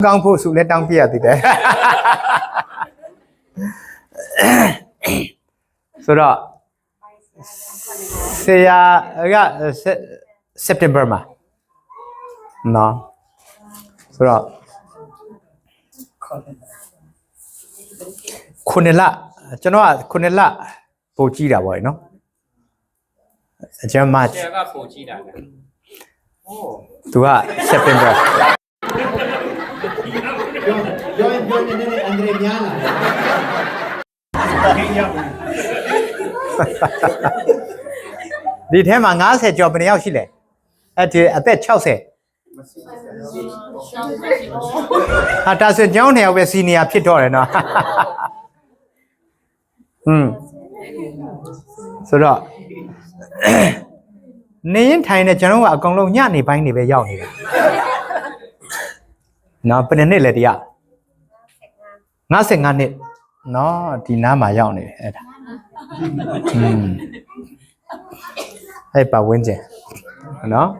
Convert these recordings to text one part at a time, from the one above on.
Gang phu su le tang pia ti de. So đó se ya September mà. Nó. So đó Khunela cho nó Khunela phổ chi đã vậy nó. Cho March. Tu à September. Yo Andre Miala. Đi thế mà ngã xe cho bên nhau xí lệ. Thì ở đây chào xe. Ta sẽ nhau này về xin nhà phía đó nó. Sau đó nên thay này cho nó vào con lông nhát này bánh này về nhau này. Nó bên này là gì ạ? Ngã xe ngã này nó thì nó mà nhau này. Hay bảo quên chứ nó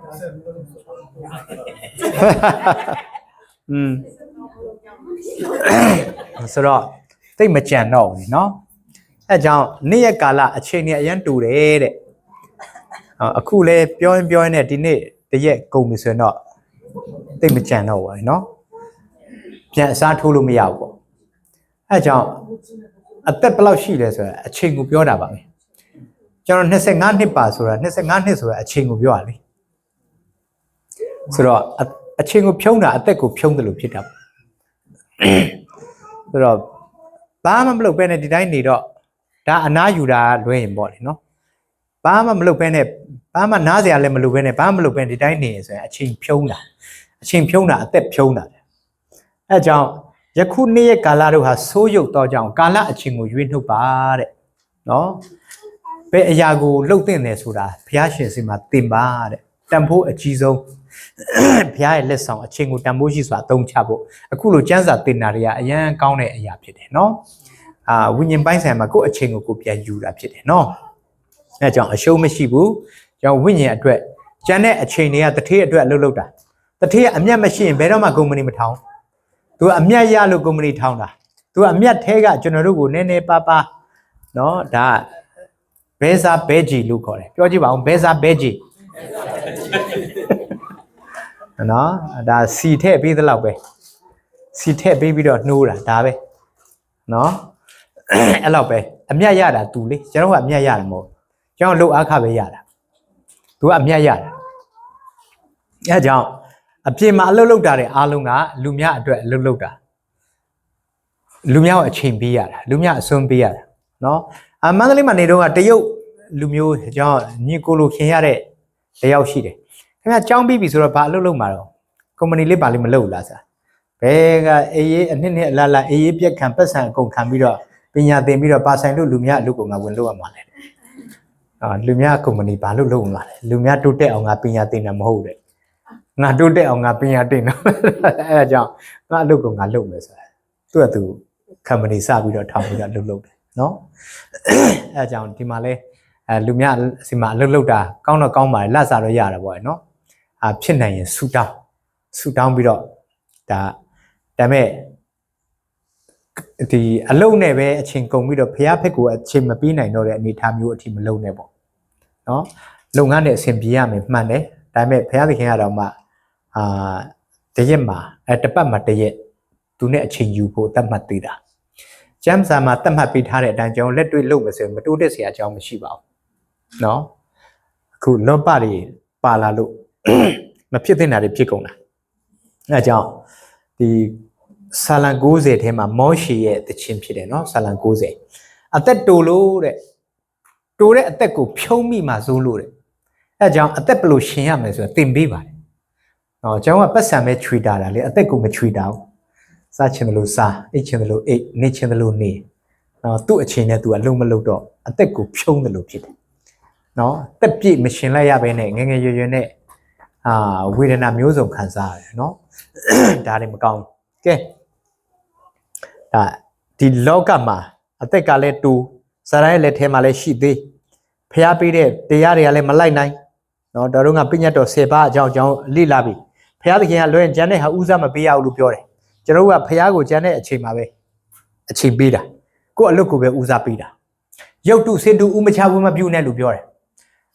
sau đó tích mà chèn nổ nó cho nãy cả là trên này anh tụ đấy khu lê bio này thì này cái gì cùng mình sửa nọ tích mà chèn nổ nó chèn sao thu luôn mới giàu cho Tết bao nhiêu rồi rồi trên của bio đã bảo cho nên sẽ ngán hết bà rồi nên sẽ ngán hết rồi trên của bio đi rồi trên của phiếu là Tết của phiếu từ lúc chết đập rồi ba mà lúc bên này đi đây này đó đã anh nói dù đã đuổi em bỏ nó ba mà lúc bên này ba mà nói gì mà lúc bên này ba mà lúc bên đi đây này rồi trên phiếu là Tết phiếu là cho giờ khu này cả là đồ hà số dụng to trọng cả là trên của duyên hữu ba đấy đó bây giờ cô lâu tiền này số đã phía trên xem mà tìm ba đấy tempo ở chi zone phía lên sóng ở trên của tempo chi xóa tông chả bộ khu lô chán giả tiền này à anh cao này anh phải đấy nó nguyên nhân bánh xe mà cô ở trên của cô phía dù đã phải đấy nó là chọn ở show mấy chi bú cho nguyên nhân tuổi chán này ở trên này tập thể tuổi lâu đã tập thể âm nhạc mấy chi bé đó mà cùng mình mà tháo tôi âm nhạc ya lúc cùng mình tháo đã tôi âm nhạc thế cả cho nó lúc nè nè papa nó đã bé ra bé gì lúc gọi này, cho chị bảo bé ra bé gì, nó đã xì thế bây giờ lâu bé, xì thế bây giờ nô là đã bé, nó, lâu bé, âm nhạc ya đã tù đi, cho nó âm nhạc ya là một, cho nó lúc ác bé ya là, tôi âm nhạc ya, ya cho, phía mà lúc đã đấy, lúc ngã, lúc nhá rồi lúc đã, lúc nhá ở trên bia là, lúc nhá xuống bia là, nó mà lấy mà này đâu à tiêu lùm yêu cho như cô lô khen đấy tiêu xí đấy cái mà trong bi rồi bà lâu mà rồi công ty lấy bà lấy mà lâu là sao bé cái anh nên là biết campus sang cùng tham rồi bây giờ tìm rồi bà sang lùm nhá lúc cũng ngà quên lâu mà này lùm nhá công ty bà lâu mà lùm nhá tụt ông ngà bây giờ tìm là mẫu đấy ngà tụt ông ngà bây giờ tìm nó cho ngà lúc cũng ngà lâu rồi tôi là từ company sao rồi tham rồi lâu đấy nó chào thì mà lên lúc nhá xin mà lâu đã cao mà là sao rồi giờ là vậy nó phiên này sụt down bị đó đã mẹ thì lâu này về trên công bị đó phía phía của trên mà bên này nó lại đi tham dự thì mà lâu này bỏ nó lâu ngắn để xem bia mình mà đấy đã mẹ phía thì khi nào mà thế gì mà tập bắt mặt thế gì tụi này trên dù bộ tập mặt từ đã chăm sa mà tâm hạt bị thà để đang trong lết đuôi lâu mà xem mà đuôi để xẻ trong mà chỉ bảo nó cứ nó ba là lụ mà phía thế nào để phía công này là cho thì salang cố dễ thế mà mỗi gì để chìm phía đấy nó salang cố dễ Tết đồ lú đấy Tết của phiêu mi mà du lú đấy là cho Tết bự xin à mà rồi tìm bí vậy nó trong mà bắt sang mấy chui đào là Tết của mấy chui đào sa chân lô sa, ít chân lô ít, nê chân lô nê, nó tụi trên này tụi lông mà lô đó, Tết của phiêu là lô chết, nó Tết bị mình xin lại bên này nghe như này, Việt Nam miêu dùng khán giả nó, đã đi một con, ok, thì lâu cả mà, Tết cả lệ tu, sau này lệ thêm mà lệ ship đi, phía bên đây, thì ở đây mà lại này, nó đó là bây giờ đó xe ba, cháu li la bị, phía bên kia lối trên này họ uza mà bây giờ lúp rồi. ကျွန်တော်ကဖះကိုကျန်တဲ့အချိန်မှာပဲအချိန်ပေးတာကိုယ့်အလုပ်ကိုပဲဦးစားပေးတာရုပ်တုစင်တုဥမချဝမပြုနဲ့လို့ပြောတယ်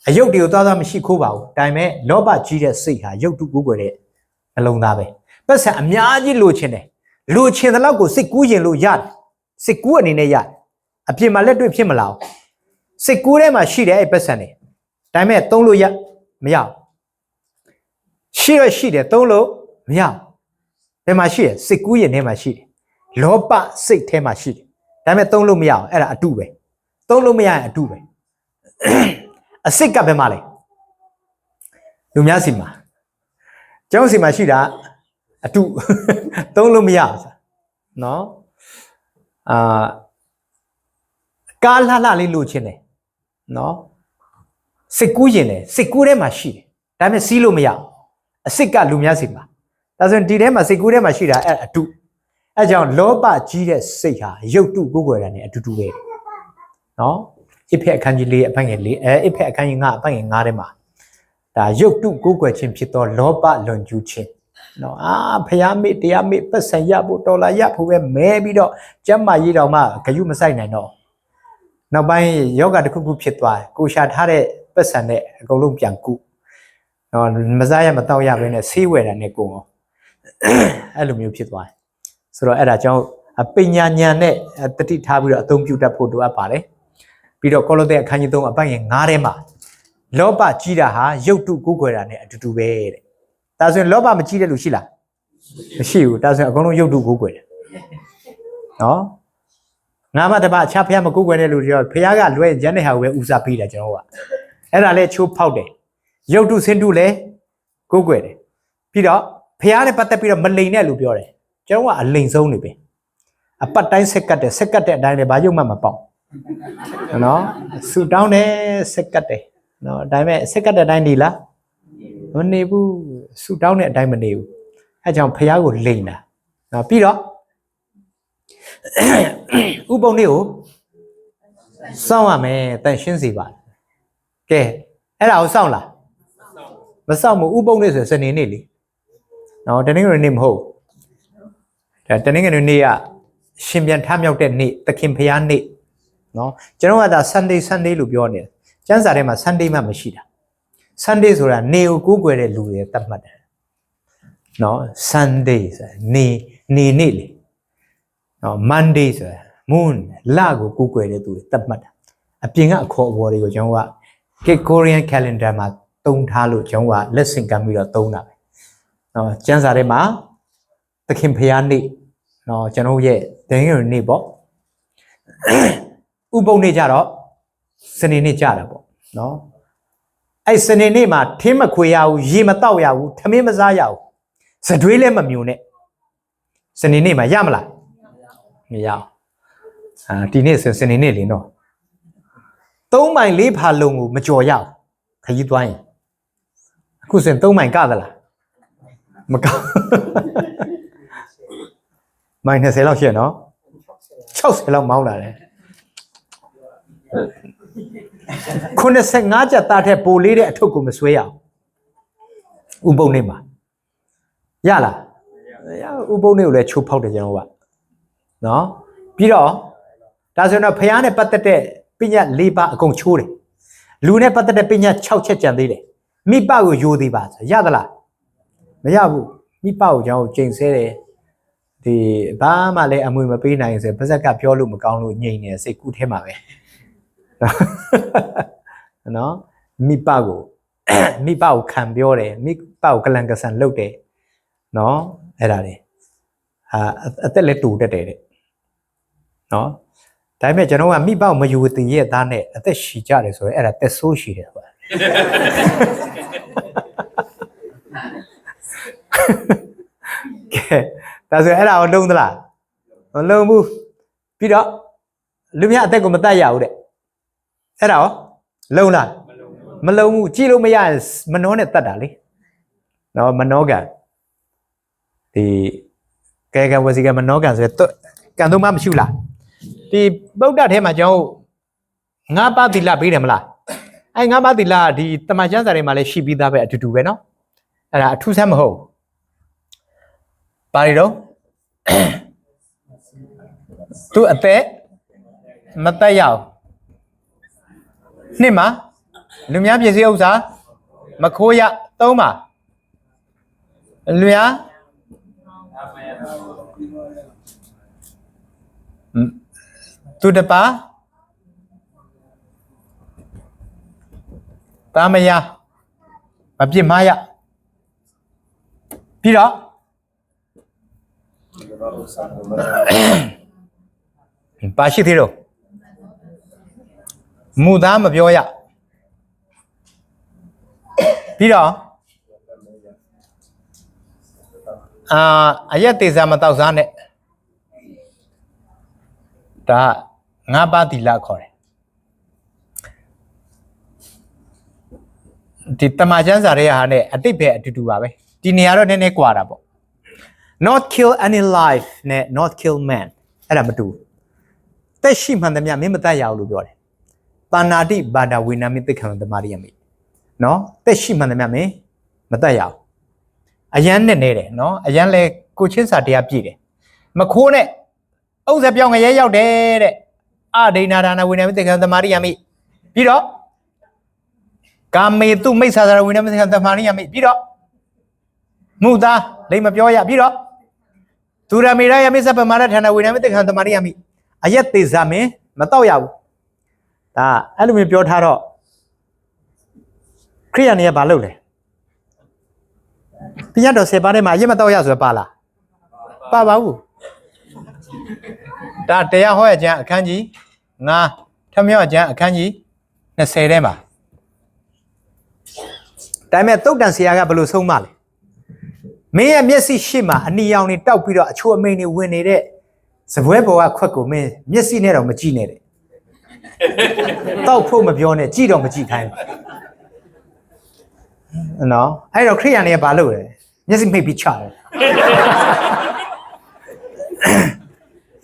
အယုတ်တွေကိုသွားမရှိခိုးပါဘူးဒါပေမဲ့လောဘကြီးတဲ့စိတ်ဟာရုပ်တုကိုယ်ွယ်တဲ့နှလုံးသားပဲပတ်စံအများကြီးလိုချင်တယ်လိုချင်တဲ့လောက်ကိုစိတ်ကူးရင်လို့ရတယ်စိတ်ကူးအနေနဲ့ရတယ်အပြင်မှာလက်တွေ့ဖြစ်မလာဘူးစိတ်ကူးထဲမှာရှိတယ်အဲ့ပတ်စံတွေဒါပေမဲ့သုံးလို့ရမရရှိတယ်သုံးလို့မရဘယ်မှာရှိရစိတ်ကူးရင်ထဲမှာရှိတယ်လောဘစိတ်ထဲမှာရှိတယ်ဒါပေမဲ့သုံးလို့မရအောင်အဲ့ဒါအတုပဲသုံးလို့မရရင်အတုပဲအစစ်ကဘယ်မှာလဲလူများစီမှာကျောင်းစီမှာရှိတာအတုသုံးလို့မရဘူးနော်ကားလှလေးလိုချင်တယ်နော်စိတ်ကူးရင်တယ်စိတ်ကူးထဲမှာရှိတယ်ဒါပေမဲ့စီးလို့မရဘူးအစစ်ကလူများစီမှာဒါဆိုရင်ဒီထဲမှာစိတ်ကူးထဲမှာရှိတာအဲ့အတုအဲ့ကြောင့်လောဘကြီးတဲ့စိတ်ဟာရုပ်တုကိုယ်ွယ်တာ ਨੇ အတူတူပဲနော်အဖက်အခန်းကြီး၄အပိုင်းငယ်၄အဖက်အခန်းကြီး၅အပိုင်းငယ်၅ထဲမှာဒါရုပ်တုကိုယ်ွယ်ခြင်းဖြစ်သောလောဘလွန်ကျူးခြင်းနော်ဖျားမေ့တရားမေ့ပတ်စံရဖို့တော်လာရဖို့ပဲမဲပြီးတော့ကျမ်းမာရေးတော်မှဂယုမဆိုင်နိုင်တော့နောက်ပိုင်းယောဂတစ်ခုခုဖြစ်သွားတယ်ကိုရှာထားတဲ့ပတ်စံနဲ့အကုန်လုံးပြန်ကုနော်မစားရမတော့ရဘဲနဲ့ဆေးဝယ်တာနဲ့ကိုအောင်အဲ့လိုမျိုးဖြစ်သွားတယ်ဆိုတော့အဲ့ဒါကြောင့်ပညာဉာဏ်နဲ့တတိထားပြီးတော့အသုံးပြုတတ်ဖို့လိုအပ်ပါတယ်ပြီးတော့ကောလောသဲအခန်းကြီး3အပိုင်းငယ်9ထဲမှာလောဘကြီးတာဟာရုပ်တုကိုယ်ွယ်တာ ਨੇ အတူတူပဲတဲ့ဒါဆိုရင်လောဘမကြီးတဲ့လူရှိလားမရှိဘူးဒါဆိုရင်အကုန်လုံးရုပ်တုကိုယ်ွယ်တယ်နော်ငါမှတပါအခြားဖះမကိုယ်ွယ်တဲ့လူတွေရောဖះကလွဲရန်တဲ့ဟာကိုပဲဦးစားပေးတာကျွန်တော်ကအဲ့ဒါလဲချိုးဖောက်တယ်ရုပ်တုစင်တုလဲကိုယ်ွယ်တယ်ပြီးတော့ဖះနဲ့ပတ်သက်ပြီးတော့မလိန်တဲ့လူပြောတယ်ကျွန်တော်ကအလိန်ဆုံးနေပဲအပတ်တိုင်းဆက်ကတ်တဲ့အတိုင်းလည်းဘာရုပ်မှမပေါက်နော်ဆူတောင်းတယ်ဆက်ကတ်တယ်နော်ဒါပေမဲ့ဆက်ကတ်တဲ့အတိုင်းနေလားမနေဘူးဆူတောင်းတဲ့အတိုင်းမနေဘူးအဲကြောင့်ဖះကိုလိန်တာနော်ပြီးတော့ဥပုံလေးကိုစောင့်ရမယ်တန်ရှင်းစီပါကဲအဲ့ဒါကိုစောင့်လားမစောင့်ဘူးဥပုံလေးဆိုစနေနေ့လေနော်တနင်္ဂနွေနေ့မဟုတ်ဒါတနင်္ဂနွေနေ့ကရှင်ပြန်ထမြောက်တဲ့နေ့သခင်ဖျားနေ့နော်ကျွန်တော်ကဒါ Sunday လို့ပြောနေတယ်ကျမ်းစာထဲမှာ Sunday မှမရှိတာ Sunday ဆိုတာနေကိုကိုးကွယ်တဲ့လူတွေသတ်မှတ်တယ်နော် Sunday ဆိုတာနေလေနော် Monday ဆိုတာ moon လကိုကိုးကွယ်တဲ့သူတွေသတ်မှတ်တာအပြင်ကအခေါ်အဝေါ်တွေကိုကျွန်တော်က Gregorian calendar မှာသုံးထားလို့ကျွန်တော်ကလက်ဆင့်ကမ်းပြီးတော့သုံးတာပဲနော်ကျမ်းစာထဲမှာသခင်ဖျားနေ့နော်ကျွန်တော်ရဲ့တနင်္ဂနွေနေ့ပေါ့ဥပုံနေ့ကြတော့စနေနေ့ကြတာပေါ့နော်အဲ့စနေနေ့မှာထင်းမခွေရဘူးရေမတောက်ရဘူးထမင်းမစားရဘူးစတွေးလည်းမမြုံနဲ့စနေနေ့မှာရမလားမရဘူးဒီနေ့စနေနေ့လေနော်3မိုင်4ဖာလုံးကိုမကြော်ရဘူးခကြီးသွားရင်အခုစင်3မိုင်ကသလားမကမိုင်20လောက်ရှိရနော်60လောက်မောင်းလာတယ်95ကျပ်သားထက်ပိုလေးတဲ့အထုပ်ကိုမဆွဲရအောင်ဥပုံနေမှာရလားဥပုံနေကိုလည်းချိုးဖောက်တယ်ကျွန်တော်ကနော်ပြီးတော့ဒါဆိုရင်တော့ဖျားနဲ့ပတ်သက်တဲ့ပညာ၄ပါးအကုန်ချိုးတယ်လူနဲ့ပတ်သက်တဲ့ပညာ6ချက်ကြံသေးတယ်မိပကိုယိုသေးပါဆိုရသလားမရဘူးမိပကိုကျွန်တော်ကျိန်ဆဲတယ်ဒီဘာမှလည်းအမွေမပေးနိုင်ဆိုပါဇက်ကပြောလို့မကောင်းလို့ညှိနေစိတ်ကူးထဲမှာပဲနော်မိပကိုခံပြောတယ်မိပကိုကလန်ကဆန်လုပ်တယ်နော်အဲ့ဒါလေအသက်လည်းတူတက်တယ်တဲ့နော်ဒါပေမဲ့ကျွန်တော်ကမိပကိုမယူတင်ရဲ့သားနဲ့အသက်ရှည်ကြတယ်ဆိုရင်အဲ့ဒါတက်ဆိုးရှည်တယ်ဆိုတာကဲဒါဆိုအဲ့ဒါကိုလုံးသလားမလုံးဘူးပြီးတော့လူများအသက်ကိုမတတ်ရဘူးတဲ့အဲ့ဒါရောလုံးလားမလုံးဘူးကြည့်လို့မရရင်မနှောနဲ့တတ်တာလေနော်မနှောကန်ဒီကဲကဝစီကမနှောကန်ဆိုတော့ကန်သုံးမမရှိဘူးလားဒီဗုဒ္ဓထဲမှာကျွန်တော်၅ပါးသီလပေးတယ်မလားအဲ့၅ပါးသီလဒီတမန်ကျမ်းစာထဲမှာလည်းရှိပြီးသားပဲအတူတူပဲနော်အဲ့ဒါအထူးဆန်းမဟုတ်ဘာတွေတော့ သူအသက်မတက်ရအောင်နှစ်မှာလူများပြည့်စည်ဥစ္စာမခိုးရသုံးမှာလူများသူတပါတာမယာမပြစ်မရပြီးတော့ပါရှိသေးတော့မူသားမပြောရပြီးတော့အရက်သေးစားမတောက်စားနဲ့ဒါငါးပါးသီလခေါ်တယ်ဒီတမန်ကျမ်းစာရဲ့ဟာနဲ့အတိတ်ပဲအတူတူပါပဲဒီနေရာတော့နည်းနည်းကွာတာပေါ့ not kill any life နဲ့ not kill man အဲ့ဒါမတူတက်ရှိမှန်သမျှမင်းမတတ်ရအောင်လို့ပြောတယ်ပါဏာတိဘာဒဝေနာမိသိက္ခာသမารိယမိနော်တက်ရှိမှန်သမျှမင်းမတတ်ရအောင်အရန်နဲ့နေတယ်နော်အရန်လဲကိုချင်းစာတရားပြည့်တယ်မခိုးနဲ့ဥစ္စာပြောင်းငရဲရောက်တယ်တဲ့အဒိဏဒါနာဝေနာမိသိက္ခာသမารိယမိပြီးတော့ကာမေတုမိစ္ဆာသရဝိနမသိက္ခာသမารိယမိပြီးတော့မူသားလိမမပြောရပြီးတော့သူရမေရယမိစ္ဆပမာရဌာနဝိနမသိက္ခာသမารိယမိအယက်သေးစားမင်းမတော့ရဘူးဒါအဲ့လိုမျိုးပြောထားတော့ခရိယာနေကဘာလုပ်လဲပညာတော်10ပါးထဲမှာအယက်မတော့ရဆိုပါလားပါပါဘူးဒါတရားဟောရကျမ်းအခန်းကြီး9ထမြော့ကျမ်းအခန်းကြီး20ထဲမှာဒါပေမဲ့တုတ်တန်ဆရာကဘယ်လိုဆုံးမလဲမင်းရဲ့မျက်စိရှိမှအနီရောင်တွေတောက်ပြီးတော့အချိုအမိန်တွေဝင်နေတဲ့စပွဲပေါ်ကခွက်ကိုမင်းမျက်စိနဲ့တော့မကြည့်နဲ့တဲ့တောက်ဖို့မပြောနဲ့ကြည့်တော့မကြည့်ခိုင်းနော်အဲ့တော့ခရိယာနေကဘာလုပ်လဲမျက်စိမိတ်ပြီးချတယ်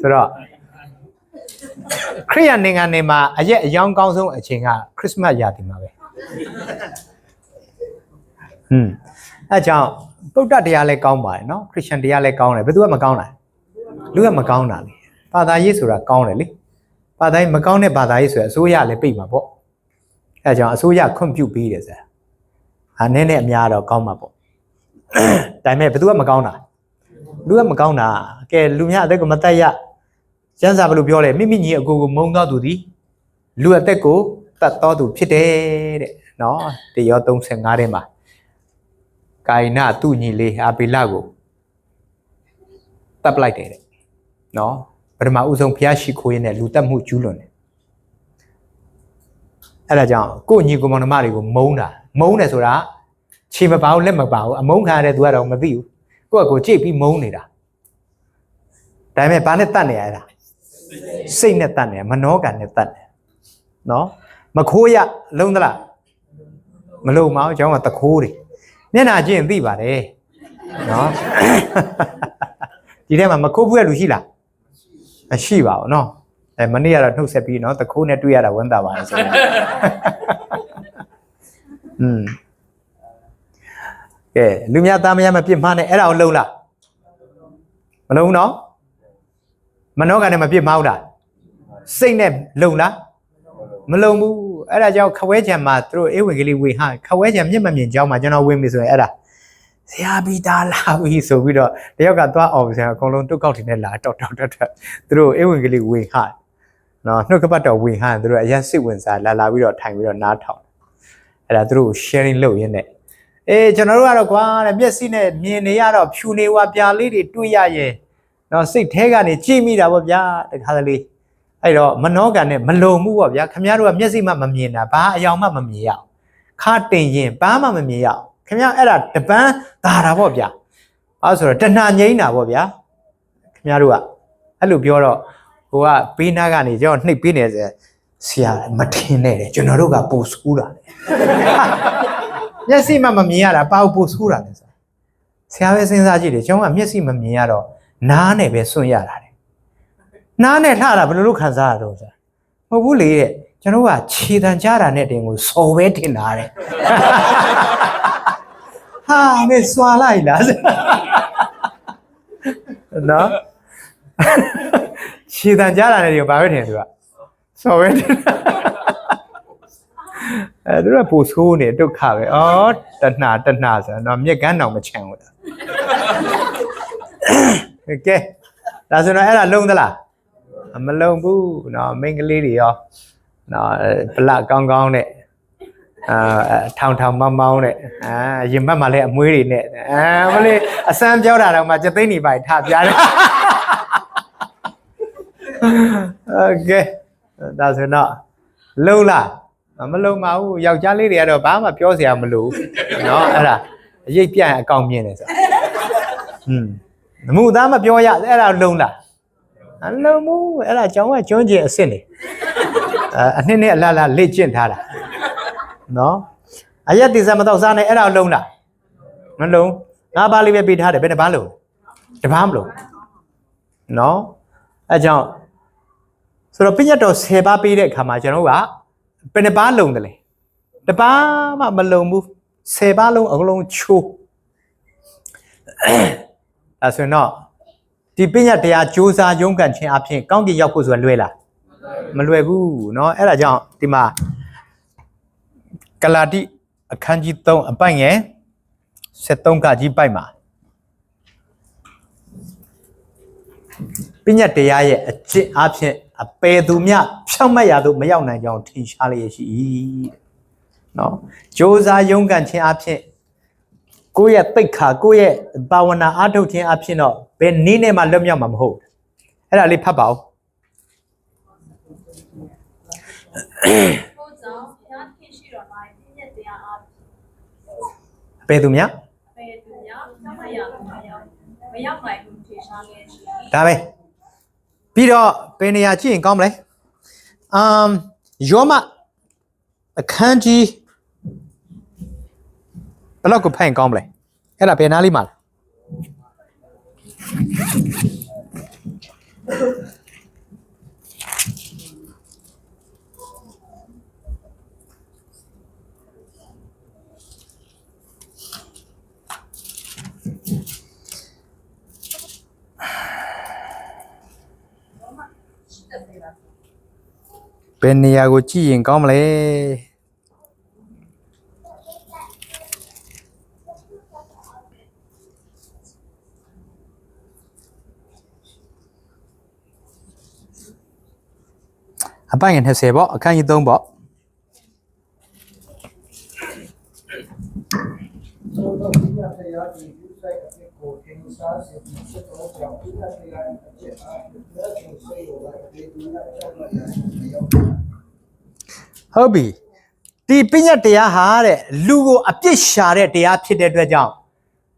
ဆိုတော့ခရိယာနေကနေမှာအရက်အယောင်ကောင်းဆုံးအချိန်ကခရစ်စမတ်ရာသီမှာပဲအဲကြောင့်ပုဒ္ဒတရားလည်းကောင်းပါတယ်နော်ခရစ်ယာန်တရားလည်းကောင်းတယ်ဘယ်သူကမကောင်းတာလူကမကောင်းတာလေဘာသာရေးဆိုတာကောင်းတယ်လေဘာသာရေးမကောင်းတဲ့ဘာသာရေးဆိုရင်အစိုးရလည်းပြိတ်မှာပေါ့အဲကြောင့်အစိုးရခွင့်ပြုပေးတယ်ဆိုတာနည်းနည်းအများတော့ကောင်းမှာပေါ့ဒါပေမဲ့ဘယ်သူကမကောင်းတာလူကမကောင်းတာကဲလူများအသက်ကိုမတတ်ရကျမ်းစာဘယ်လိုပြောလဲမိမိညီအကိုကိုမုန်းတော့သူသည်လူအသက်ကိုတတ်တော်သူဖြစ်တယ်တဲ့နော်တယော35ထဲမှာကာယနာသူ့ညီလေးအာဘီလကိုတပ်ပလိုက်တယ်တဲ့နော်ပထမဦးဆုံးဘုရားရှိခိုးရင်းနဲ့လူတက်မှုကျူးလွန်တယ်အဲ့ဒါကြောင့်ကိုညီကိုမောင်နှမတွေကိုမုန်းတယ်ဆိုတာခြေမပါဘူးလက်မပါဘူးအမုန်းခံရတဲ့သူကတော့မသိဘူးကိုယ့်အကိုကြိတ်ပြီးမုန်းနေတာဒါပေမဲ့ဘာနဲ့တတ်နေရတာစိတ်နဲ့တတ်နေမနောကံနဲ့တတ်နေနော်မခိုးရလုံးသလားမလုံးမအောင်ကျောင်းကတခိုးတွေမျက်နှာကြည့်ရင်သိပါတယ်နော်ဒီထဲမှာမခိုးဘူးရလူရှိလားမရှိပါဘူးနော်မနေ့ကတော့နှုတ်ဆက်ပြီးနော်တခိုးနဲ့တွေ့ရတာဝန်တာပါတယ်ဆိုတော့ကဲလူများသားမရမပြစ်မှားနဲ့အဲ့ဒါကိုလုံးလားမလုံးနော်မနောကနဲ့မပြစ်မှားဘူးလားစိတ်နဲ့လုံလားမလုံဘူးအဲ့ဒါကြောင့်ခဝဲချံမှာသူတို့အေးဝင်ကလေးဝေဟာခဝဲချံမျက်မမြင်ကြောင်းမှာကျွန်တော်ဝင်ပြီဆိုရင်အဲ့ဒါဆရာဘီတာလာပြီဆိုပြီးတော့တယောက်ကသွားအောင်ဆရာအကုန်လုံးတုတ်ကောက်တင်နဲ့လာတောက်သူတို့အေးဝင်ကလေးဝေဟာနော်နှုတ်ကပတ်တော်ဝေဟာသူတို့အရင်စိတ်ဝင်စားလာပြီးတော့ထိုင်ပြီးတော့နားထောင်အဲ့ဒါသူတို့ sharing လုပ်ရင်းနဲ့ကျွန်တော်တို့ကတော့ကွာတဲ့မျက်စိနဲ့မြင်နေရတော့ဖြူနေဝါပြာလေးတွေတွေ့ရရဲ့နော်စိတ်แท้ကနေကြည့်မိတာပေါ့ဗျာတခါတလေအဲ့တော့မနောကံနဲ့မလုံမှုပေါ့ဗျာခင်ဗျားတို့ကမျက်စိမှမမြင်တာဘာအယောင်မှမမြင်ရအောင်ခါတင်ရင်ဘာမှမမြင်ရအောင်ခင်ဗျားအဲ့ဒါတပန်းသာတာပေါ့ဗျာအဲ့ဆိုတော့တဏှာငိမ့်တာပေါ့ဗျာခင်ဗျားတို့ကအဲ့လိုပြောတော့ဟိုကဘေးနားကနေကျွန်တော်နှိပ်ပေးနေတယ်ဆရာမထင်နဲ့တယ်ကျွန်တော်တို့ကပို့စကူးတာလေမျက်စိမှမမြင်ရတာဘာလို့ပို့စကူးတာလဲဆိုဆရာပဲစဉ်းစားကြည့်တယ်ကျွန်တော်ကမျက်စိမမြင်ရတော့နားနဲ့ပဲစွန့်ရတာတဲ့နားနဲ့လှတာဘယ်လိုလုပ်ခံစားရတော့ဆိုမဟုတ်ဘူးလေတဲ့ကျွန်တော်ကခြေတံကြတာနဲ့တင်ကိုစော်ပဲတင်တာတဲ့ဟာမင်းစွာလိုက်လားနော် ခြေတန်ကြားလာတဲ့ဒီဘာပဲထင်သူကဆော်ပဲသူကပို့ဆိုးနေဒုက္ခပဲဩတဏှာဆိုတော့မြက်ကန်းတောင်မချမ်းဘူးလားကဲဒါဆိုတော့အဲ့ဒါလုံးသလားမလုံးဘူးနော်မိန်းကလေးတွေရောနော်ဗလကောင်းကောင်းနဲ့ထောင်မောင်းနဲ့ရင်ဘတ်မှာလည်းအမွှေးတွေနဲ့မလေးအစမ်းပြောတာတော့မှစသိန်းနေပါထပြားတယ်โอเคဒါဆိုတော့လုံးလားမလုံးပါဘူးယောက်ျားလေးတွေကတော့ဘာမှပြောစရာမလိုဘူးเนาะအဲ့ဒါအရေးပြန့်အကောင်မြင်တယ်ဆိုမှုသားမပြောရအဲ့ဒါလုံးလားအလုံးဘူးအဲ့ဒါကျောင်းကကျွန်းကျင်အစ်စ်နေအနှစ်နဲ့အလားလေ့ကျင့်ထားတာเนาะအရက်တိစမတော့စားနေအဲ့ဒါလုံးလားမလုံးငါးပါးလေးပဲပေးထားတယ်ဘယ်နှပါးလုံးတပားမလုံးเนาะအဲ့ကြောင့်ဆိုတော့ပညတ်တော်10ပါးပေးတဲ့အခါမှာကျွန်တော်ကဘယ်နှပါးလုံးတယ်လဲတပါးမှမလုံးဘူး10ပါးလုံးအကုန်လုံးချိုးအဲဆိုတော့ဒီပညတ်တရားကြိုးစားရုန်းကန်ခြင်းအပြင်ကောင်းကင်ရောက်ဖို့ဆိုတာလွယ်လားမလွယ်ဘူးเนาะအဲ့ဒါကြောင့်ဒီမှာကလာတိအခန်းကြီး3အပိုက်ငယ်73ကကြီးပိုက်မှာပညတ်တရားရဲ့အကျင့်အပြင်အပေသူမြဖြောင့်မတ်ရာသို့မရောက်နိုင်ကြောင်းထင်ရှားလျက်ရှိ၏နော်ကြိုးစားရုန်းကန်ခြင်းအပြင်ကိုယ့်ရဲ့သိက္ခာကိုယ့်ရဲ့ဘာဝနာအားထုတ်ခြင်းအပြင်တော့ဘယ်နည်းနဲ့မှလွတ်မြောက်မှာမဟုတ်အဲ့ဒါလေးဖတ်ပါဦးအပေသူမြမရောက်နိုင်ဘူးထင်ရှားလျက်ရှိဒါပဲပြီးတော့ဘယ်နေရာကြည့်ရင်ကောင်းမလဲယောမအခန်းကြီးဘယ်လောက်ကိုဖတ်ရင်ကောင်းမလဲအဲ့ဒါဘယ်နားလေးမှာလဲဘယ်နေရာကိုကြည့်ရင်ကောင်းမလဲအပိုင်း20ပေါ့အခန်းကြီး3ပေါ့ဟုတ်ပြီဒီပညတ်တရားဟာတဲ့လူကိုအပြစ်ရှာတဲ့တရားဖြစ်တဲ့အတွက်ကြောင့်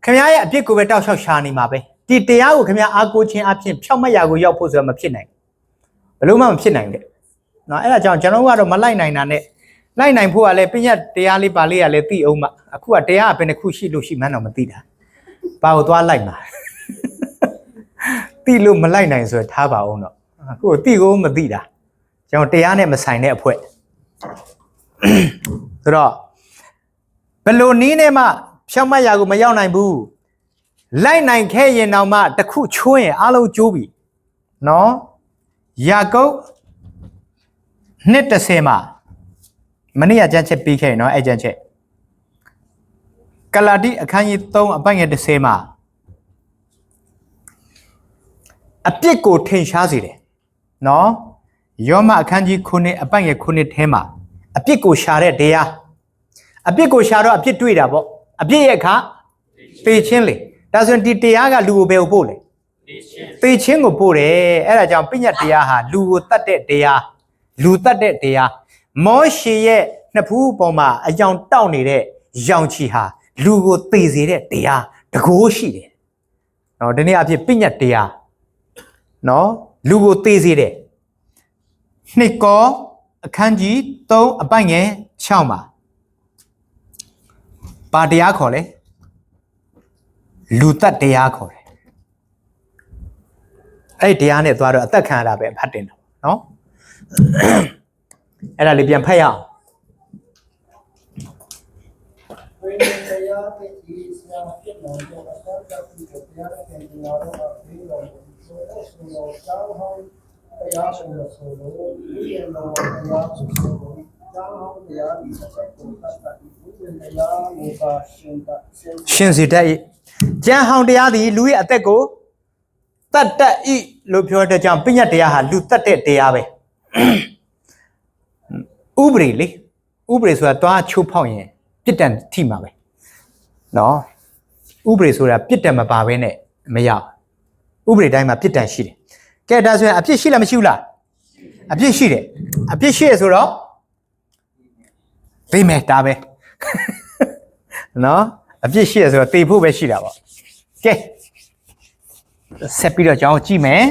ခင်ဗျားရဲ့အပြစ်ကိုပဲတောက်လျှောက်ရှာနေမှာပဲဒီတရားကိုခင်ဗျားအားကိုးခြင်းအဖြစ်ဖြောင့်မတ်ရာကိုရောက်ဖို့ဆိုတာမဖြစ်နိုင်ဘယ်လို့မှမဖြစ်နိုင်တဲ့နော်အဲ့ဒါကြောင့်ကျွန်တော်ကတော့မလိုက်နိုင်တာနဲ့လိုက်နိုင်ဖို့ကလည်းပညတ်တရားလေးပါလေးကလည်းသိအောင်မှအခုကတရားကဘယ်နှခုရှိလို့ရှိမှန်းတော့မသိတာဘာကိုသွားလိုက်မှာသိလို့မလိုက်နိုင်ဆိုရထားပါအောင်တော့အခုသိကိုမသိတာကျွန်တော်တရားနဲ့မဆိုင်တဲ့အဖွဲ့ဆိုတော့ဘယ်လိုနည်းနဲ့မှဖြောင့်မတ်ရာကိုမရောက်နိုင်ဘူးလိုက်နိုင်ခဲ့ရင်တော့မှတစ်ခုချိုးရင်အားလုံးကျိုးပြီနော်ယာကုပ်2:30မှာမနေ့ကကြမ်းချက်ပြီးခဲ့နော်အဲ့ကြမ်းချက်ကလာတိအခန်းကြီး3အပိုက်ငယ်30မှာအပြစ်ကိုထင်ရှားစေတယ်နော်ယောမအခန်းကြီး9အပိုက်ငယ်9ထဲမှာအပြစ်ကိုရှာတဲ့တရားအပြစ်ကိုရှာတော့အပြစ်တွေ့တာပေါ့အပြစ်ရဲ့အခါပေချင်းလေဒါဆိုရင်ဒီတရားကလူကိုဘယ်ကိုပို့လဲပေချင်းကိုပို့တယ်အဲ့ဒါကြောင့်ပညတ်တရားဟာလူကိုတတ်တဲ့တရားလူတတ်တဲ့တရားမောရှေရဲ့နှစ်ဖူးပေါ်မှာအယောင်တောက်နေတဲ့ရောင်ချီဟာလူကိုသေစေတဲ့တရားတကိုးရှိတယ်နော်ဒီနေ့အဖြစ်ပညတ်တရားနော်လူကိုသေစေတဲ့နှစ်ကောအခန်းကြီး3အပိုက်ငယ်6မှာပါတရားခေါ်လဲလူတတ်တရားခေါ်တယ်အဲ့ဒီတရားနဲ့သွားတော့အသက်ခံရတာပဲဖတ်တင်တော့နော်အဲ့ဒါလေးပြန်ဖတ်ရအောင် ရှင်စီတက်ဤကျမ်းဟောင်းတရားသည်လူရဲ့အသက်ကိုတတ်တတ်ဤလို့ပြောတဲ့ကြောင့်ပညတ်တရားဟာလူတတ်တဲ့တရားပဲဥပဒေလေဥပဒေဆိုတာတွားချိုးဖောက်ရင်ပြစ်ဒဏ်ထိမှာပဲနော်ဥပဒေဆိုတာပြစ်ဒဏ်မပါဘဲနဲ့မရဥပဒေတိုင်းမှာပြစ်ဒဏ်ရှိတယ်ကဲဒါဆိုရင်အပြစ်ရှိလားမရှိဘူးလားအပြစ်ရှိတယ်အပြစ်ရှိရဆိုတော့သိမယ်ဒါပဲနော်အပြစ်ရှိရဆိုတော့တေဖို့ပဲရှိတာပေါ့ကဲဆက်ပြီးတော့ကျွန်တော်ကြည့်မယ်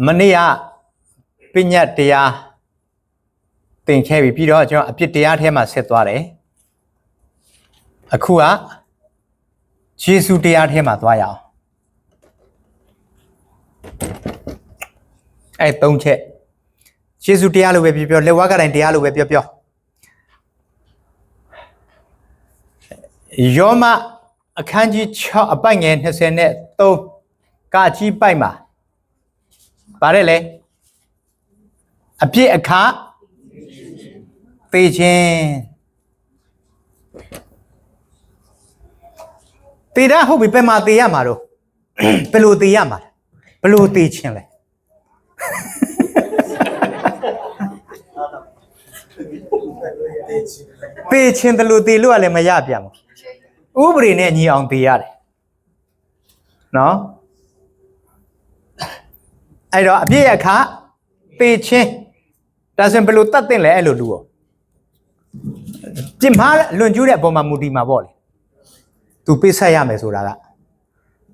မနေ့ကပညတ်တရားသင်ခဲ့ပြီးတော့ကျွန်တော်အပြစ်တရားထဲမှာဆက်သွားတယ်အခုကယေရှုတရားထဲမှာသွားရအောင်အဲ့၃ချက်ယေရှုတရားလို့ပဲပြောလက်ဝါးကတိုင်းတရားလို့ပဲပြောယောမအခန်းကြီး6အပိုက်ငယ်23ကကြီးပိုက်မှာပါတယ်လေအပြစ်အခသေခြင်းသေတာဟုတ်ပြီဘယ်မှာသေရမှာတော့ဘယ်လိုသေရမှာဘယ်လိုသေခြင်းလဲသေခြင်းတလို့သေလို့လည်းမရပြန်ဘူးဥပဒေနဲ့ညီအောင်သေရတယ်နော်အဲ့တော့အပြစ်အခသေခြင်းဒါဆိုရင်ဘယ်လိုတတ်တင်လဲအဲ့လိုလူရောပြစ်မှားလွန်ကျူးတဲ့အပေါ်မှာမူတည်မှာပေါ့လေသူပေးဆက်ရမယ်ဆိုတာက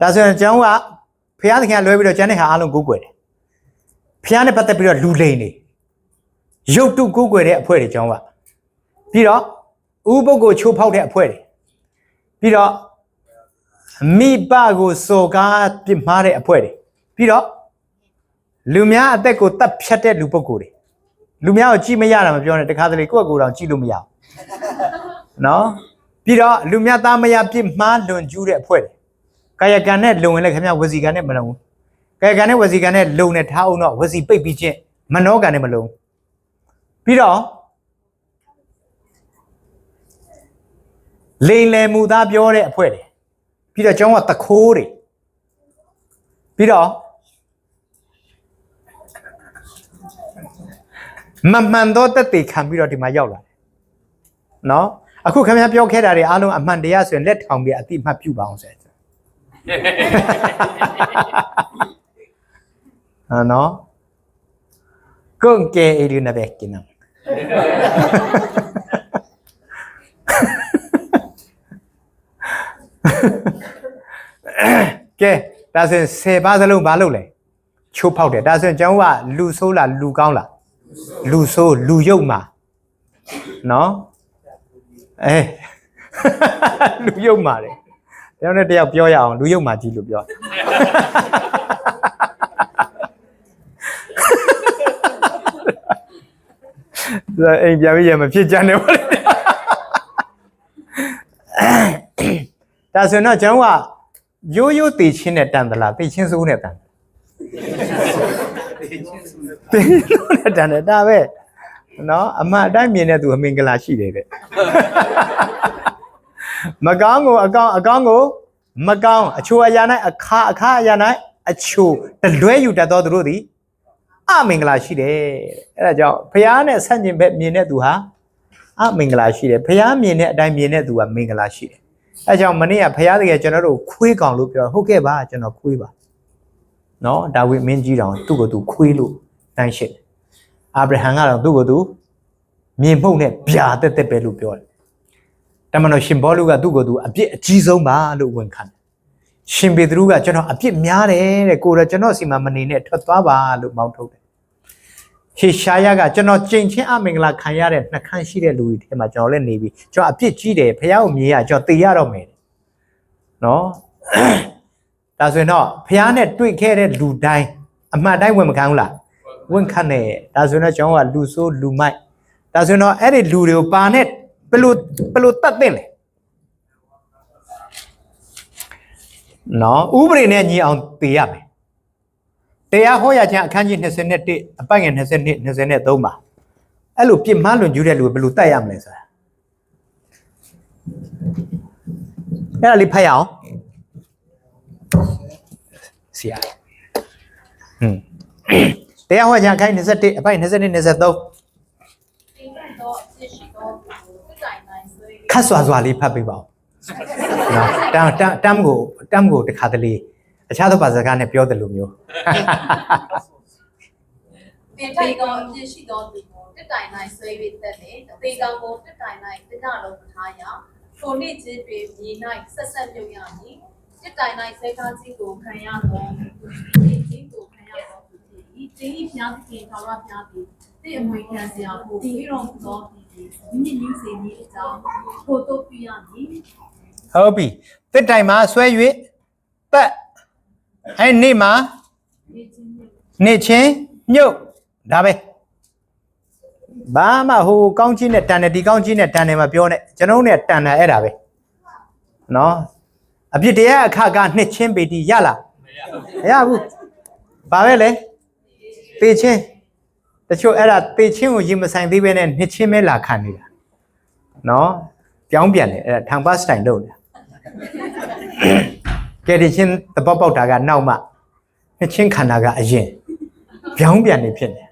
ဒါဆိုရင်ကျွန်တော်ကဖျားသခင်လွဲပြီးတော့ကျန်တဲ့ဟာအားလုံးကိုးကွယ်တယ်ဖျားနဲ့ပတ်သက်ပြီးတော့လူလိန်နေရုပ်တုကိုးကွယ်တဲ့အဖွဲ့တွေကျွန်တော်ကပြီးတော့ဥပုပ်ကိုချိုးဖောက်တဲ့အဖွဲ့တွေပြီးတော့မိဘကိုစော်ကားပြစ်မှားတဲ့အဖွဲ့တွေပြီးတော့လူများအသက်ကိုတတ်ဖြတ်တဲ့လူပုဂ္ဂိုလ်တွေလူများကိုကြည့်မရတာမပြောနဲ့တခါတလေကိုယ့်အကိုယ်တော်ကြည့်လို့မရဘူးနော်ပြီးတော့လူများသားမယားပြစ်မှားလွန်ကျူးတဲ့အဖွဲ့တွေကာယကံနဲ့လုံဝင်လည်းခင်ဗျဝစီကံနဲ့မလုံဘူးကာယကံနဲ့ဝစီကံနဲ့လုံနဲ့ထားအောင်တော့ဝစီပိတ်ပြီးချင်းမနောကံနဲ့မလုံပြီးတော့လိန်လယ်မူသားပြောတဲ့အဖွဲ့တွေပြီးတော့ကျောင်းကတခိုးတွေပြီးတော့မမှန်တော့တက်တေခံပြီးတော့ဒီမှာရောက်လာတယ်နော်အခုခင်ဗျားပြောခဲ့တာတွေအားလုံးအမှန်တရားဆိုရင်လက်ထောင်ပြီးအတိအမှတ်ပြုပါအောင်ဆိုရင်နော်ကုန်ကဲအရီနဘက်ကင်းနကဲဒါဆိုရင်10ပါးစလုံးဘာလုပ်လဲချိုးဖောက်တယ်ဒါဆိုရင်ကျွန်တော်ကလူဆိုးလားလူကောင်းလားလူဆိုးလူရုပ်မှာနော်လူရုပ်မှာတယ်တယောက်နဲ့တယောက်ပြောရအောင်လူရုပ်မှာကြီးလို့ပြောအိမ်ပြန်ပြီးရမဖြစ်ကြနဲ့ပါလေဒါဆိုတော့ကျွန်တော်ကရိုးရိုးတည်ချင်းနဲ့တန်သလားတည်ချင်းစိုးနဲ့တန်တည်ချင်းစိုးနဲ့တန်တယ်ဒါပဲနော်အမှန်အတိုင်းမြင်တဲ့သူအမင်္ဂလာရှိတယ်တဲ့မကောင်းကိုအကောင်းအကောင်းကိုမကောင်းအချိုအရာ၌အခါအရာ၌အချိုတလွဲယူတတ်သောသူတို့သည်အမင်္ဂလာရှိတယ်အဲ့ဒါကြောင့်ဖျားနဲ့ဆန့်ကျင်ဘက်မြင်တဲ့သူဟာအမင်္ဂလာရှိတယ်ဖျားမြင်တဲ့အတိုင်းမြင်တဲ့သူကမင်္ဂလာရှိတယ်အဲ့ကြောင့်မနေ့ကဖျားတကယ်ကျွန်တော်တို့ခွေးကောင်လို့ပြောဟုတ်ကဲ့ပါကျွန်တော်ခွေးပါနော်ဒါဝိမင်းကြီးတောင်သူ့ကိုယ်သူခွေးလို့တန်းရှိတယ်အာဗြဟံကတော့သူ့ကိုယ်သူမြေမှုန့်နဲ့ဗျာတက်တက်ပဲလို့ပြောတယ်တမန်တော်ရှင်ဘောလူကသူ့ကိုယ်သူအပြစ်အကြီးဆုံးပါလို့ဝန်ခံတယ်ရှင်ပေတရုကကျွန်တော်အပြစ်များတယ်တဲ့ကိုယ်တော့ကျွန်တော်စီမှာမနေနဲ့ထွက်သွားပါလို့မောင်းထုတ်တယ်ဟေရှာယကကျွန်တော်ကြင်ချင်းအမင်္ဂလာခံရတဲ့နှခမ်းရှိတဲ့လူတွေထဲမှာကျွန်တော်လည်းနေပြီးကျွန်တော်အပြစ်ကြီးတယ်ဖះကိုမြင်ရကျွန်တော်သိရတော့မယ်နော်ဒါဆိုရင်တော့ဖះနဲ့တွေ့ခဲ့တဲ့လူတိုင်းအမှန်တိုင်းဝင်မခံဘူးလားဝင်ခံတယ်ဒါဆိုရင်တော့ကျွန်တော်ကလူဆိုးလူမိုက်ဒါဆိုရင်တော့အဲ့ဒီလူတွေကိုပါနဲ့ဘယ်လိုတတ်သိလဲ နော်ဥပဒေနဲ့ညီအောင်သိရမယ်တရားဟောရခြင်းအခန်းကြီး21အပိုက်ငယ်22 23ပါအဲ့လိုပြစ်မှားလွန်ကျူးတဲ့လူဘယ်လိုတတ်ရမလဲဆိုတာအဲ့ဒါလေးဖတ်ရအောင်ဆရာတရားဟောခြင်းအခန်းကြီး21အပိုက်22 23ခတ်စွာလေးဖတ်ပေးပါဦးနော်တမ်ကိုတခါတလေအခြားသောဘာသာစကားနဲ့ပြောတယ်လို့မျိုးတေကောင်ပြည့်ရှိသောသူကိုတက်တိုင်နိုင်ဆွဲပြီးတက်တယ်တေကောင်ကိုတက်တိုင်နိုင်တနလုံးမထားရထိုနေ့ချင်းတွင်မြေ၌ဆက်ဆက်ပြုတ်ရမည်တက်တိုင်နိုင်ဆွဲထားခြင်းကိုခံရသောခြင်းကိုခံရသောသူသည်တင်းဤဖျားသခင်တော်ရဖျားသည်တင့်အမွေခံစရာကိုပြီးတော်မူသောသူသည်မြင့်မြင့်စေမည်အကြောင်းထို့တို့ပြရမည်ဟုတ်ပြီတက်တိုင်မှာဆွဲ၍တက်အဲ့နေ့မှာနေ့ချင်းမြုပ်ဒါပဲဘာမှဟိုကောင်းကြီးနဲ့တန်တယ်ဒီကောင်းကြီးနဲ့တန်တယ်မပြောနဲ့ကျွန်တော်နဲ့တန်တယ်အဲ့ဒါပဲနော်အပြစ်တရားအခါကနှစ်ချင်းပေတီရလားမရဘူးဘာပဲလဲပေချင်းတချို့အဲ့ဒါပေချင်းကိုရင်မဆိုင်သေးပဲနဲ့နှစ်ချင်းပဲလာခံနေတာနော်ပြောင်းပြန်တယ်အဲ့ဒါထောင်ပါစတိုင်လုပ်နေတာကဲဒီချင်းသဘောပေါက်တာကနောက်မှနှစ်ချင်းခန္ဓာကအရင်ပြောင်းပြန်နေဖြစ်နေ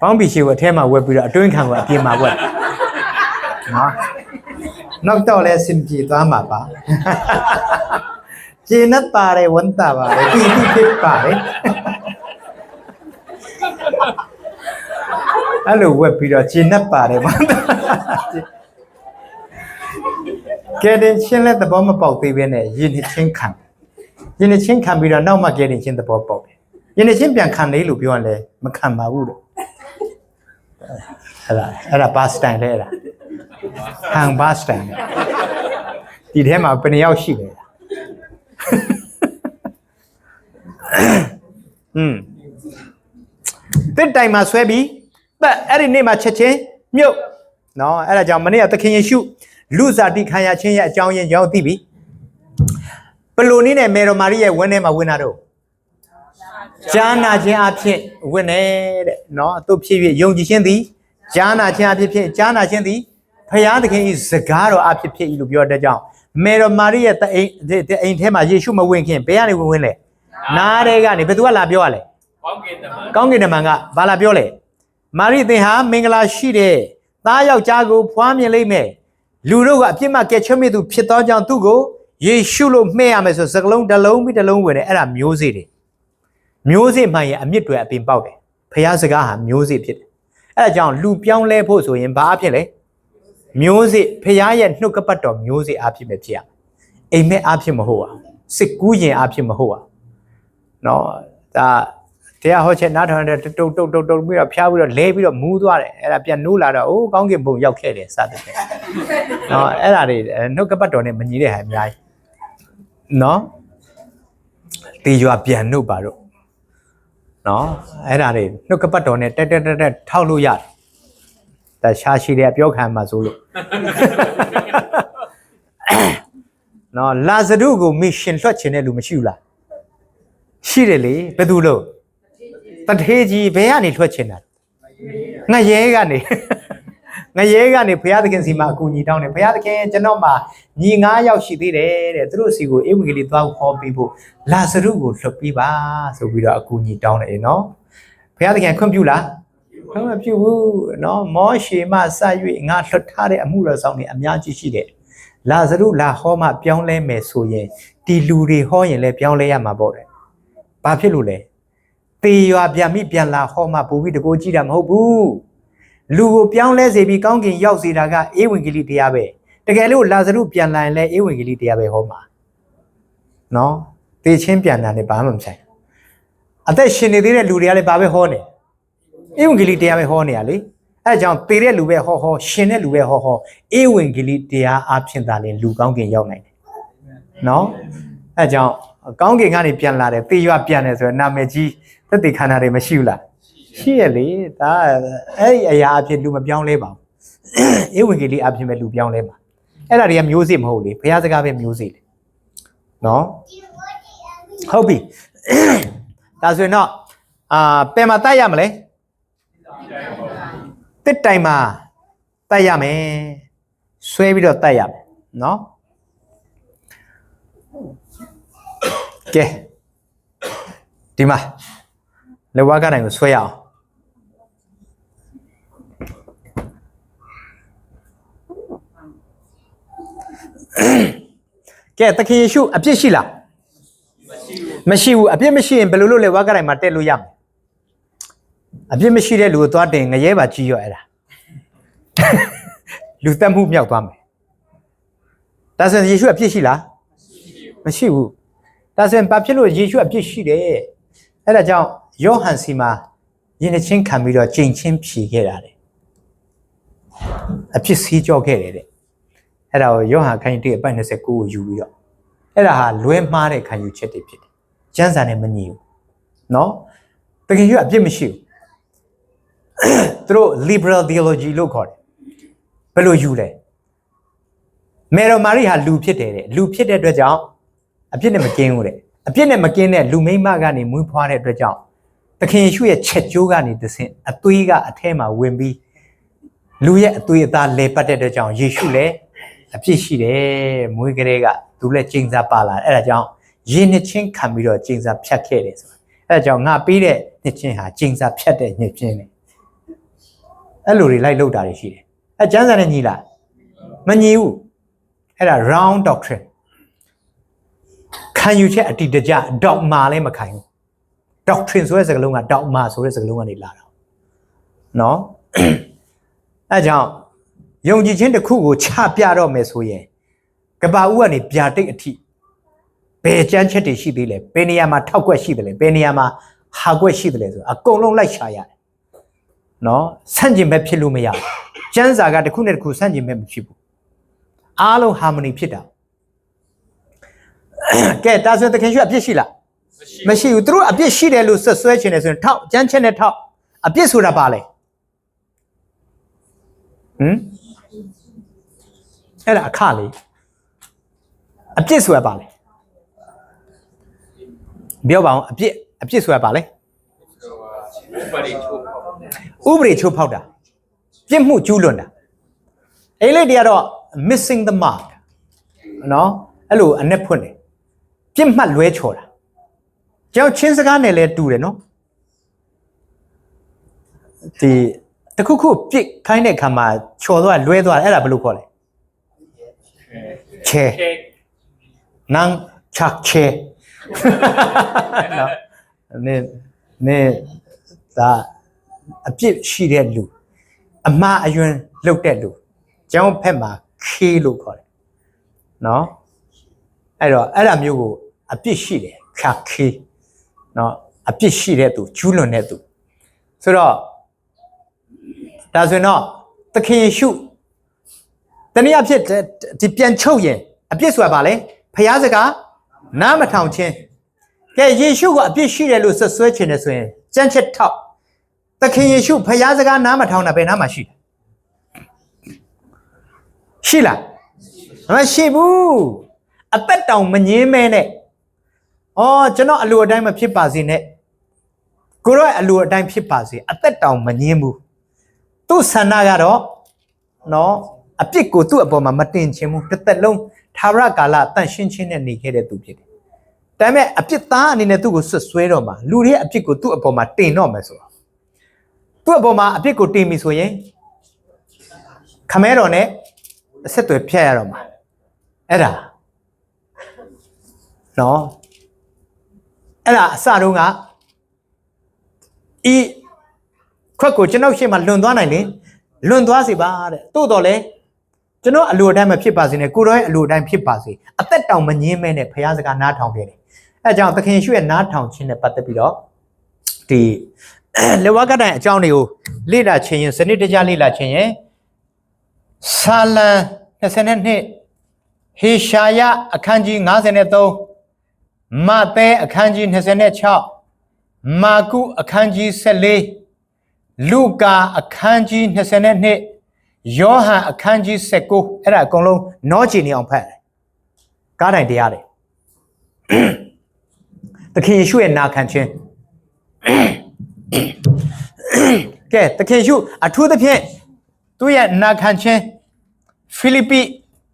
ပေါင်းပြီးရှိကိုအထဲမှာဝက်ပြီးတော့အတွင်းခံကိုအပြင်မှာဝက်နော်နောက်တော့လဲစင်ပြေသွားမှာပါကျေနပ်ပါတယ်ဝန်တာပါတယ်ဒီဖြစ်ပါတယ်အဲ့လိုဝက်ပြီးတော့ကျေနပ်ပါတယ်ဝန်တာကဲတင်ချင်းလက်သဘောမပေါက်သေးပဲနဲ့ယဉ်ချင်းခံပြီးတော့နောက်မှကဲတင်ချင်းသဘောပေါက်တယ်ယဉ်ချင်းပြန်ခံလေလို့ပြောရင်လည်းမခံပါဘူးလို့အဲ့ဒါဘာစတိုင်လဲအဲ့ဒါဟန်ဘာစတိုင်ဒီထဲမှာဘယ်နှယောက်ရှိလဲတစ်တိုင်မှာဆွဲပြီးတက်အဲ့ဒီနေ့မှာချက်ချင်းမြုပ်နော်အဲ့ဒါကြောင့်မနေ့ကသခင်ယေရှုလူစားတိခံရခြင်းရဲ့အကြောင်းရင်းရောက်သိပြီဘလိုနည်းနဲ့မေတော်မာရိရဲ့ဝင်းထဲမှာဝင်လာတော့ကြားနာခြင်းအဖြစ်ဝင်နေတဲ့နော်သူဖြစ်ဖြစ်ယုံကြည်ခြင်းသည်ကြားနာခြင်းအဖြစ်ဖြစ်ကြားနာခြင်းသည်ဖရာသခင်၏စကားတော်အဖြစ်ဖြစ်၏လို့ပြောတဲ့ကြောင့်မေတော်မာရိရဲ့အိမ်ထဲမှာယေရှုမဝင်ခင်ဘယ်ကနေဝင်လဲနားထဲကနေဘယ်သူကလာပြောရလဲကောင်းကင်တမန်ကဘာလာပြောလဲမာရိသင်ဟာမင်္ဂလာရှိတယ်သားယောက်ျားကိုဖွားမြင်လိမ့်မယ်လူတို့ကအပြစ်မှကယ်ချွတ်မြစ်သူဖြစ်သောကြောင့်သူ့ကိုယေရှုလို့မှဲ့ရမယ်ဆိုစကလုံးတစ်လုံးပြီးတစ်လုံးဝင်တယ်အဲ့ဒါမျိုးစေ့တွေမျိုးစေ့မှန်ရင်အမြစ်တွေအပင်ပေါက်တယ်ဖျားစကားဟာမျိုးစေ့ဖြစ်တယ်အဲ့ဒါကြောင့်လူပြောင်းလဲဖို့ဆိုရင်ဘာအဖြစ်လဲမျိုးစေ့ဖျားရဲ့နှုတ်ကပတ်တော်မျိုးစေ့အဖြစ်ပဲဖြစ်ရအိမ်မက်အဖြစ်မဟုတ်ပါစစ်ကူးရင်အဖြစ်မဟုတ်ပါနော်ဒါတရားဟောချက်နားထောင်တဲ့တုတ်ပြီးတော့ဖျားပြီးတော့လဲပြီးတော့မူးသွားတယ်အဲ့ဒါပြန်နိုးလာတော့အိုးကောင်းကင်ဘုံရောက်ခဲ့တယ်စသဖြင့်နော်အဲ့ဒါတွေနှုတ်ကပတ်တော်နဲ့မညီတဲ့ဟာအများကြီးနော်တေရွာပြန်နှုတ်ပါတော့နော်အဲ့ဒါတွေနှုတ်ကပတ်တော်နဲ့တက်ထောက်လို့ရတယ်ဒါရှားရှိတဲ့အပြောခံမှာဆိုလို့နော်လာဇရုကိုမရှင်လွှတ်ခြင်းတဲ့လူမရှိဘူးလားရှိတယ်လေဘယ်သူလို့တထေးကြီးဘယ်ကနေလွှတ်ခြင်းတာငရဲကနေဘုရားသခင်စီမှာအကူအညီတောင်းတယ်ဘုရားသခင်ကျွန်တော်မှာညီ9ယောက်ရှိသေးတယ်တဲ့သူတို့စီကိုဧဝံဂေလိသွားဟောပေးဖို့လာဇရုကိုလွှတ်ပေးပါဆိုပြီးတော့အကူအညီတောင်းတယ်နော်ဘုရားသခင်ခွင့်ပြုလားခွင့်မပြုဘူးနော်မောရှေမှစ၍ငါလွှတ်ထားတဲ့အမှုတော်ဆောင်တွေအများကြီးရှိတယ်လာဇရုလာဟောမှပြောင်းလဲမယ်ဆိုရင်ဒီလူတွေဟောရင်လည်းပြောင်းလဲရမှာပေါ့တဲ့ဘာဖြစ်လို့လဲတေရွာပြန်မိပြန်လာဟောမှပို့ပြီးတကိုးကြည့်တာမဟုတ်ဘူးလူကိုပြောင်းလဲစေပြီးကောင်းကင်ရောက်စေတာကဧဝံဂေလိတရားပဲတကယ်လို့လာဇရုပြန်လာရင်လည်းဧဝံဂေလိတရားပဲဟောမှာနော်တေချင်းပြန်လာနေဘာမှမဆိုင်အသက်ရှင်နေသေးတဲ့လူတွေကလည်းဘာပဲဟောနေဧဝံဂေလိတရားပဲဟောနေရလေအဲကြောင့်တေတဲ့လူပဲဟောရှင်တဲ့လူပဲဟောဧဝံဂေလိတရားအဖြစ်သာလေလူကောင်းကင်ရောက်နိုင်တယ်နော်အဲကြောင့်ကောင်းကင်ကနေပြန်လာတယ်တေရွာပြန်တယ်ဆိုတော့နာမည်ကြီးသက်သေခန္ဓာတွေမရှိဘူးလားရှိရလေဒါအဲ့ဒီအရာအဖြစ်လူမပြောင်းလဲပါဘူးဧဝံဂေလိအဖြစ်ပဲလူပြောင်းလဲပါအဲ့ဒါတွေကမျိုးစေ့မဟုတ်လေဘုရားစကားပဲမျိုးစေ့လေ နော်ဟုတ်ပြီဒါဆိုရင်တော့ပင်မှာတတ်ရမလဲတစ်တိုင်မှာတတ်ရမယ်ဆွဲပြီးတော့တတ်ရမယ်နော်ကဲဒီမှာလက်ဝါးကနိုင်ကိုဆွဲရအောင်ကဲတခင်ယေရှုအပြစ်ရှိလားမရှိဘူးအပြစ်မရှိရင်ဘယ်လိုလုပ်လဲဝါကတိုင်းမှာတက်လို့ရမလဲအပြစ်မရှိတဲ့လူကိုသွားတင်ငရဲပါကြီးရောအဲ့ဒါလူတက်မှုမြောက်သွားမယ်ဒါဆိုရင်ယေရှုအပြစ်ရှိလားမရှိဘူးဒါဆိုရင်ဘာဖြစ်လို့ယေရှုအပြစ်ရှိတယ်အဲ့ဒါကြောင့်ယောဟန်စီမှာယဉ်ချင်းခံပြီးတော့ကြိမ်ချင်းဖြေခဲ့တာလေအပြစ်စီးကြောခဲ့တယ်တဲ့အဲ့ဒါကိုယောဟန်ခန်းကြီး1အပိုက်29ကိုယူပြီးတော့အဲ့ဒါဟာလွဲမှားတဲ့ခံယူချက်တွေဖြစ်တယ်ကျမ်းစာနဲ့မညီဘူးနော်တကယ်ရွအပြစ်မရှိဘူးသူတို့ liberal theology လို့ခေါ်တယ်ဘယ်လိုယူလဲမေတော်မာရိဟာလူဖြစ်တယ်တဲ့လူဖြစ်တဲ့အတွက်ကြောင့်အပြစ်နဲ့မကင်းဘူးတဲ့အပြစ်နဲ့မကင်းတဲ့လူမိန်းမကနေမွေးဖွားတဲ့အတွက်ကြောင့်သခင်ယေရှုရဲ့ချက်ကြိုးကနေတဆင့်အသွေးကအထဲမှာဝင်ပြီးလူရဲ့အသွေးအသားလဲပတ်တဲ့အတွက်ကြောင့်ယေရှုလည်းအပြစ်ရှိတယ်မွေးကလေးကသူလည်းကျိန်စာပါလာအဲ့ဒါကြောင့်ရင်းနှစ်ချင်းခံပြီးတော့ကျိန်စာဖြတ်ခဲ့တယ်ဆိုတာအဲ့ဒါကြောင့်ငါပေးတဲ့နှစ်ချင်းဟာကျိန်စာဖြတ်တဲ့နှစ်ချင်းလေအဲ့လိုတွေလိုက်လောက်တာတွေရှိတယ်အဲ့ကျမ်းစာနဲ့ညီလားမညီဘူးအဲ့ဒါ round doctrine ခံယူချက်အတိတကျ dogma လည်းမခံဘူး doctrine ဆိုတဲ့စကားလုံးက dogma ဆိုတဲ့စကားလုံးကနေလာတာနော်အဲ့ကြောင့်ယုံကြည်ခြင်းတစ်ခုကိုချပြတော့မယ်ဆိုရင်ကပ္ပဦးကနေဗျာတိတ်အထိဘယ်ကျမ်းချက်တွေရှိသေးလဲဘယ်နေရာမှာထောက်ကွက်ရှိတယ်လဲဘယ်နေရာမှာဟာကွက်ရှိတယ်လဲဆိုအကုန်လုံးလိုက်ရှာရတယ်နော်ဆန့်ကျင်ဘက်ဖြစ်လို့မရဘူးကျမ်းစာကတစ်ခုနဲ့တစ်ခုဆန့်ကျင်ဘက်မဖြစ်ဘူးအားလုံး harmony ဖြစ်တာကဲဒါဆိုရင်တခင်ရွှေအပြစ်ရှိလားမရှိဘူးသူတို့အပြစ်ရှိတယ်လို့ဆွဆွဲချင်တယ်ဆိုရင်ထောက်ကျမ်းချက်နဲ့ထောက်အပြစ်ဆိုတာပါလေအဲ့ဒါအခလေအပြစ်ဆိုတာပါလေပြောပါအောင်အပြစ်ဆိုတာပါလေဥပဒေချိုးဖောက်တာပြစ်မှုကျူးလွန်တာအဲ့လေတွေကတော့ missing the mark နော်အဲ့လိုအ내ဖွင့်တယ်ပြစ်မှတ်လွဲချော်တာကျောင်းချင်းစကားနဲ့လဲတူတယ်နော်ဒီတခုခုပြစ်ခိုင်းတဲ့ခါမှာချော်သွားလွဲသွားအဲ့ဒါဘယ်လိုခေါ်လဲချေနန်းချက်ချေနေဒါအပြစ်ရှိတဲ့လူအမှားအယွင်းလုပ်တဲ့လူကျောင်းဖက်မှာခေးလို့ခေါ်တယ်နော်အဲ့တော့အဲ့ဒါမျိုးကိုအပြစ်ရှိတယ်ခါခေးနော်အပြစ်ရှိတဲ့သူကျူးလွန်တဲ့သူဆိုတော့ဒါဆိုရင်တော့သခင်ယေရှုတနည်းအားဖြင့်ဒီပြန်ချုပ်ရင်အပြစ်ဆိုတာဘာလဲဖျားစကားနားမထောင်ခြင်းကဲယေရှုကအပြစ်ရှိတယ်လို့ဆွဆွဲချင်တယ်ဆိုရင်ကြမ်းချက်ထောက်သခင်ယေရှုဖျားစကားနားမထောင်တာဘယ်နားမှာရှိလဲရှိလားမရှိဘူးအသက်တောင်မငြင်းမဲနဲ့ကျွန်တော်အလိုအတိုင်းမဖြစ်ပါစေနဲ့ကိုရောအလိုအတိုင်းဖြစ်ပါစေအသက်တောင်မငြင်းဘူးသူ့ဆန္ဒကတော့နော်အပြစ်ကိုသူ့အပေါ်မှာမတင်ချင်ဘူးတစ်သက်လုံးသာရကာလတန့်ရှင်းခြင်းနဲ့နေခဲ့တဲ့သူဖြစ်တယ်ဒါပေမဲ့အပြစ်သားအနေနဲ့သူ့ကိုဆွဆွဲတော့မှာလူတွေရဲ့အပြစ်ကိုသူ့အပေါ်မှာတင်တော့မယ်ဆိုတော့သူ့အပေါ်မှာအပြစ်ကိုတင်ပြီဆိုရင်ခမဲတော်နဲ့အဆက်အသွယ်ဖြတ်ရတော့မှာအဲ့ဒါနော်အဲ့ဒါအစတုန်းကဤခွက်ကိုကျွန်တော်ရှေ့မှာလွန်သွားနိုင်လေလွန်သွားစေပါတဲ့တိုးတော်လဲကျွန်တော်အလိုအတိုင်းမဖြစ်ပါစေနဲ့ကိုရောရဲ့အလိုအတိုင်းဖြစ်ပါစေအသက်တောင်မငြင်းမဲနဲ့ဖခင်စကားနားထောင်ခဲ့တယ်အဲကြောင့်သခင်ယေရှုရဲ့နားထောင်ခြင်းနဲ့ပတ်သက်ပြီးတော့ဒီလေဝါကတိုင်အကြောင်းတွေကိုလေ့လာခြင်းရင်စနစ်တကျလေ့လာခြင်းရင်ဆာလံ22ဟေရှာယအခန်းကြီး53မဿဲအခန်းကြီး26မာကုအခန်းကြီး14လူကာအခန်းကြီး22ယောဟန်အခန်းကြီး19အဲ့ဒါအကုန်လုံးနောချီနေအောင်ဖတ်တယ်ကားတိုင်တရားတယ် သခင်ယေရှုရဲ့နာခံခြင်းကဲသခင်ယေရှုအထူးသဖြင့်သူ့ရဲ့နာခံခြင်းဖိလိပ္ပိ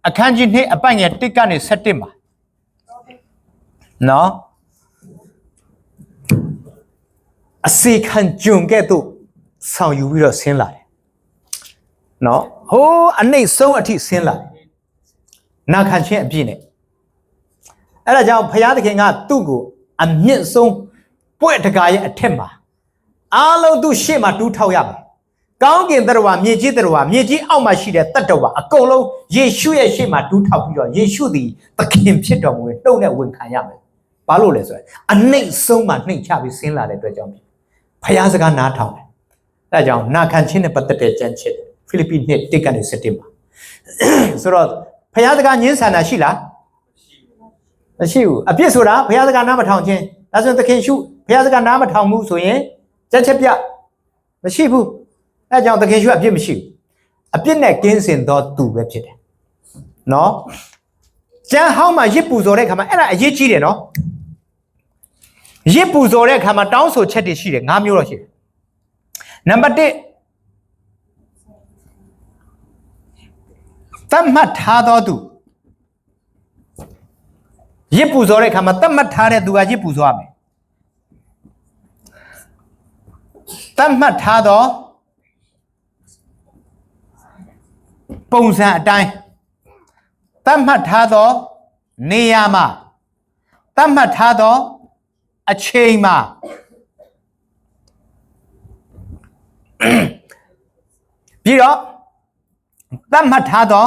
အခန်းကြီး2အပိုင်ငယ်1ကနေ7မှာနော်အစီခံကြုံကဲ့သို့ဆောင်ယူပြီးတော့ဆင်းလာတယ်နော်ဟိုးအနှိမ့်ဆုံးအထိဆင်းလာတယ်နာခံခြင်းအပြည့်နဲ့အဲ့ဒါကြောင့်ဘုရားသခင်ကသူ့ကိုအမြင့်ဆုံးပွက်တကာရဲ့အထက်မှာအားလုံးသူ့ရှေ့မှာတူးထောက်ရမယ်ကောင်းကင်တရဝမြေကြီးတရဝမြေကြီးအောက်မှာရှိတဲ့တတ္တဝါအကုန်လုံးယေရှုရဲ့ရှေ့မှာတူးထောက်ပြီးတော့ယေရှုသည်သခင်ဖြစ်တော်မူရင်နှုတ်နဲ့ဝန်ခံရမယ်ဘာလို့လဲဆိုရင်အနှိမ့်ဆုံးမှာနှိမ့်ချပြီးဆင်းလာတဲ့အတွက်ကြောင့်ဘုရားစကားနားထောင်တယ်အဲဒါကြောင့်နာခံခြင်းနဲ့ပတ်သက်တဲ့ကြံချက်ဖိလိပ္ပိ1 1ကနေ7မှာဆိုတော့ဘုရားစကားညှင်းဆန်တာရှိလားမရှိဘူးအပြစ်ဆိုတာဘုရားစကားနားမထောင်ခြင်းဒါဆိုရင်သခင်ရှုဘုရားစကားနားမထောင်မှုဆိုရင်ကြက်ချက်ပြမရှိဘူးအဲကြောင့်သခင်ရှုအပြစ်မရှိဘူးအပြစ်နဲ့ကင်းစင်သောသူပဲဖြစ်တယ်နော်ကျမ်းဟောင်းမှာရစ်ပူဇော်တဲ့ခါမှာအဲ့ဒါအရေးကြီးတယ်နော်ရစ်ပူဇော်တဲ့ခါမှာတောင်းဆိုချက်တွေရှိတယ်၅မျိုးတော့ရှိတယ်နံပါတ်1သတ်မှတ်ထားသောသူရစ်ပူဇော်တဲ့ခါမှာသတ်မှတ်ထားတဲ့သူကရစ်ပူဇော်ရမယ်သတ်မှတ်ထားသောပုံစံအတိုင်းသတ်မှတ်ထားသောနေရာမှာသတ်မှတ်ထားသောအချိန်မှာပြီးတော့သတ်မှတ်ထားသော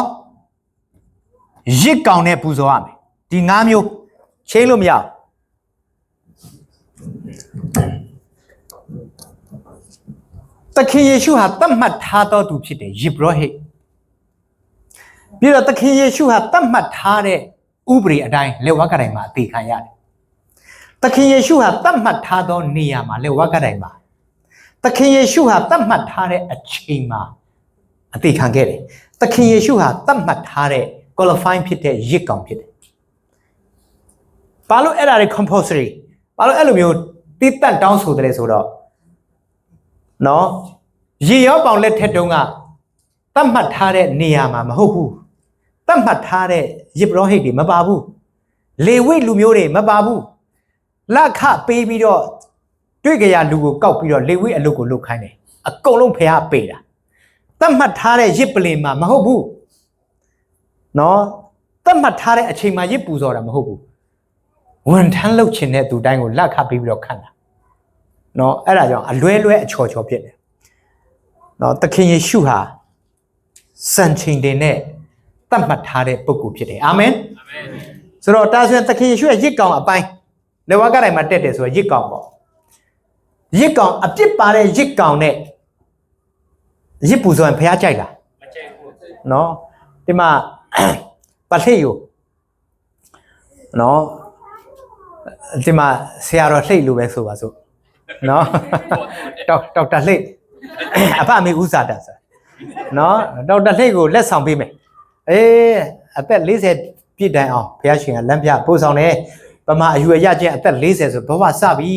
ရစ်ကောင်နဲ့ပူဇော်ရမယ်ဒီ၅မျိုးချိန်လို့မရသခင်ယေရှုဟာသတ်မှတ်ထားသောသူဖြစ်တယ်ယေဘရဟိတ်ပြီးတော့သခင်ယေရှုဟာသတ်မှတ်ထားတဲ့ဥပဒေအတိုင်းလက်ဝါးကတိုင်မှာအသေးခံရတယ်သခင်ယေရှုဟာသတ်မှတ်ထားသောနေရာမှာလက်ဝါးကတိုင်မှာသခင်ယေရှုဟာသတ်မှတ်ထားတဲ့အချိန်မှာအသေးခံခဲ့တယ်သခင်ယေရှုဟာသတ်မှတ်ထားတဲ့ qualifying ဖြစ်တဲ့ရစ်ကောင်ဖြစ်တယ်ဘာလို့အဲ့ဒါတွေ compulsory ဘာလို့အဲ့လိုမျိုးတိတက်တောင်းဆိုတယ်လဲဆိုတော့နော်ရေရောပေါင်လက်ထက်တုန်းကသတ်မှတ်ထားတဲ့နေရာမှာမဟုတ်ဘူးသတ်မှတ်ထားတဲ့ယေဘရဟိတ်တွေမပါဘူးလေဝိလူမျိုးတွေမပါဘူးလက်ခပေးပြီးတော့တွေ့ကြရလူကိုကောက်ပြီးတော့လေဝိအလုပ်ကိုလုပ်ခိုင်းတယ်အကုန်လုံးဖျားပေးတာသတ်မှတ်ထားတဲ့ရစ်ပလင်မှာမဟုတ်ဘူးနော်သတ်မှတ်ထားတဲ့အချိန်မှာရစ်ပူဇော်တာမဟုတ်ဘူးဝန်ထမ်းလုပ်ချင်တဲ့သူတိုင်းကိုလက်ခပေးပြီးတော့ခန့်တာနော်အဲ့ဒါကြောင့်အလွဲလွဲအချော်ချော်ဖြစ်တယ်နော်သခင်ယေရှုဟာစံချိန်တင်နဲ့သတ်မှတ်ထားတဲ့ပုဂ္ဂိုလ်ဖြစ်တယ်အာမင်အာမင်ဆိုတော့တာဆိုရင်သခင်ယေရှုရဲ့ရစ်ကောင်အပိုင်းလက်ဝါးကတိုင်မှာတက်တယ်ဆိုတော့ရစ်ကောင်ပေါ့ရစ်ကောင်အပြစ်ပါတဲ့ရစ်ကောင်နဲ့ရစ်ပူဇော်ရင်ဘုရားကြိုက်လားမကြိုက်ဘူးနော်ဒီမှာပလှေယိုနော်ဒီမှာဆရာတော်လှိတ်လို့ပဲဆိုပါစို့နော်ဒေါက်တာလှိတ်အဖအမေဥစားတာဆိုနော်ဒေါက်တာလှိတ်ကိုလက်ဆောင်ပေးမယ်အေးအသက်40ပြည့်တိုင်အောင်ဘုရားရှင်ကလမ်းပြပို့ဆောင်တယ်ပမာအယူအရချင်းအသက်40ဆိုဘဝစပြီ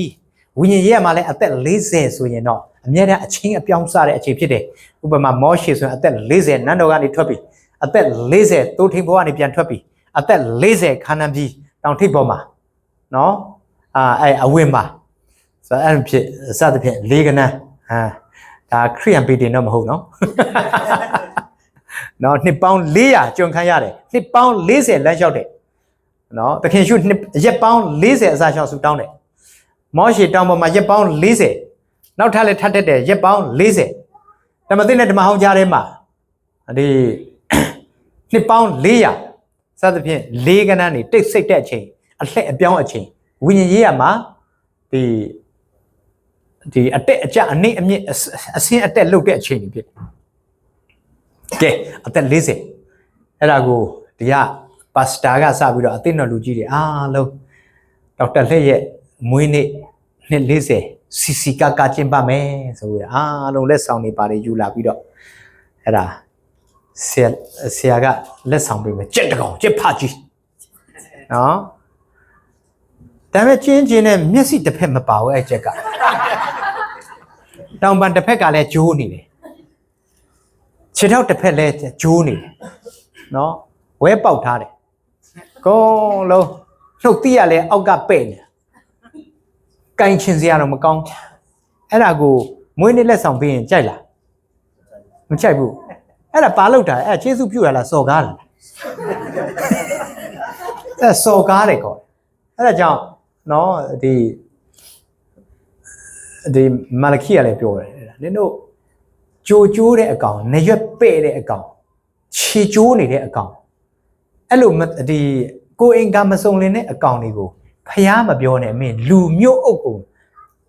ဝိညာဉ်ရေးမှာလည်းအသက်40ဆိုရင်တော့အမြဲတမ်းအချင်းအပြောင်းစတဲ့အချိန်ဖြစ်တယ်ဥပမာမောရှေဆိုရင်အသက်40နန်းတော်ကနေထွက်ပြီအသက်40တိုးထိန်ဘဝကနေပြန်ထွက်ပြီအသက်40ခါနန်ပြည်တောင်ထိပ်ပေါ်မှာနော်အဲ့အဝင်မှာဆိုအဲ့ဖြစ်စသဖြင့်လေးကနန်းဒါခရိယန်ပေတင်တော့မဟုတ်နော်နော်နှစ်ပေါင်း400ကျွန်ခံရတယ်နှစ်ပေါင်း40လမ်းလျှောက်တယ်နော်သခင်ရှုရက်ပေါင်း40အစာရှောက်ဆူတောင်းတယ်မောရှေတောင်းပေါ်မှာရက်ပေါင်း40နောက်ထပ်လည်းထပ်တက်တယ်ရက်ပေါင်း40ဓမ္မသစ်နဲ့ဓမ္မဟောင်းကြားထဲမှာဒီနှစ်ပေါင်း400စသဖြင့်လေးကနန်းနေတိတ်ဆိတ်တဲ့အချိန်အလှည့်အပြောင်းအချိန်ဝိညာဉ်ရေးရမှာဒီအတက်အကျအနှိမ့်အမြင့်အဆင်းအတက်လုတ်တဲ့အချိန်ကြီးဖြစ်တယ်ကဲအသက်40အဲ့ဒါကိုဒီကပါစတာကစပြီးတော့အသိတော်လူကြီးတွေအားလုံးဒေါက်တာလှည့်ရဲ့မွေးနေ့နှစ်40စီစီကကျင်းပမယ်ဆိုပြီးအားလုံးလက်ဆောင်တွေပါတယ်ယူလာပြီးတော့အဲ့ဒါဆရာကလက်ဆောင်ပေးမယ်ကြက်တကောင်ကြက်ဖကြီးနော် ဒါပေမဲ့ချင်းနဲ့မျက်စိတစ်ဖက်မပါဘူးအဲ့ချက်ကတောင်ပန်တစ်ဖက်ကလည်းဂျိုးနေတယ်ခြေထောက်တစ်ဖက်လည်းဂျိုးနေတယ်နော်ဝဲပေါက်ထားတယ်ကုန်းလုံးနှုတ်သီးရလဲအောက်ကပဲ့နေကင်ချင်စရာတော့မကောင်းအဲ့ဒါကိုမွေးနေ့လက်ဆောင်ပေးရင်ကြိုက်လားမကြိုက်ဘူးအဲ့ဒါပါလို့တာအဲ့ကျေးဇူးပြုရလားစော်ကားလားအဲ့စော်ကားတယ်ကောအဲ့ဒါကြောင့်နော်ဒီမာလခိကလည်းပြောတယ်နင်တို့ကြိုကျိုးတဲ့အကောင်နရွက်ပဲ့တဲ့အကောင်ခြေကျိုးနေတဲ့အကောင်အဲ့လိုဒီကိုအင်ကမစုံလင်တဲ့အကောင်တွေကိုဖျားမပြောနဲ့မင်းလူမျိုးအုပ်ကို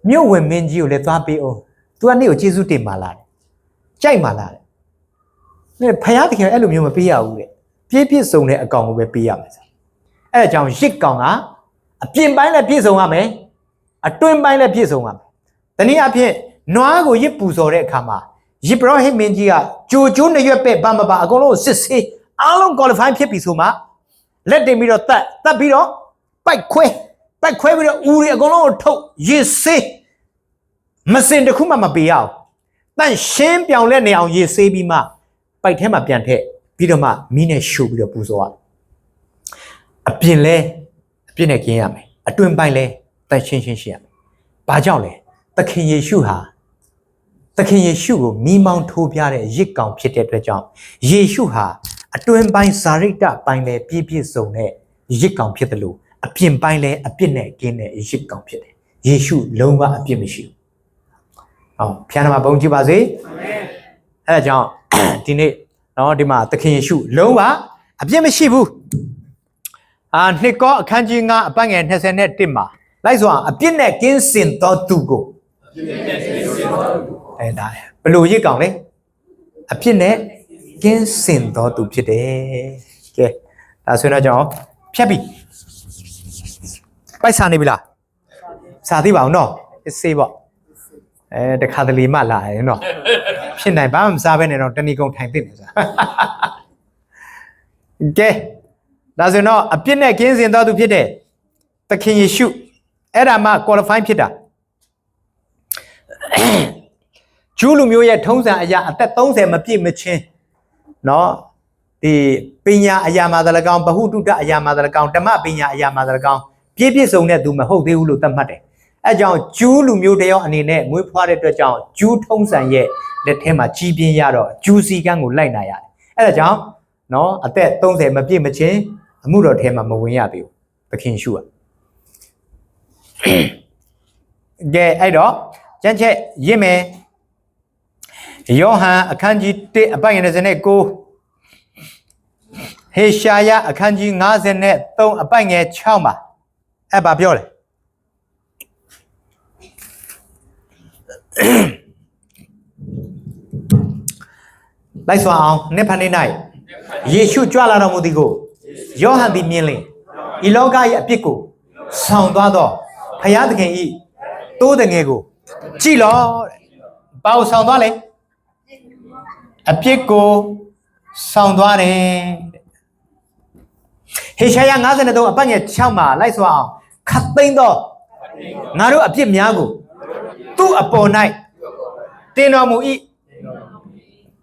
မြို့ဝင်မင်းကြီးကိုလည်းသွားပေးအောင် तू ကနေကိုကျေးဇူးတင်ပါလားကြိုက်ပါလားတဲ့ဖျားတခင်အဲ့လိုမျိုးမပေးရဘူးတဲ့ပြည့်ပြည့်စုံတဲ့အကောင်ကိုပဲပေးရမယ်ဆိုအဲ့ဒါကြောင့်ရစ်ကောင်ကအပြင်ပိုင်းလည်းပြည့်စုံရမယ်အတွင်းပိုင်းလည်းပြည့်စုံရမယ်တနည်းအားဖြင့်နွားကိုရစ်ပူစော်တဲ့အခါမှာရစ်ဘရဟိမင်းကြီးကကြိုကျိုးနှစ်ရွက်ပဲ့ဘာမပါအကုန်လုံးစစ်ဆေးအားလုံး qualify ဖြစ်ပြီဆိုမှလက်တင်ပြီးတော့တတ်ပြီးတော့ပိုက်ခွဲပြီးတော့ဦးတွေအကုန်လုံးကိုထုတ်ရစ်ဆေးမစင်တစ်ခုမှမပေးရအောင်တန့်ရှင်းပြောင်လဲနေအောင်ရစ်ဆေးပြီးမှပိုက်ထဲမှာပြန်ထည့်ပြီးတော့မှမီးနဲ့ရှုပ်ပြီးတော့ပူစော်ရအပြင်လဲအပြစ်နဲ့กินရမယ်အတွင်းပိုင်းလဲတန့်ရှင်းရှိရမယ်ဘာကြောင့်လဲသခင်ယေရှုဟာသခင်ယေရှုကိုမိမောင်းထိုးပြတဲ့ရစ်ကောင်ဖြစ်တဲ့အတွက်ကြောင့်ယေရှုဟာအတွင်းပိုင်းဇာရိတပိုင်းလဲပြည့်ပြည့်စုံတဲ့ရစ်ကောင်ဖြစ်တယ်လို့အပြင်ပိုင်းလဲအပြစ်နဲ့กินတဲ့ရစ်ကောင်ဖြစ်တယ်ယေရှုလုံးဝအပြစ်မရှိဘူးဟောဖျားနာမှာဘုန်းကြီးပါစေအာမင်အဲဒါကြောင့်ဒီနေ့နော်ဒီမှာသခင်ယေရှုလုံးဝအပြစ်မရှိဘူးနှစ်ကောအခန်းကြီး9အပတ်ငယ်21မှာလိုက်ဆိုအောင်အပြစ်နဲ့ကင်းစင်သောသူကိုဒါဘလို့ရစ်ကောင်လေအပြစ်နဲ့ကင်းစင်သောသူဖြစ်တယ်ကဲဒါဆိုတော့ကျွန်တော်ဖြတ်ပြီပိုက်စာနေပြီလားစာသေးပါအောင်နော်စေးပေါ့တခါတလေမှလာရင်နော်ဖြစ်နိုင်ဘာမှမစားဘဲနဲ့တော့တဏီကုံထိုင်သိနေစားကဲဒါဆိုတော့အပြစ်နဲ့ကင်းစင်သောသူဖြစ်တဲ့သခင်ယေရှုအဲ့ဒါမှ qualify ဖြစ်တာဂျူးလူမျိုးရဲ့ထုံးစံအရာအသက်30မပြည့်မချင်းเนาะဒီပညာအရာမှာတလကောင်ဗဟုတုတအရာမှာတလကောင်ဓမ္မပညာအရာမှာတလကောင်ပြည့်ပြည့်စုံတဲ့သူမဟုတ်သေးဘူးလို့သတ်မှတ်တယ်အဲကြောင့်ဂျူးလူမျိုးတယောက်အနေနဲ့မွေးဖွားတဲ့အတွက်ကြောင့်ဂျူးထုံးစံရဲ့လက်ထဲမှာကြီးပြင်းရတော့ဂျူးစီကန်းကိုလိုက်နာရတယ်အဲဒါကြောင့်เนาะအသက်30မပြည့်မချင်းအမှုတော်ထဲမှာမဝင်ရသေးဘူးသခင်ရှုကဲအဲ့တော့ကျမ်းချက်ရင့်မယ်ယောဟန်အခန်းကြီး1အပိုင်29ဟေရှာယအခန်းကြီး53အပိုင်ငယ်6မှာအဲ့ဘာပြောလဲလိုက်စွာအောင်နှစ်ဖန်နေ၌ယေရှုကြွလာတော်မူသည်ကိုယောဟန်သည်မြင်လင်ဤလောကရဲ့အပြစ်ကိုဆောင်သွားသောဖယားသခင်ဤတိုးတငယ်ကိုကြည်လောဘာကိုဆောင်သွားလဲအပြစ်ကိုဆောင်သွားတယ်ဟေရှာယ53အပတ်ငယ်6မှာလိုက်စွာအောင်ခတ်သိမ်းသောငါတို့အပြစ်များကိုသူ့အပေါ်၌တင်တော်မူ၏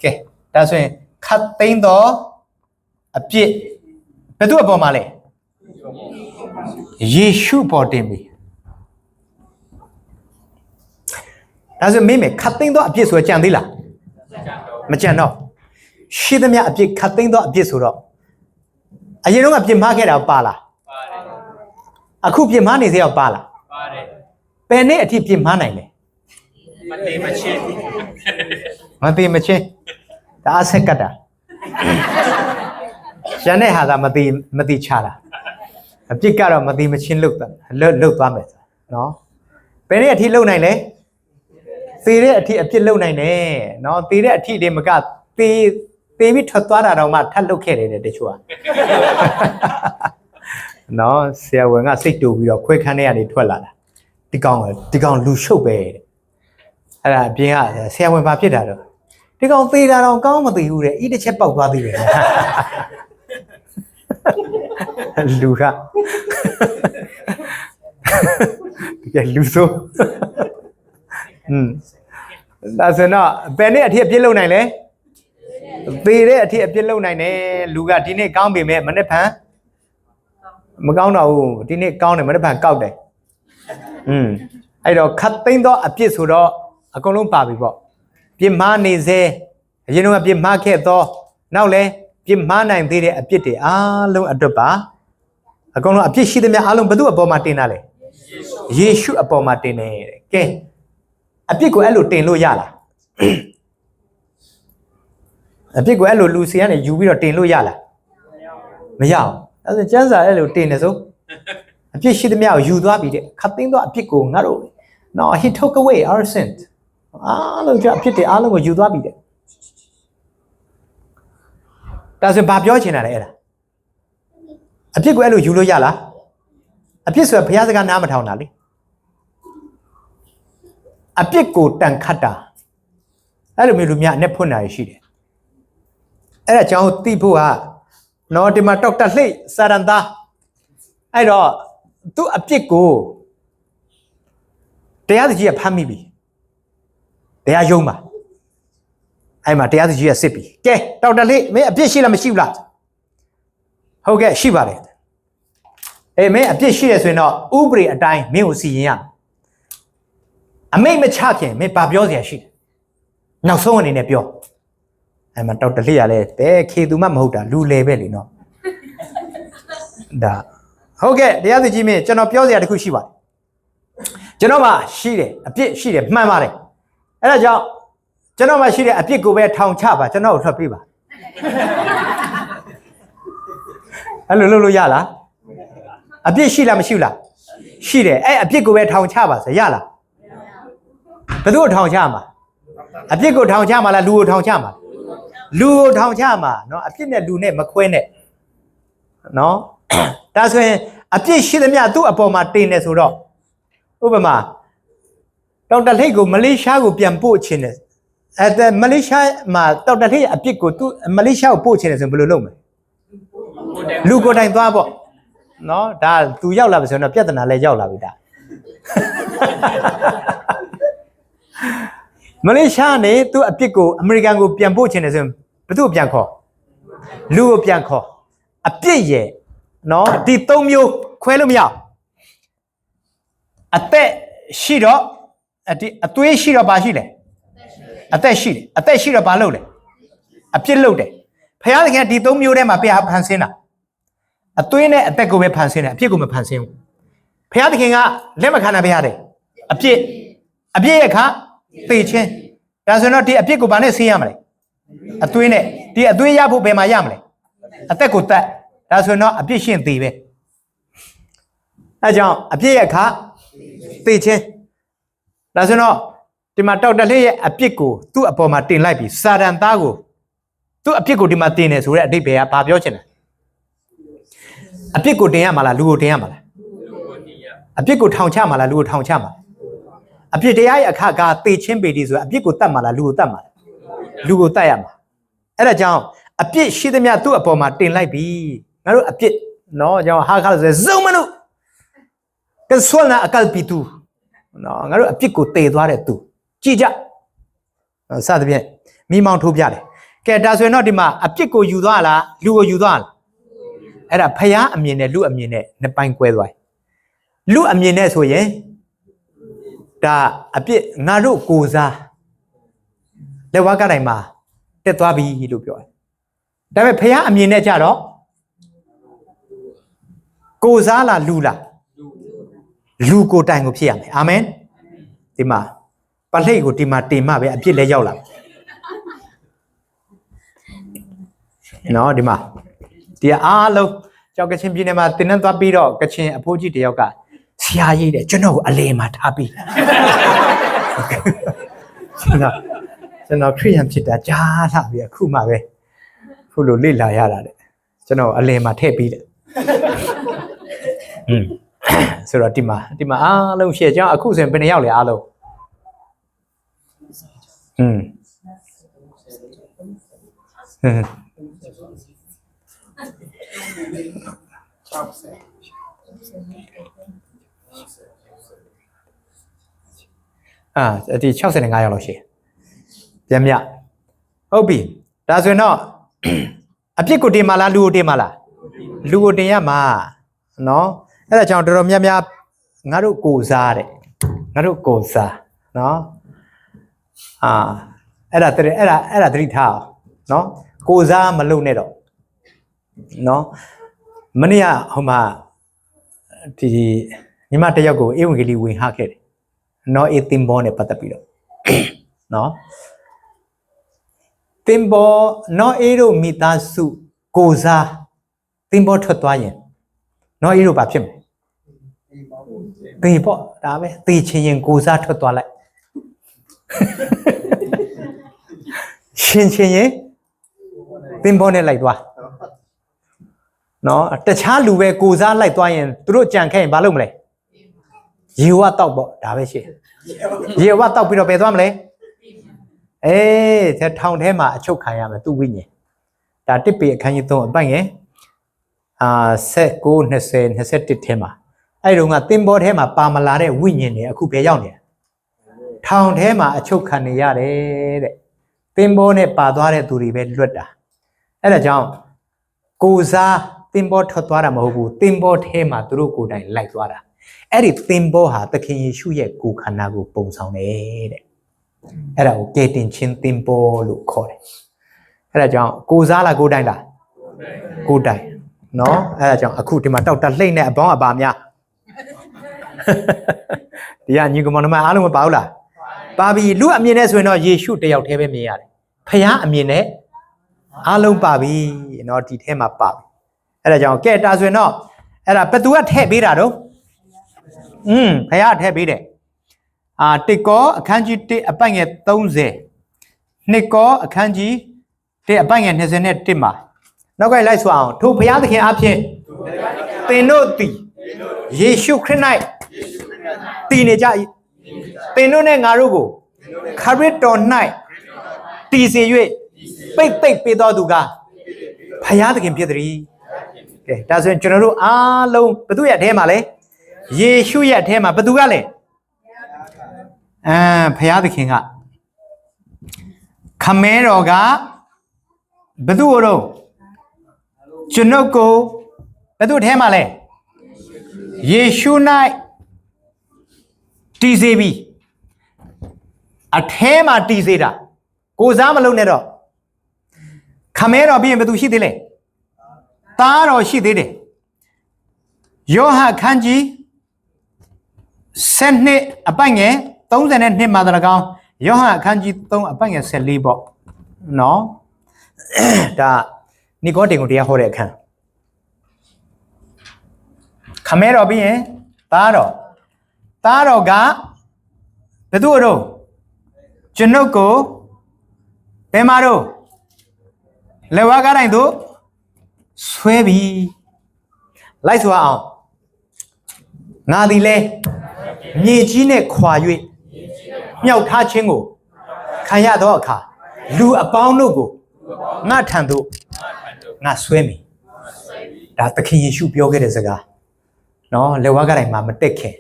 ကဲဒါဆိုရင်ခတ်သိမ်းသောအပြစ်ဘယ်သူ့အပေါ်မှာလဲယေရှုပေါ်တင်ပြီဒါဆိုမင်းခတ်သိမ်းသောအပြစ်ဆိုကြံသေးလားမကြံတော့ရှိသမျှအပြစ်ခတ်သိမ်းသောအပြစ်ဆိုတော့အရင်တော့ပြစ်မှားခဲ့တာပါလားပါတယ်အခုပြစ်မှားနေစေတော့ပါလားပါတယ်ဘယ်နဲ့အထိပြစ်မှားနိုင်လဲမသေးမချင်းဒါအဆက်ကတ်တာရန်တဲ့ဟာကမသေးချတာအပြစ်ကတော့မသေးမချင်းလုတ်သွားမယ်နော်ဘယ်နဲ့အထိလုတ်နိုင်လဲသေတဲ့အထိအပြစ်လုတ်နိုင်တယ်နော်သေတဲ့အထိတွေမကသေပြီးထွက်သွားတာတော့မှထပ်လုတ်ခဲ့တယ်တချို့ကနော်ဆရာဝန်ကစိတ်တူပြီးတော့ခွဲခန်းထဲကနေထွက်လာတာဒီကောင်လူရှုပ်ပဲအဲ့ဒါအပြင်ကဆရာဝန်ဘာဖြစ်တာတော့ဒီကောင်သေတာတော့ကောင်းမသိဘူးတဲ့ဤတစ်ချက်ပေါက်သွားသေးတယ်လူက ကဲလူဆိုဒါဆိုတော့ဘယ်နဲ့အထက်ပြစ်လုံနိုင်လဲသေတဲ့အထက်အပြစ်လုံနိုင်တယ်လူကဒီနေ့ကောင်းပေမဲ့မနေ့ဖန်မကောင်းတော့ဘူးဒီနေ့ကောင်းတယ်မနေ့ဖန်ကောက်တယ်အဲ့တော့ခတ်သိမ်းသောအပြစ်ဆိုတော့အကုန်လုံးပါပြီပေါ့ပြစ်မှားနေစေအရင်တော့ပြစ်မှားခဲ့သောနောက်လဲပြစ်မှားနိုင်သေးတဲ့အပြစ်တွေအားလုံးအတွက်ပါအကုန်လုံးအပြစ်ရှိသမျှအားလုံးဘယ်သူအပေါ်မှာတင်တာလဲယေရှုအပေါ်မှာတင်တယ်တဲ့ကဲအပြစ်ကိုအဲ့လိုတင်လို့ရလားအပြစ်ကိုအဲ့လိုလူစီကနေယူပြီးတော့တင်လို့ရလားမရအောင်အဲ့ဒါကျမ်းစာအဲ့လိုတင်တယ်ဆိုအပြစ်ရှိသမျှကိုယူသွားပြီတဲ့ခတ်သိမ်းသောအပြစ်ကိုငါတို့နော် he took away our sin အားလုံးကြအပြစ်တွေအားလုံးကိုယူသွားပြီတဲ့ဒါဆိုဘာပြောချင်တာလဲအဲ့ဒါအပြစ်ကိုအဲ့လိုယူလို့ရလားအပြစ်ဆိုတာဘုရားစကားနားမထောင်တာလေအပြစ်ကိုတန်ခတ်တာအဲ့လိုမျိုးလူများနဲ့ဖွင့်တာရှိတယ်အဲ့ဒါကြောင့်သိဖို့ဟာနော်ဒီမှာဒေါက်တာလှိစာရန်သားအဲ့တော့သူ့အပြစ်ကိုတရားသူကြီးကဖမ်းမိပြီတရားရုံးပါအဲ့မှာတရားသူကြီးကစစ်ပြီကဲဒေါက်တာလှိမင်းအပြစ်ရှိလားမရှိဘူးလားဟုတ်ကဲ့ရှိပါတယ်အေးမင်းအပြစ်ရှိရဆိုရင်တော့ဥပဒေအတိုင်းမင်းကိုစီရင်ရအမိတ်မချခင်မင်းဘာပြောစရာရှိတယ်နောက်ဆုံးအနေနဲ့ပြောအဲ့မှာဒေါက်တာလှိရလဲဘယ်ခေသူမှမဟုတ်တာလူလေပဲလေနော်ဒါဟုတ်ကဲ့တရားသူကြီးမင်းကျွန်တော်ပြောစရာတခုရှိပါတယ်ကျွန်တော်မှရှိတယ်အပြစ်ရှိတယ်မှန်ပါတယ်အဲ့ဒါကြောင့်ကျွန်တော်မှရှိတဲ့အပြစ်ကိုပဲထောင်ချပါကျွန်တော်ကိုထွက်ပေးပါအဲ့လိုလုပ်လို့ရလားအပြစ်ရှိလားမရှိဘူးလားရှိတယ်အဲ့အပြစ်ကိုပဲထောင်ချပါဆိုရလားဘယ်သူ့ကိုထောင်ချမှာအပြစ်ကိုထောင်ချမှာလားလူကိုထောင်ချမှာလူကိုထောင်ချမှာနော်အပြစ်နဲ့လူနဲ့မခွဲနဲ့နော်ဒါဆိုရင်အပြစ်ရှိသမျှသူ့အပေါ်မှာတင်နေဆိုတော့ဥပမာဒေါက်တာလှိတ်ကိုမလေးရှားကိုပြန်ပို့ချင်တယ်အဲ့မလေးရှားမှာဒေါက်တာလှိတ်အပြစ်ကိုသူမလေးရှားကိုပို့ချင်တယ်ဆိုဘယ်လိုလုပ်မလဲလူကိုယ်တိုင်သွားပေါ့နော်ဒါသူရောက်လာပြီဆိုတော့ပြဿနာလည်းရောက်လာပြီဒါမလေးရှားနေသူ့အပြစ်ကိုအမေရိကန်ကိုပြန်ပို့ချင်တယ်ဆိုရင်ဘယ်သူ့ကိုပြန်ခေါ်လူကိုပြန်ခေါ်အပြစ်ရဲ့နော်ဒီ၃မျိုးခွဲလို့မရအသက်ရှိတော့ဒီအသွေးရှိတော့ဘာရှိလဲအသက်ရှိတယ်အသက်ရှိတော့ဘာလုပ်လဲအပြစ်လုပ်တယ်ဖခင်ကဒီ၃မျိုးထဲမှာဖန်ဆင်းတာအသွေးနဲ့အသက်ကိုပဲဖန်ဆင်းတယ်အပြစ်ကိုမဖန်ဆင်းဘူးဖခင်ကလက်မခံတာဖခင်အပြစ်ရဲ့ခါသေခြင်းဒါဆိုတော့ဒီအပြစ်ကိုဘာနဲ့ဆင်းရမလဲအသွေးနဲ့ဒီအသွေးရဖို့ဘယ်မှာရမလဲအသက်ကိုတတ်ဒါဆိုတော့အပြစ်ရှင်းသေပဲအဲကြောင့်အပြစ်ရဲ့ခါသေခြင်းဒါဆိုတော့ဒီမှာတောက်တလှရဲ့အပြစ်ကိုသူ့အပေါ်မှာတင်လိုက်ပြီးစာတန်သားကိုသူ့အပြစ်ကိုဒီမှာတင်တယ်ဆိုတဲ့အဓိပ္ပာယ်ကဘာပြောချင်လဲအပြစ်ကိုတင်ရမှာလားလူကိုတင်ရမှာလားအပြစ်ကိုထောင်ချမှာလားလူကိုထောင်ချမှာအပြစ်တရားရဲ့အခါကသေခြင်းပေတည်ဆိုအပြစ်ကိုတတ်မှာလားလူကိုတတ်မှာလားလူကိုတတ်ရမှာအဲ့ဒါကြောင့်အပြစ်ရှိသမျှသူ့အပေါ်မှာတင်လိုက်ပြီငါတို့အပြစ်နော်ကြောင့်ဟာခါဆိုဇုံမနုကဆွနာအကလ်ပီတူနော်ငါတို့အပြစ်ကိုတည်သွားတဲ့သူကြည်ကြစသဖြင့်မိမောင်းထိုးပြတယ်ကဲဒါဆိုရင်တော့ဒီမှာအပြစ်ကိုယူသွားလားလူကိုယူသွားလားအဲ့ဒါဖျားအမြင်နဲ့လူအမြင်နဲ့နှစ်ပိုင်းကွဲသွားတယ်လူအမြင်နဲ့ဆိုရင်ဒါအပြစ်ငါတို့ကိုစားလက်ဝါးကတိုင်းမှာတက်သွားပြီလို့ပြောတယ်ဒါပေမဲ့ဖျားအမြင်နဲ့ကြတော့ကိုစားလားလူလားလူကိုတိုင်ကိုဖြစ်ရမယ်အာမင်ဒီမှာပလိတ်ကိုဒီမှာတင်မှပဲအပြစ်လဲရောက်လာနော်ဒီမှာဒီအားလုံးကြောက်ကချင်ပြည်နယ်မှာတင်နှံသွားပြီးတော့ကချင်အဖိုးကြီးတယောက်ကဆရာကြီးတဲ့ကျွန်တော်ကိုအလေမှာထားပြီးကျွန်တော်ခရိယန်ဖြစ်တာကြားလာပြီအခုမှပဲခုလိုလေ့လာရတာတဲ့ကျွန်တော်အလေမှာထည့်ပြီးတယ်ဆိုတော့ဒီမှာအားလုံးရှေ့ကျွန်တော်အခုဆိုရင်ဘယ်နှယောက်လဲအားလုံး ဒီ65ရောက်လို့ရှိပြန်မြဟုတ်ပြီဒါဆိုရင်တော့အပြစ်ကိုတင်မလားလူကိုတင်မလားလူကိုတင်ရမှာနော်အဲ့ဒါကြောင့်တော်တော်များများငါတို့ကိုစားတဲ့ငါတို့ကိုစားနော်အဲ့ဒါသတိထားအောင်နော်ကိုစားမလုပ်နဲ့တော့နော်မနေ့ကဟိုမှာဒီညီမတယောက်ကိုဧဝံဂေလိဝင်ဟခဲ့တယ်နော်အေတင်ဘောနဲ့ပတ်သက်ပြီးတော့နော်တင်ဘောနော်အေတို့မိသားစုကိုစားတင်ဘောထွက်သွားရင်နော်အေတို့ဘာဖြစ်မလဲသေပေါ့ဒါပဲသေချင်ရင်ကိုစားထွက်သွားလိုက်ရှင်ချင်းရင်တင်ဘောနဲ့လိုက်သွားနော်တခြားလူပဲကိုစားလိုက်သွားရင်သူတို့ကြံခဲ့ရင်ဘာလုပ်မလဲရေဝတောက်ပေါ့ဒါပဲရှိရေဝတောက်ပြီးတော့ပဲသွားမလဲထောင်ထဲမှာအချုပ်ခံရမယ်သူဝိညာဉ်ဒါတစ်ပေအခန်းကြီး3အပိုင်ငယ်19 20 21ထဲမှာအဲ့တုန်းကတင်ဘောထဲမှာပါမလာတဲ့ဝိညာဉ်တွေအခုပဲရောက်နေတယ်ထောင်ထဲမှာအချုပ်ခံနေရတယ်တဲ့တင်ဘောနဲ့ပါသွားတဲ့သူတွေပဲလွတ်တာအဲ့ဒါကြောင့်ကိုစားတင်ဘောထွက်သွားတာမဟုတ်ဘူးတင်ဘောထဲမှာသူတို့ကိုယ်တိုင်လိုက်သွားတာအဲ့ဒီတင်ဘောဟာသခင်ယေရှုရဲ့ကိုယ်ခန္ဓာကိုပုံဆောင်တယ်တဲ့အဲ့ဒါကိုကယ်တင်ခြင်းတင်ဘောလို့ခေါ်တယ်အဲ့ဒါကြောင့်ကိုစားလားကိုယ်တိုင်လားကိုယ်တိုင်နော်အဲ့ဒါကြောင့်အခုဒီမှာတောက်တက်လှိမ့်တဲ့အပေါင်းအပါများဒီကညီကောင်မအားလုံးမပါဘူးလားပါပြီလူအမြင်နဲ့ဆိုရင်တော့ယေရှုတယောက်တည်းပဲမြင်ရတယ်ဖခင်အမြင်နဲ့အားလုံးပါပြီနော်ဒီထဲမှာပါပြီအဲ့ဒါကြောင့်ကဲတာဆိုရင်တော့အဲ့ဒါဘသူကထည့်ပေးတာတော့ဖခင်ထည့်ပေးတယ်တစ်ကောအခန်းကြီး1အပိုင်ငယ်30နှစ်ကောအခန်းကြီး1အပိုင်ငယ်21မှာနောက်ကလိုက်ဆိုအောင်ထိုဘုရားသခင်အဖျင်သင်တို့သည်ယေရှုခရစ်၌တည်နေကြ၏သင်တို့နဲ့ငါတို့ကိုခရစ်တော်၌တည်စေ၍ပိတ်ပေးတော်သူကဘုရားသခင်ဖြစ်သည်ကဲဒါဆိုရင်ကျွန်တော်တို့အားလုံးဘသူရဲ့အထဲမှာလဲယေရှုရဲ့အထဲမှာဘသူကလဲဘုရားသခင်ကခမဲတော်ကဘသူတို့ကျွန်ုပ်ကိုဘသူအထဲမှာလဲယေရှု၌တည်စေပြီအထဲမှာတည်စေတာကိုစားမလုပ်နဲ့တော့ခမဲတော်ပြီးရင်ဘသူရှိသေးလဲသားတော်ရှိသေးတယ်ယောဟန်ခန်းကြီး7အပိုင်ငယ်32မှာတရကောင်ယောဟန်အခန်းကြီး3အပိုင်ငယ်14ပေါ့နော်ဒါနီကိုတင်ကိုတရားဟောတဲ့အခန်းခမဲတော်ပြီးရင်သားတော်ကဘယ်သူတို့ကျွန်ုပ်ကိုဘယ်မှာတော့လက်ဝါးကားတိုင်းတို့ဆွဲပြီလိုက်ဆိုအောင်ငါသည်လဲမြေကြီးနဲ့ခွာ၍မြောက်ထားခြင်းကိုခံရသောအခါလူအပေါင်းတို့ကိုငါထံသို့ငါဆွဲမိဒါသခင်ယေရှုပြောခဲ့တဲ့စကားနော်လက်ဝါးကားတိုင်းမှာမတက်ခင်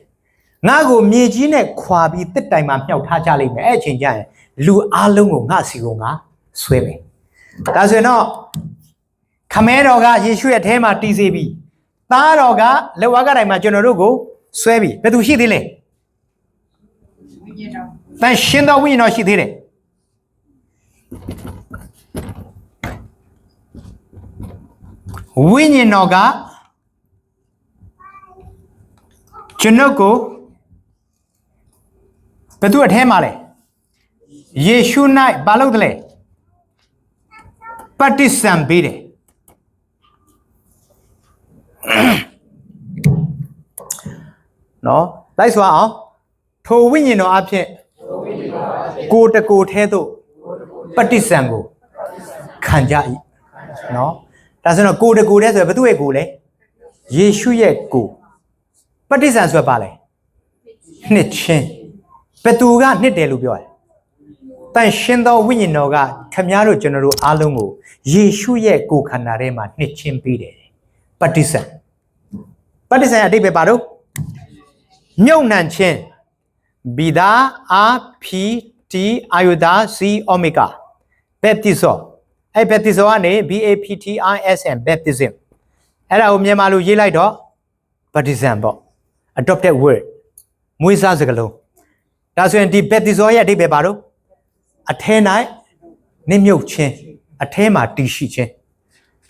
ငါကိုမြေကြီးနဲ့ခွာပြီးတစ်တိုင်မှာမြောက်ထားကြလိမ့်မယ်အဲ့အချိန်ကျရင်လူအလုံးကိုငါစီကိုငါဆွဲမယ်ဒါဆိုရင်တော့ခမဲတော်ကယေရှုရဲ့အထဲမှာတည်စေပြီသားတော်ကလက်ဝါးကားတိုင်းမှာကျွန်တော်တို့ကိုဆွဲပြီဘယ်သူရှိသေးလဲတန်ရှင်တော်ဝိညာဉ်တော်ရှိသေးတယ်ဝိညာဉ်တော်ကကျွန်ုပ်ကိုဘယ်သူအထဲမှာလဲယေရှု၌ဘာလုပ်တယ်လဲပฏิစံပေးတယ်နော်လိုက်ဆိုအောင်ထိုဝိညာဉ်တော်အဖြစ်ကိုတကိုထဲသို့ပฏิစံကိုခံကြ၏နော်ဒါဆိုတော့ကိုတကိုထဲဆိုဘယ်သူရဲ့ကိုလဲယေရှုရဲ့ကိုပฏิစံဆိုပါလဲနှစ်ချင်းဘယ်သူကနှစ်တယ်လို့ပြောတယ်တန်ရှင်သောဝိညာဉ်တော်ကခမည်းတော်ကျွန်တော်တို့အားလုံးကိုယေရှုရဲ့ကိုယ်ခန္ဓာထဲမှာနှစ်ချင်းပေးတယ်ပฏิစံအတိတ်ပဲပါတော့ မြုပ်နှံခြင်းဘီဒါအာဖီတီအာယုဒါစီအိုမီဂါဘက်တီဆိုအဲ့ဘက်တီဆိုကနေ BAPTISM baptism အဲ့ဒါကိုမြန်မာလိုရေးလိုက်တော့ baptism ပေါ့ adopted word မွေးစားစကားလုံးဒါဆိုရင်ဒီ baptism ရဲ့အဓိပ္ပာယ်ဘာလို့အထဲ၌နစ်မြုပ်ခြင်းအထဲမှာတည်ရှိခြင်း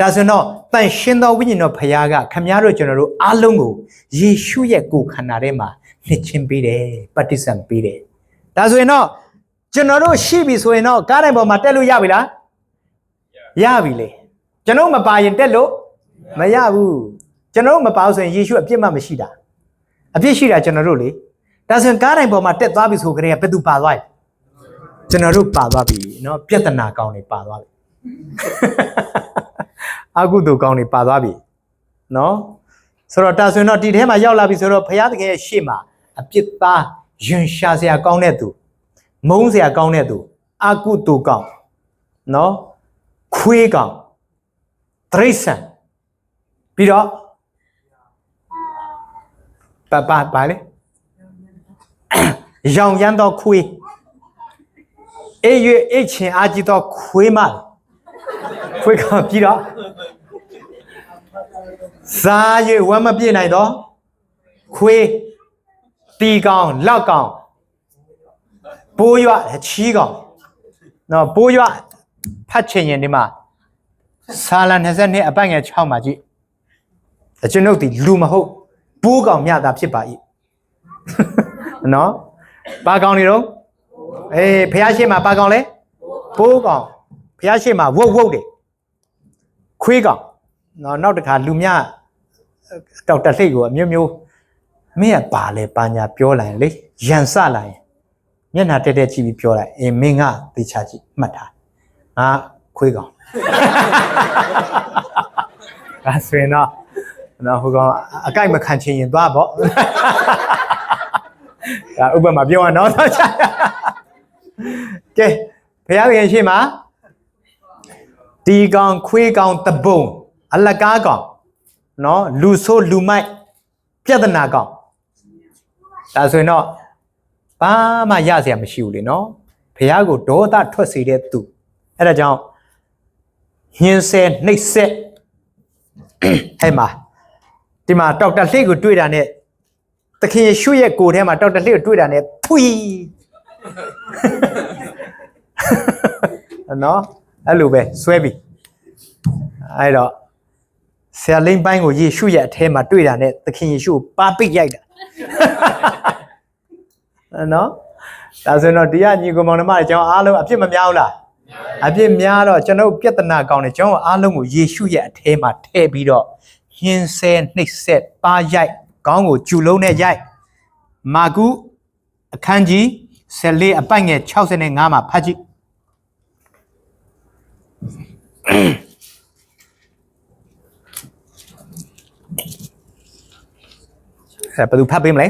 ဒါဆိုတော့တန်ရှင်သောဝိညာဉ်တော်ဖခင်ကခမည်းတော်ကျွန်တော်တို့အားလုံးကိုယေရှုရဲ့ကိုယ်ခန္ဓာထဲမှာနှစ်ချင်းပေးတယ် baptism ပေးတယ်ဒါဆိုရင်တော့ကျွန်တော်တို့ရှိပြီဆိုရင်တော့ကားတိုင်းပေါ်မှာတက်လို့ရပြီလားရပြီလေကျွန်တော်မပါရင်တက်လို့မရဘူးကျွန်တော်မပါဘူးဆိုရင်ယေရှုအပြစ်မှမရှိတာအပြစ်ရှိတာကျွန်တော်တို့လေဒါဆိုရင်ကားတိုင်းပေါ်မှာတက်သွားပြီဆိုကြတဲ့ဘယ်သူပါသွားလဲကျွန်တော်တို့ပါသွားပြီเนาะပြဿနာကောင်းတွေပါသွားပြီအကုသိုလ်ကောင်းတွေပါသွားပြီเนาะဆိုတော့ဒါဆိုရင်တော့ဒီထဲမှာရောက်လာပြီဆိုတော့ဘုရားသခင်ရဲ့ရှေ့မှာအပြစ်သားယဉ်ရှာစရာကောင်းတဲ့သူမုန်းစရာကောင်းတဲ့သူအကုသိုလ်ကောင်းเนาะခွေးကောင်တရိษံပြီးတော့ပါလေရောင်ရမ်းသောခွေးအေးရွေးအိတ်ချင်အားကြီးသောခွေးမခွေးကောင်ပြီးတော့စားရွေးဝမ်းမပြေနိုင်သောခွေးတီကောင်လောက်ကောင်ပိုးရွချီးကောင်နော်ပိုးရွဖတ်ချင်ရင်ဒီမှာဆာလ22အပိုင်ငယ်6မှာကြည့်ကျွန်ုပ်ဒီလူမဟုတ်ပိုးကောင်မြတာဖြစ်ပါ၏နော်ပါကောင်နေတော့အေးဖះရှိမှာပါကောင်လဲပိုးကောင်ဖះရှိမှာဝုတ်တယ်ခွေးကောင်နော်နောက်တစ်ခါလူမြတောက်တက်လှိတ်ကိုအမျိုးမျိုးမင်းကပါလဲပါညာပြောလိုက်လေရန်စလာရင်မျက်နှာတက်တက်ကြည့်ပြီးပြောလိုက်အေးမင်းကသေချာကြည့်မှတ်ထားငါခွေးကောင်ဒါဆိုရင်တော့ဟိုကောင်အကိုက်မခံချင်ရင်သွားပေါ့ဒါဥပမာပြောရအောင်နော်ကဲဘုရားသခင်ရှိမှာတီကောင်ခွေးကောင်တပုံအလကားကောင်နော်လူဆိုးလူမိုက်ပြဿနာကောင်ဒါဆိုရင်တော့ဘာမှရစရာမရှိဘူးလေနော်ဘုရားကိုဒေါသထွက်စေတဲ့သူအဲ့ဒါကြောင့်ညှင်းဆဲနှိပ်စက်အဲ့မှာဒီမှာဒေါက်တာလှိတ်ကိုတွေ့တာနဲ့သခင်ယေရှုရဲ့ကိုယ်ထဲမှာဒေါက်တာလှိတ်ကိုတွေ့တာနဲ့ဖွီနော်အဲ့လိုပဲဆွဲပြီအဲ့တော့ဆရာလိမ့်ပိုင်းကိုယေရှုရဲ့အထဲမှာတွေ့တာနဲ့သခင်ယေရှုကိုပါပိတ်ရိုက်တာနော်ဒါဆိုတော့ဒီကညီကောင်မောင်နှမတွေကျွန်တော်အားလုံးအပြစ်မများဘူးလားအပြစ်များတော့ကျွန်တော်ပြဿနာကောင်းတယ်ကျွန်တော်အားလုံးကိုယေရှုရဲ့အထဲမှာထည့်ပြီးတော့ညှင်းဆဲနှိပ်စက်ပါရိုက်ခေါင်းကိုကျူလုံးနဲ့ရိုက်မာကုအခန်းကြီး14အပိုင်ငယ်65မှာဖတ်ကြည့်ဘယ်သူဖတ်ပေးမလဲ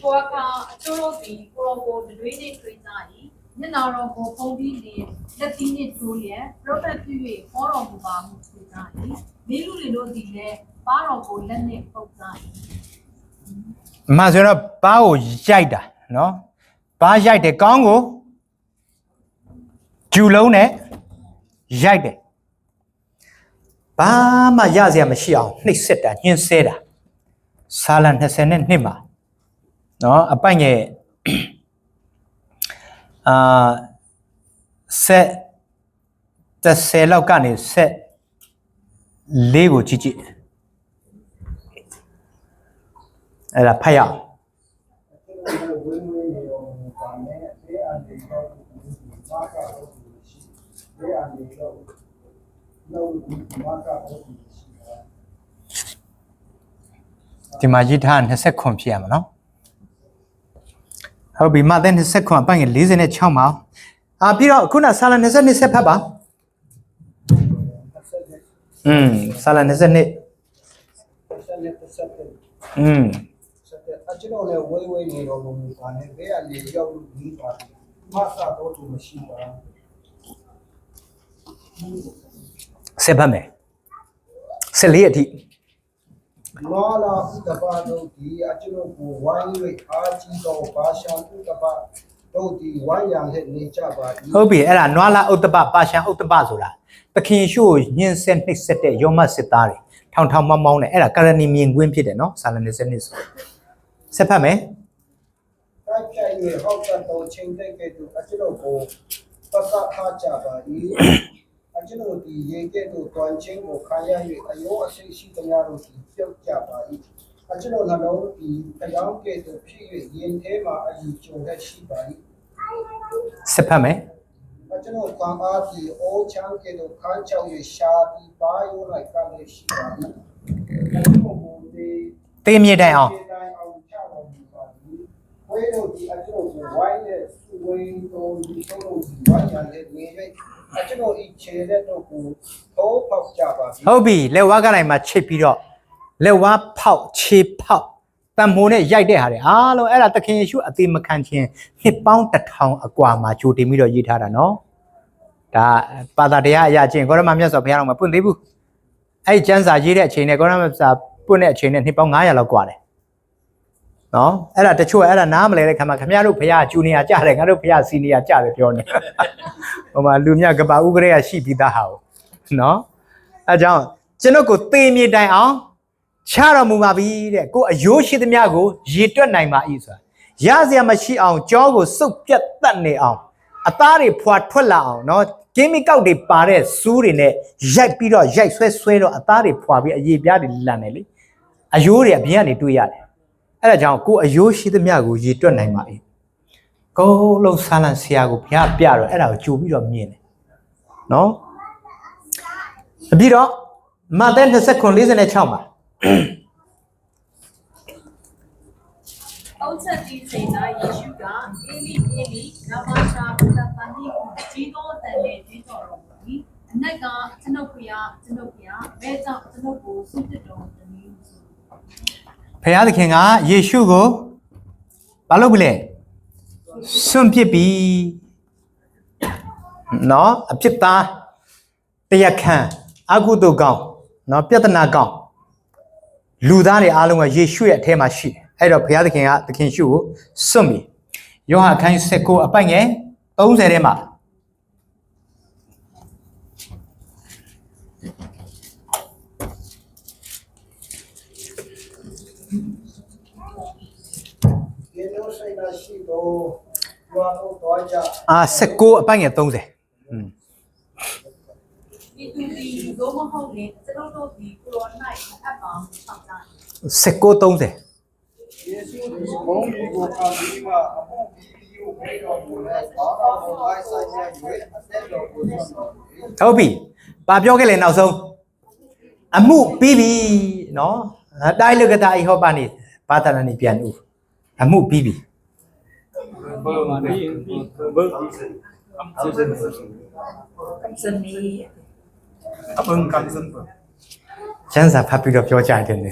ကိုယ်ကအချို့တို့ဒီကိုရောကိုတွေးနေတွေးကြ၏မျက်နာတော်ကိုပုံပြီးနေလက်သီးနဲ့ထိုးလျက်ပရောဖက်ပြု၍ဟောတော်မူပါမှုဆိုကြ၏မိလူတွေတို့ဒီလည်းပါတော်ကိုလက်နဲ့ပုတ်ကြ၏မှဆိုတော့ပါးကိုရိုက်တာနော်ပါးရိုက်တယ်ကောင်းကိုကျူလုံးနဲ့ရိုက်တယ်ဘာမှရစရာမရှိအောင်နှိပ်စက်တာညှင်းဆဲတာဆာလ22မှာနော်အပိုင်ငယ်ဆက်30လောက်ကနေဆက်4ကိုကြည့်အဲ့ဒါဖတ်ရအောင်ဒီမှာရေးထား20ခွန်ဖြစ်ရမှာနော်ဟုတ်ပြီမသက်20ခွန်အပိုင်ငယ်46မှာပြီးတော့ခုနဆာလ22ဆက်ဖတ်ပါဆာလ22ကျွန်တော်လည်းဝေးဝေးနေတော့မမူပါနဲ့ဘယ်ကနေရောက်လို့ဒီပါမဆာတော့သူမရှိပါ ဆက်ဖတ်မယ်14အထိ နောလာဥဒပါတို့ဒီအကျွန်ုပ်ကိုဝိုင်း၍အားကြီးသောဘာရှံဥဒပါတို့ဒီဝိုင်းရန်ဟဲ့နေကြပါ၏ ဟုတ်ပြီအဲ့ဒါနွားလာဥတ္တပပါရှံဥတ္တပဆိုတာသခင်ရှုကိုညှင်းဆက်နှိပ်စက်တဲ့ယောမစစ်သားတွေထောင်ထောင်မောင်းမောင်းနဲ့အဲ့ဒါကာရဏီမြင်ကွင်းဖြစ်တယ်နော်စာလနေစနစ်ဆိုဆက်ဖတ်မယ် တိုက်ခိုက်၍ဟောက်တတ်သောချိန်တဲ့ကဲ့သို့အကျွန်ုပ်ကိုပပထားကြပါ၏အကျွန်ုပ်ဒီရေကဲ့သို့တွန်ချင်းကိုခံရ၍အယောအစိတ်ရှိသမျှတို့ဒီပြုတ်ကြပါ၏အကျွန်ုပ်နှလုံးဒီတရားကဲ့သို့ဖြစ်၍ယင်ထဲမှာအယူကြုံရရှိပါ၏ဆက်ဖတ်မယ် အကျွန်ုပ်ကံအားဖြင့်အိုးချမ်းကဲ့သို့ခန်းချောက်၍ရှာပြီးပါရိုးလိုက်ကလည်းရှိပါ၏အကျွန်ုပ်ကိုဒီ တေးမြေတိုင်အောင် ဝေတို့ဒီအကျွန်ုပ်ကိုဝိုင်းတဲ့ဝေတို့ဒီကျွန်ုပ်ဒီဝိုင်းရတဲ့နေ၍အကျွန်ုပ်ဤခြေတဲ့တို့ကိုသောပေါက်ကြပါပြီ ဟုတ်ပြီလက်ဝါးကတိုင်းမှာချိတ်ပြီးတော့လက်ဝါးဖောက်ခြေဖောက်တံမိုးနဲ့ရိုက်တဲ့ဟာတွေအားလုံးအဲ့ဒါသခင်ယေရှုအသေးမခံခြင်းနှစ်ပေါင်း1000အကွာမှာဂျိုတင်ပြီးတော့ရေးထားတာနော်ဒါပါတာတရားအရာချင်းကောရမမြတ်စွာဘုရားတော်မှာပွင့်သေးဘူးအဲ့ဒီကျမ်းစာရေးတဲ့အချိန်နဲ့ကောရမစာပွင့်တဲ့အချိန်နဲ့နှစ်ပေါင်း900လောက်กว่าတယ်နော်အဲ့ဒါတချို့အဲ့ဒါနားမလဲတဲ့ခါမှာခင်ဗျားတို့ဘုရားဂျူနီယာကြတယ်ငါတို့ဘုရားစီနီယာကြတယ်ပြောနေဟိုမှာလူမြကဘာဥကရေကရှိပြီးသားဟာနော်အဲကြောင့်ကျွန်တော်ကိုသေမြေတိုင်အောင်ချတော်မူပါပြီတဲ့ကိုအယိုးရှိသမျှကိုရေတွက်နိုင်ပါ၏ဆိုတာရစရာမရှိအောင်ကြောကိုစုပ်ပြတ်တတ်နေအောင်အသားတွေဖွာထွက်လာအောင်နော်ကင်းမီကောက်တွေပါတဲ့စူးတွေနဲ့ရိုက်ပြီးတော့ရိုက်ဆွဲတော့အသားတွေဖွာပြီးအရေပြားတွေလန်တယ်လေအယိုးတွေအပြင်ကနေတွေ့ရတယ်အဲ့ဒါကြောင့်ကိုအယိုးရှိသမျှကိုရေတွက်နိုင်ပါ၏ကိုလုံးဆာလန်ဆရာကိုဘုရားပြတော့အဲ့ဒါကိုကြိုပြီးတော့မြင်တယ်နော်ပြီးတော့မာသဲ29:46မှာအောက်ချက်ဒီချိန်၌ယေရှုကအင်းလီငါမရှာဘုရားပန်ဒီကိုကြီးတော်တန်နဲ့ကျင်းတော်တော်မူ၏အနက်ကကျွန်ုပ်ဖျားဘဲကြောင့်ကျွန်ုပ်ကိုဆုတ်တော်မူသည်ဘုရားသခင်ကယေရှုကိုဘာလုပ်ပြီလဲစွန့်ပစ်ပြီနော်အဖြစ်သားတရားခံအကုသိုလ်ကောင်းနော်ပြဿနာကောင်းလူသားတွေအားလုံးကယေရှုရဲ့အထဲမှာရှိတယ်အဲ့တော့ဘုရားသခင်ကသခင်ရှုကိုစွန့်ပြီယောဟန်ခန်း19အပိုင်ငယ်30ထဲမှာရှိတော့ဘာလို့တော့ကြ19အပိုင်ငယ်30ဒီသူဒီဒိုးမဟုတ်လေကျွန်တော်တို့ဒီကိုရိုနာအပ်ပါဆောင်တာ19:30ယေရှုဒီဘုံဒီကိုပါပြီးမှအဖို့ဒီကိုဝေတော်မူလဲဘာသာတော်အိုက်ဆိုင်ရဲ့ဝေအသက်တော်ကိုဆောင်ဟုတ်ပြီဘာပြောခဲ့လဲနောက်ဆုံးအမှုပြီးပြီနော်တိုင်းလကတာအိဟောပါနေဘာသာနာနေပြန်ဦးအမှုပြီးပြီကျန်းစာဖတ်ပြီးတော့ပြောကြတယ်နေ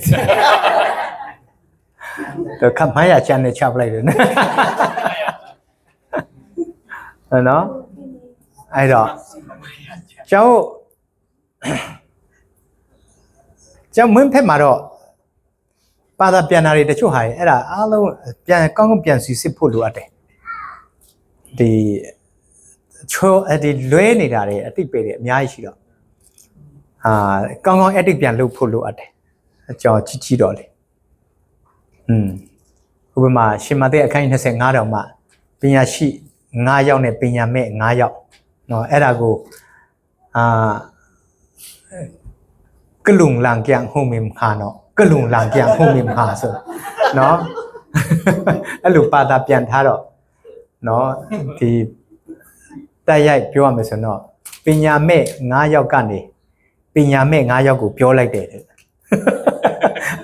တော့ခမရချန်နဲ့ချပလိုက်တယ်နော်အဲ့တော့ကျောင်းမင်းဖက်မှာတော့ပါတာပြန်လာတွေတချို့ဟာအဲ့ဒါအားလုံးပြန်ကောင်းကောင်းပြန်စီစစ်ဖို့လိုအပ်တယ်ဒီချိုးဒီလွဲနေတာတွေအတိတ်ပဲတွေအများကြီးရှိတော့ကောင်းကောင်း edit ပြန်လုပ်ဖို့လိုအပ်တယ်အကြောင်းကြီးတော့လေဥပမာရှင်မသက်အခန်း25တောင်မှပညာရှိ9ယောက်နဲ့ပညာမဲ့9ယောက်เนาะအဲ့ဒါကိုကလုံလန်ကြံဟုံမင်ခါเนาะကလုံလန်ကြံဟုံမင်ခါဆိုเนาะအဲ့လိုပါတာပြန်ထားတော့เนาะဒီတက်ရိုက်ပြောရမယ်ဆိုတော့ပညာမဲ့9ယောက်ကနေပညာမဲ့9ယောက်ကိုပြောလိုက်တယ်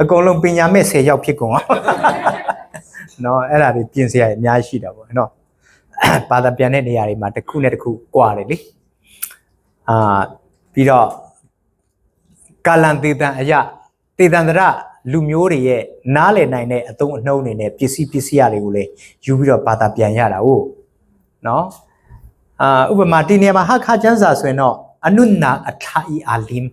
အကုန်လုံးပညာမဲ့10ယောက်ဖြစ်ကုန်အောင်နော်အဲ့ဒါတွေပြင်စရာအများကြီးရှိတာပေါ့နော်ဘာသာပြန်တဲ့နေရာတွေမှာတစ်ခုနဲ့တစ်ခုကွာတယ်လေပြီးတော့ကာလန်တေတန်အရာတေတန်တရလူမျိုးတွေရဲ့နားလည်နိုင်တဲ့အသုံးအနှုန်းတွေနဲ့ပစ္စည်းရတွေကိုလည်းယူပြီးတော့ဘာသာပြန်ရတာဟုတ်နော်ဥပမာဒီနေရာမှာဟာခါကျန်းစာဆိုရင်တော့ anunna athai alim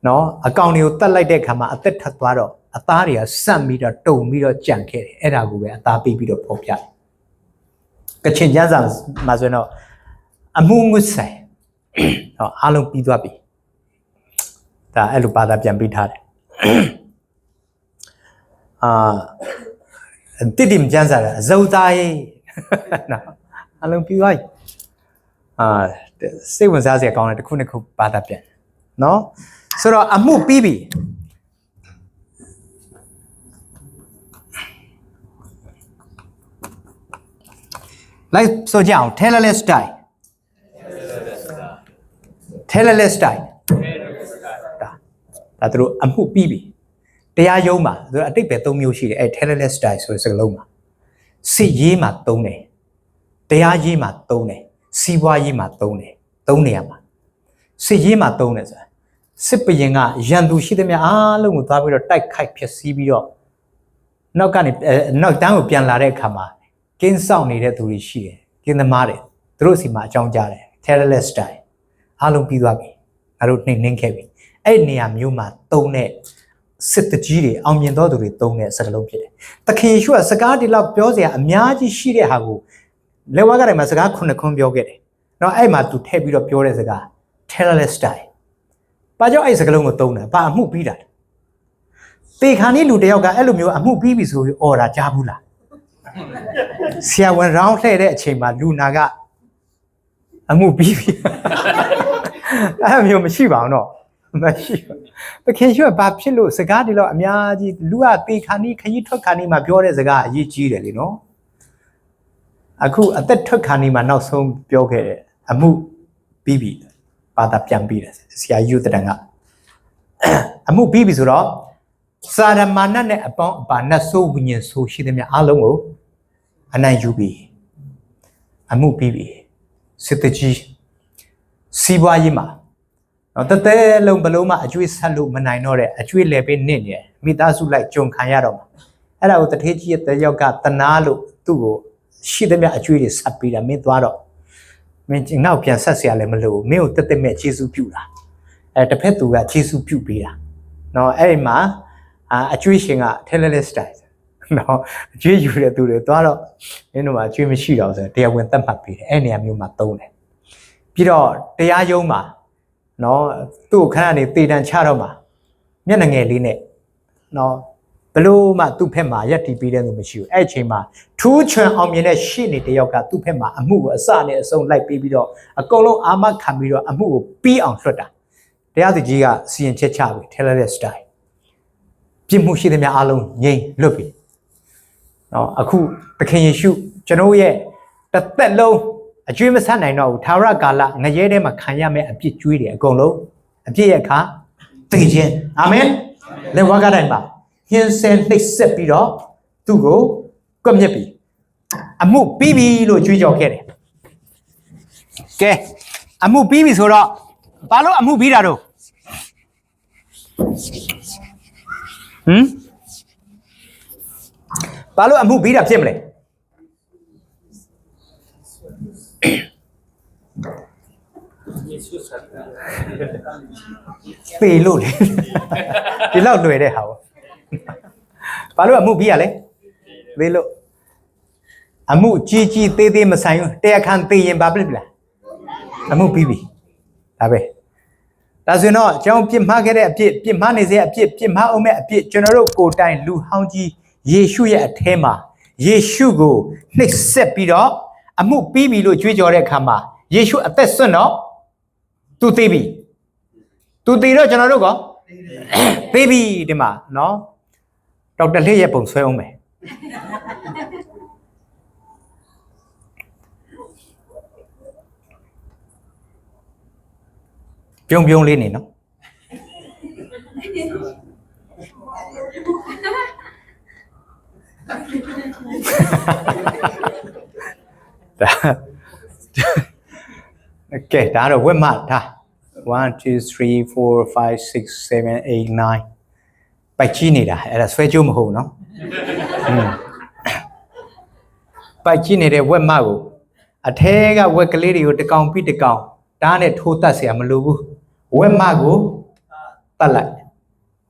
နော်အကောင်တွေကိုတတ်လိုက်တဲ့ခါမှာအသက်ထပ်သွားတော့အသားတွေကစက်ပြီးတော့တုံပြီးတော့ကြံခဲ့တယ်အဲ့ဒါကိုပဲအသားပေးပြီးတော့ပေါ်ပြတယ်ကချင်ကျမ်းစာမှာဆိုရင်တော့အမှုငွတ်ဆိုင်ဟောအားလုံးပြီးသွားပြီဒါအဲ့လိုဘာသာပြန်ပေးထားတယ်တိတိမကျမ်းစာအဇုသားရေးနော်အားလုံးပြီးသွားပြီစိတ်ဝင်စားစရာကောင်းတယ်တစ်ခုနှစ်ခုဘာသာပြန်နော်ဆိုတော့အမှုပြီးပြီလိုက်ဆိုကြအောင် tellerless style tellerless style ဒါသူတို့အမှုပြီးပြီတရားရုံးမှာသူတို့အတိတ်ပဲ၃မျိုးရှိတယ်အဲ tellerless style ဆိုတဲ့စကားလုံးမှာစစ်ရေးမှာသုံးတယ်တရားရေးမှာသုံးတယ်စီးပွားရေးမှာသုံးတယ်သုံးနေရမှာစစ်ရေးမှာသုံးတယ်ဆိုတာစစ်ပရင်ကရန်သူရှိသမျှအားလုံးကိုသွားပြီးတော့တိုက်ခိုက်ဖျက်ဆီးပြီးတော့နောက်ကနေနောက်တန်းကိုပြန်လာတဲ့အခါမှာကင်းဆောင်နေတဲ့သူတွေရှိတယ်ကင်းသမားတွေသူတို့စီမှာအကြောင်းကြားတယ် terrorist style အားလုံးပြီးသွားပြီငါတို့နှိမ်ခဲ့ပြီအဲ့နေရာမျိုးမှာတုံးတဲ့စစ်တကြီးတွေအောင်မြင်တော်သူတွေတုံးတဲ့စကားလုံးဖြစ်တယ်သခင်ယေရှုကစကားဒီလောက်ပြောစရာအများကြီးရှိတဲ့ဟာကိုလက်ဝါးကတိုင်မှာစကားခုနှစ်ခွန်းပြောခဲ့တယ်နော်အဲ့မှာသူထည့်ပြီးတော့ပြောတဲ့စကား terrorist style ဘာကြောင့်အဲ့စကားလုံးကိုတုံးတယ်ဘာအမှုပြီးတာတေခါနီးလူတယောက်ကအဲ့လိုမျိုးအမှုပြီးပြီဆိုပြီးအော်တာကြားဘူးလားဆရာဝန်ရောင်းလှည့်တဲ့အချိန်မှာလူနာကအမှုပြီးပြီအဲ့မျိုးမရှိပါဘူးနော်မရှိဘူးတခင်ရွှေဘာဖြစ်လို့စကားဒီလောက်အများကြီးလူကတေခါနီးခကြီးထွက်ခါနီးမှာပြောတဲ့စကားအရေးကြီးတယ်လေနော်အခုအသက်ထွက်ခါနီးမှာနောက်ဆုံးပြောခဲ့တဲ့အမှုပြီးပြီဘာသာပြန်ပြီးတယ်ဆရာယူတတန်ကအမှုပြီးပြီဆိုတော့စာရမဏတ်နဲ့အပေါင်းအပါနတ်ဆိုးဝိညာဉ်ဆိုးရှိသမျှအားလုံးကိုအနိုင်ယူပြီးအမှုပြီးပြီစစ်တကြီးစီးပွားရေးမှာတော့တတဲလုံးဘလုံးမှအကျွေးဆက်လို့မနိုင်တော့တဲ့အကျွေးလေပေးနစ်နေမိသားစုလိုက်ကြုံခံရတော့မှာအဲ့ဒါကိုတထေးကြီးရဲ့တယောက်ကတနာလို့သူ့ကိုရှိသမျှအကျွေးတွေဆက်ပြီးတာမင်းသွားတော့မင်းနောက်ပြန်ဆက်เสียလည်းမလို့မင်းကိုတက်တက်မဲ့ခြေစုပြုတာတစ်ဖက်သူကခြေစုပြုပေးတာနော်အဲ့ဒီမှာအကျွေးရှင်က terrorist style နော်အကျွေးယူတဲ့သူတွေသွားတော့မင်းတို့မှာအကျွေးမရှိတော့ဆိုတရားဝင်သတ်မှတ်ပေးတယ်အဲ့နေရာမျိုးမှာသုံးတယ်ပြီးတော့တရားရုံးမှာနော်သူ့ကိုခဏနေတေတံချတော့မှာမျက်နှာငယ်လေးနဲ့နော်ဘလို့မှသူ့ဖက်မှာရက်တီးပေးတဲ့သူမရှိဘူးအဲ့အချိန်မှာထူးချွန်အောင်မြင်တဲ့ရှေ့နေတယောက်ကသူ့ဖက်မှာအမှုကိုအစနဲ့အဆုံးလိုက်ပေးပြီးတော့အကုန်လုံးအာမခံပြီးတော့အမှုကိုပြီးအောင်လွှတ်တာတရားသူကြီးကစီရင်ချက်ချပြီ terrorist style ပြစ်မှုရှိသမျှအားလုံးငြိမ်လွတ်ပြီနော်အခုသခင်ယေရှုကျွန်တော်ရဲ့တစ်သက်လုံးအကျွေးမဆက်နိုင်တော့ဘူးသာဝရကာလငရဲထဲမှာခံရမယ့်အပြစ်ကျွေးတယ်အကုန်လုံးအပြစ်ရဲ့အခါသိခြင်းအာမင်လက်ဝါးကတိုင်းပါဟင်းဆဲနှိပ်စက်ပြီးတော့သူ့ကိုကွပ်မျက်ပြီအမှုပြီးပြီလို့ကြွေးကြော်ခဲ့တယ်ကဲအမှုပြီးပြီဆိုတော့ဘာလို့အမှုပြီးတာတော့ဘာလို့အမှုပြီးတာဖြစ်မလဲပေလို့လေဒီလောက်လွယ်တဲ့ဟာဘာလို့အမှုပြီးရလဲပေလို့အမှုကြီးကြီးသေးသေးမဆိုင်ဘူးတရားခံသိရင်ဘာဖြစ်လဲအမှုပြီးပြီဒါပဲဒါဆိုရင်တော့ကျွန်တော်ပြစ်မှားခဲ့တဲ့အပြစ်ပြစ်မှားနေစေအပြစ်ပြစ်မှားအောင်မဲ့အပြစ်ကျွန်တော်တို့ကိုယ်တိုင်လူဟောင်းကြီးယေရှုရဲ့အထဲမှာယေရှုကိုနှိပ်စက်ပြီးတော့အမှုပြီးပြီလို့ကြွေးကြော်တဲ့အခါမှာယေရှုအသက်ဆွတ်တော့သူသိပြီသူသိတော့ကျွန်တော်တို့ကသိပြီဒီမှာနော်ဒေါက်တာလေးရဲ့ပုံဆွဲအောင်မယ်ပြုံပြုံလေးနေနော်ကဲဒါတော့ဝက်မှဒါ1 2 3 4 5 6 7 8 9ပိုက်ကြီးနေတာအဲ့ဒါဆွဲကြိုးမဟုတ်နော်ပိုက်ကြီးနေတဲ့ဝက်မကိုအထဲကဝက်ကလေးတွေကိုတစ်ကောင်ပြီးတစ်ကောင်တ တားနဲ့ထိုးတက်เสียမလို့ဘူးဝက်မကိုတက်လိုက်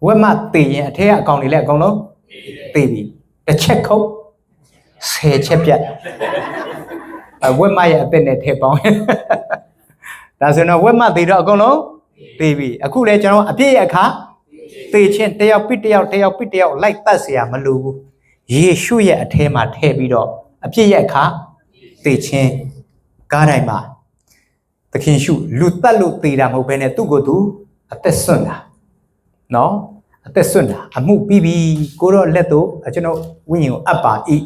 ဝက်မတည်ရင်အထက်ကအကောင်တွေလည်းအကောင်လုံးတည်ပြီတစ်ချက်ခုတ်10ချက်ပြတ်ဝက်မရဲ့အသက်နဲ့ထည့်ပေါင်းဒါဆိုတော့ဝက်မတည်တော့အကောင်လုံးတည်ပြီအခုလည်းကျွန်တော်အပြည့်ရဲ့အခါတည်ချင်းတယောက်ပိတယောက်လိုက်တက်เสียမလို့ဘူးယေရှုရဲ့အထဲမှာထည့်ပြီးတော့အပြည့်ရဲ့အခါတည်ချင်းကားတိုင်းမှာသခင်ရှုလူတက်လို့တည်တာမဟုတ်ဘဲနဲ့သူ့ကိုယ်သူအသက်ဆွန့်တာနော်အသက်ဆွန့်တာအမှုပြီးပြီကိုတော့လက်တို့ကျွန်တော်ဝိညာဉ်ကိုအပ်ပါ၏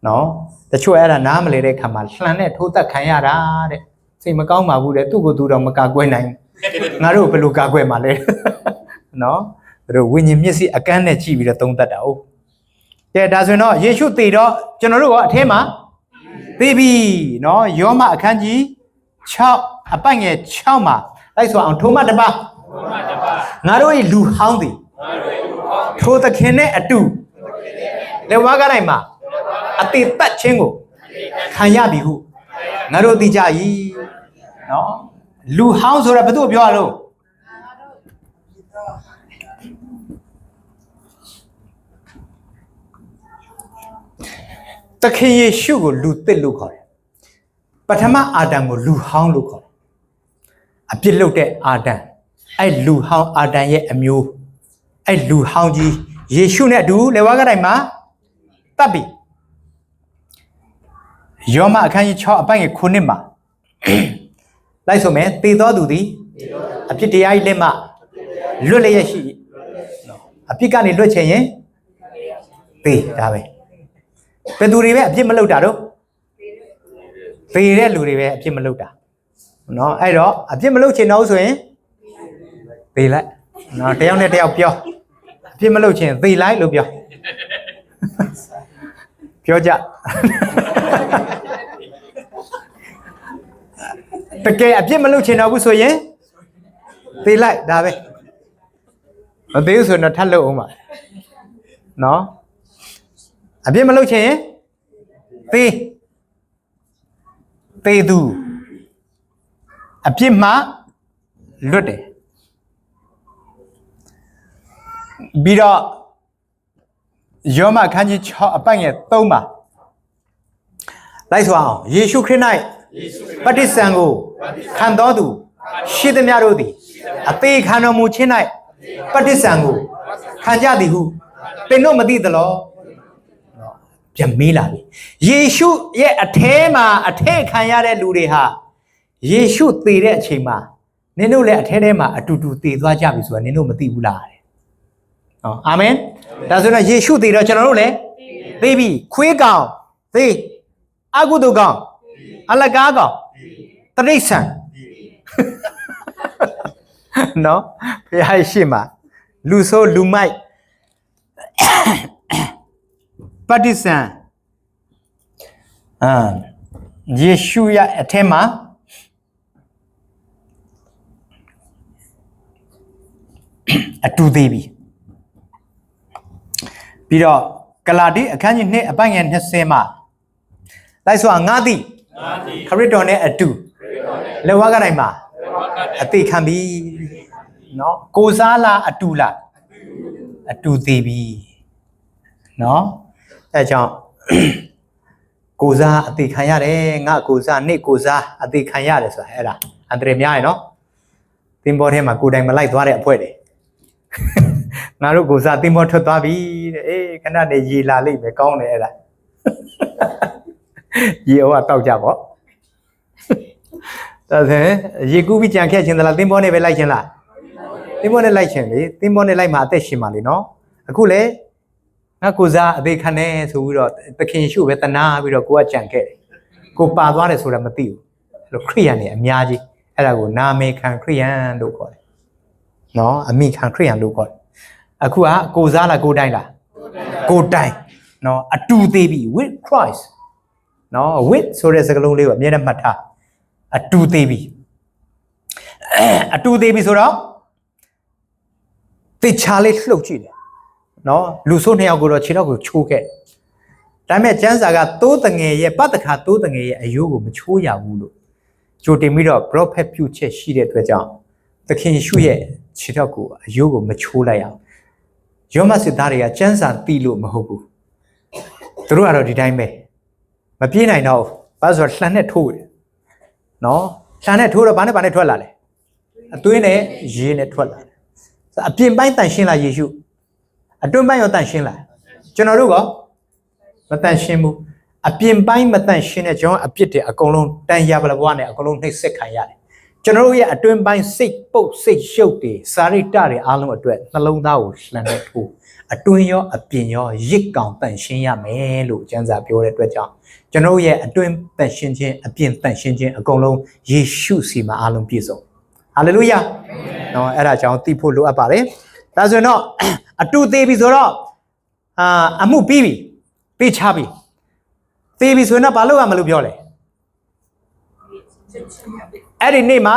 နော်တချို့အဲ့ဒါနားမလဲတဲ့ခါမှာလှန်နဲ့ထိုးသက်ခံရတာတဲ့စိတ်မကောင်းပါဘူးတဲ့သူ့ကိုယ်သူတော့မကာကွယ်နိုင်ငါတို့ဘယ်လိုကာကွယ်မှာလဲနော်တို့ဝိညာဉ်မျက်စိအကန်းနဲ့ကြည့်ပြီးတော့သုံးသပ်တာဟုတ်ကဲဒါဆိုရင်တော့ယေရှုတည်တော့ကျွန်တော်တို့ကအထဲမှာတည်ပြီနော်ယောမအခန်းကြီး6အပိုက်ငယ်6မှာလိုက်ဆိုအောင်ထိုးမှတပါငါတို့၏လူဟောင်းသည်ထိုသခင်နဲ့အတူလက်ဝါးကားတိုင်းမှာအသေးသက်ခြင်းကိုခံရပြီဟုငါတို့သိကြ၏နော်လူဟောင်းဆိုတာဘယ်သူပြောရလို့သခင်ယေရှုကိုလူသစ်လို့ခေါ်တယ်ပထမအာဒံကိုလူဟောင်းလို့ခေါ်တယ်အပြစ်လုပ်တဲ့အာဒံအဲ့လူဟောင်းအာဒံရဲ့အမျိုးအဲ့လူဟောင်းကြီးယေရှုနဲ့အတူလက်ဝါးကတိုင်းမှာတပ်ပြီယောမအခန်းကြီး6အပိုက်ငယ်9မှာလိုက်ဆိုမယ်တည်တော်သူသည်အပြစ်တရားကြီးလက်မှလွတ်လျက်ရှိအပြစ်ကနေလွတ်ချင်ရင်တည်ဒါပဲဘယ်သူတွေပဲအပြစ်မလုပ်တာတော့သေတဲ့လူတွေပဲအပြစ်မလုပ်တာနော်အဲ့တော့အပြစ်မလုပ်ချင်တော့ဆိုရင်သေလိုက်နော်တယောက်နဲ့တယောက်ပြောအပြစ်မလုပ်ချင်သေလိုက်လို့ပြောပြောကြတကယ်အပြစ်မလုပ်ချင်တော့ဘူးဆိုရင်သေလိုက်ဒါပဲမသေးဘူးဆိုတော့ထပ်လုပ်အောင်ပါနော်အပြစ်မလုပ်ချင်ရင်သေသူအပြစ်မှလွတ်တယ်ပြီးတော့ယောမအခန်းကြီး6အပိုက်ငယ်3မှာလိုက်ဆိုအောင်ယေရှုခရစ်၌ပဋိစ္စံကိုခံတော်သူရှိသမျှတို့သည်အသေးခံတော်မူခြင်း၌ပဋိစ္စံကိုခံကြသည်ဟုသင်တို့မသိသလောပြန်မေးလာပြီယေရှုရဲ့အထဲမှာအထက်ခံရတဲ့လူတွေဟာယေရှုသေတဲ့အချိန်မှာနင်တို့လည်းအထဲထဲမှာအတူတူသေသွားကြပြီဆိုတာနင်တို့မသိဘူးလားတဲ့ဟောအာမင်ဒါဆိုတော့ယေရှုသေတော့ကျွန်တော်တို့လည်းသေပြီခွေးကောင်သေအကုသိုလ်ကောင်အလကားကောင်တရိษံနော်ဘုရားရှိမှလူဆိုးလူမိုက်ပဋိစ္စံယေရှုရဲ့အထက်မှာအတူသေးပြီပြီးတော့ဂလာတိအခန်းကြီး2အပိုက်ငယ်20မှာလိုက်ဆိုငါသည်ခရစ်တော်နဲ့အတူလက်ဝါးကတိုင်းမှာအသေးခံပြီနော်ကိုစားလားအတူလားအတူသေးပြီနော်အဲကြောင့်ကိုစားအသေးခံရတယ်ငါကိုစားနေ့ကိုစားအသေးခံရတယ်ဆိုတာအဲ့ဒါအန္တရာယ်များရယ်နော်သင်္ဘောထဲမှာကိုယ်တိုင်မလိုက်သွားတဲ့အဖွဲတွေငါတို့ကိုစားသင်္ဘောထွက်သွားပြီတဲ့အေးခဏနေရေလာလိမ့်မယ်ကောင်းတယ်အဲ့ဒါရေအောကတောက်ကြပေါ့ဒါဆိုရင်ရေကူးပြီးကြံခဲ့ခြင်းသလားသင်္ဘောနဲ့ပဲလိုက်ခြင်းလားသင်္ဘောနဲ့လိုက်ခြင်းလေသင်္ဘောနဲ့လိုက်မှာအသက်ရှင်ပါလေနော်အခုလေငါကိုစားအသေးခံနေဆိုပြီးတော့သခင်ရှုပဲတနာပြီးတော့ကိုကကြံခဲ့တယ်ကိုပါသွားတယ်ဆိုတာမသိဘူးအဲ့လိုခရိယန်တွေအများကြီးအဲ့ဒါကိုနာမေခံခရိယန်လို့ခေါ်တယ်နော်အမိခံခရိယန်လို့ခေါ်တယ်အခုကကိုစားလားကိုတိုင်းလားကိုတိုင်းနော်အတူသေးပြီ with Christ နော် with ဆိုတဲ့စကားလုံးလေးကိုအမြဲတမ်းမှတ်ထားအတူသေးပြီအတူသေးပြီဆိုတော့တေချာလေးလှုပ်ကြည့်တယ်နော်လူဆိုး2ယောက်ကိုတော့ခြေထောက်ကိုချိုးခဲ့ဒါပေမဲ့ကျမ်းစာကသိုးတငယ်ရဲ့ပတ်တခါသိုးတငယ်ရဲ့အယိုးကိုမချိုးရဘူးလို့ ကြိုတင်ပြီးတော့ prophet ပြုချက်ရှိတဲ့အတွက်ကြောင့်သခင်ယေရှုရဲ့ခြေထောက်ကိုအယိုးကိုမချိုးလိုက်အောင်ယောမစစ်သားတွေကစံစာတီးလို့မဟုတ်ဘူးသူတို့ကတော့ဒီတိုင်းပဲမပြေးနိုင်တော့ဘာလို့ဆိုတော့လှန်နဲ့ထိုးတယ်နော်လှန်နဲ့ထိုးတော့ဘာနဲ့ထွက်လာလဲအသွေးနဲ့ရေနဲ့ထွက်လာတယ်အပြင်ပိုင်းတန်ရှင်းလာယေရှုအတွင်းပိုင်းရောတန်ရှင်းလာကျွန်တော်တို့ကမတန်ရှင်းဘူးအပြင်ပိုင်းမတန်ရှင်းတဲ့ကျွန်တော်အပြစ်တွေအကုန်လုံးတန်ရပလဘွားနဲ့အကုန်လုံးနှိပ်စက်ခံရတယ်ကျွန်တော်တို့ရဲ့အတွင်းပိုင်းစိတ်ပုတ်စိတ်ရှုပ်တွေစာရိတ္တတွေအားလုံးအတွက်နှလုံးသားကိုလှန်တဲ့ထိုးအတွင်းရောအပြင်ရောရစ်ကောင်တန်ရှင်းရမယ်လို့ကျမ်းစာပြောတဲ့အတွက်ကြောင့်ကျွန်တော်ရဲ့အတွင်းတန်ရှင်းခြင်းအပြင်တန်ရှင်းခြင်းအကုန်လုံးယေရှုစီမှာအားလုံးပြည့်စုံဟာလေလုယာနော်အဲ့ဒါကြောင့်သိဖို့လိုအပ်ပါတယ်ဒါဆိုရင်တော့အတူသေးပြီဆိုတော့အမှုပြီးပြီပေးချပြီသေးပြီဆိုရင်တော့ဘာလုပ်ရမလို့ပြောလဲအဲ့ဒီနေ့မှာ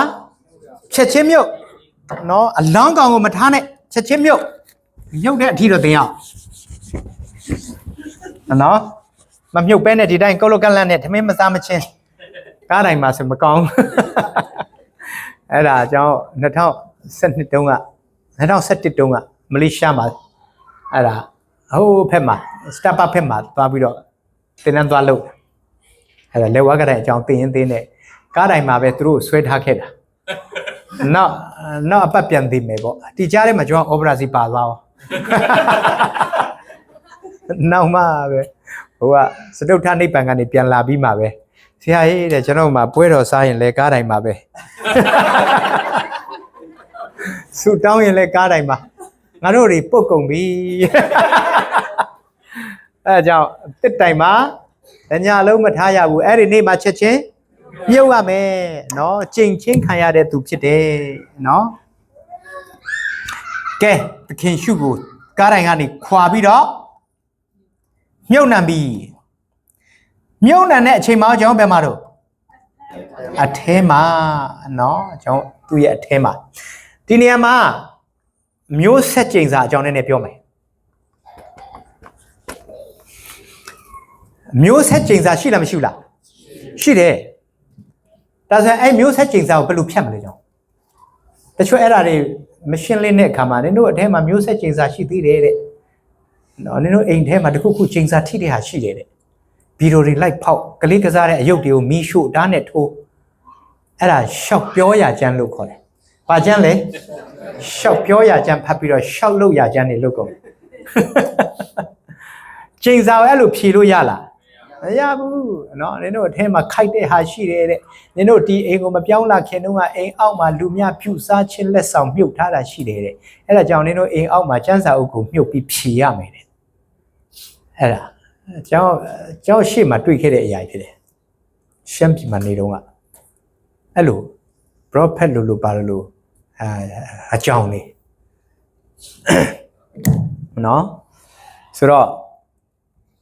ချက်ချင်းမြုပ်နော်အလောင်းကောင်ကိုမထားနဲ့ချက်ချင်းမြုပ်တဲ့အထီတော့တင်အောင်နော်မမြုပ်ပဲနဲ့ဒီတိုင်းကောက်လောက်ကလန့်နဲ့ထမင်းမစားမချင်းကားတိုင်းမှာဆိုမကောင်းအဲ့ဒါအကြောင်း2012တုန်းက2017တုန်းကမလေးရှားမှာအဲ့ဒါဟိုဖက်မှာစတာပါဖက်မှာသွားပြီးတော့တင်နန်းသွားလို့အဲ့ဒါလက်ဝါးကတိုင်းအကြောင်းသိရင်သိနေကားတိုင်းမှာပဲသူတို့ဆွဲထားခဲ့တာနောက်အပတ်ပြန်သိမယ်ပေါ့ဒီကြားထဲမှာကျွန်တော်အော်ပရာစီပါသွားပါနောက်မှပဲဟိုကစတုထနိဗ္ဗာန်ကနေပြန်လာပြီးမှပဲဆရာကြီးတဲ့ကျွန်တော်မှပွဲတော်စားရင်လဲကားတိုင်းမှာပဲဆူတောင်းရင်လဲကားတိုင်းမှာငါတို့တွေပုတ်ကုန်ပြီအဲကြောင့်တစ်တိုင်မှာညလုံးမထားရဘူးအဲ့ဒီနေ့မှာချက်ချင်းမြုပ်ရမယ်နော်ကြိမ်ချင်းခံရတဲ့သူဖြစ်တယ်နော်ကဲသခင်ရှုကိုကားတိုင်းကနေခွာပြီးတော့မြုပ်နှံပြီးမြုပ်နှံတဲ့အချိန်မှာကျွန်တော်ဘယ်မှာတော့အထဲမှာနော်ကျွန်တော်သူ့ရဲ့အထဲမှာဒီနေရာမှာမျိုးဆက်ကျိန်စာအကြောင်းနဲ့ပြောမယ်မျိုးဆက်ကျိန်စာရှိလားမရှိဘူးလားရှိတယ်ဒါဆိုရင်အဲ့မျိုးဆက်ကျိန်စာကိုဘယ်လိုဖြတ်မလဲကျွန်တော်တချို့အဲ့ဒါတွေမရှင်းလင်းတဲ့အခါမှာနင်တို့အထဲမှာမျိုးဆက်ကျိန်စာရှိသေးတယ်တဲ့နော်နင်တို့အိမ်ထဲမှာတခုခုကျိန်စာထိတဲ့ဟာရှိတယ်တဲ့ဗီဒီယိုတွေလိုက်ဖောက်ကလေးကစားတဲ့အယုတ်တွေကိုမီးရှို့ဓာတ်နဲ့ထိုးအဲ့ဒါရှောက်ပြောရကျမ်းလို့ခေါ်တယ်။ဘာကျမ်းလဲ။ရှောက်ပြောရကျမ်းဖတ်ပြီးတော့ရှောက်လို့ရကျမ်းတွေလုပ်ကုန်။ကျိန်စာအဲ့လိုဖြေလို့ရလား။မရဘူးနော်နင်တို့အထဲမှာခိုက်တဲ့ဟာရှိတယ်တဲ့။နင်တို့ဒီအိမ်ကိုမပြောင်းလာခင်တုန်းကအိမ်အောက်မှာလူများဖြူစားခြင်းလက်ဆောင်မြုပ်ထားတာရှိတယ်တဲ့။အဲ့ဒါကြောင့်နင်တို့အိမ်အောက်မှာကျမ်းစာအုပ်ကိုမြုပ်ပြီးဖြေရမယ်တဲ့။အဲ့ဒါကျောင်းရှေ့မှာတွေ့ခဲ့တဲ့အရာဖြစ်တယ်ရှမ်းပြည်မှာနေတော့ကအဲ့လို prophet လို့ပါလို့အကြောင်းလေးနော်ဆိုတော့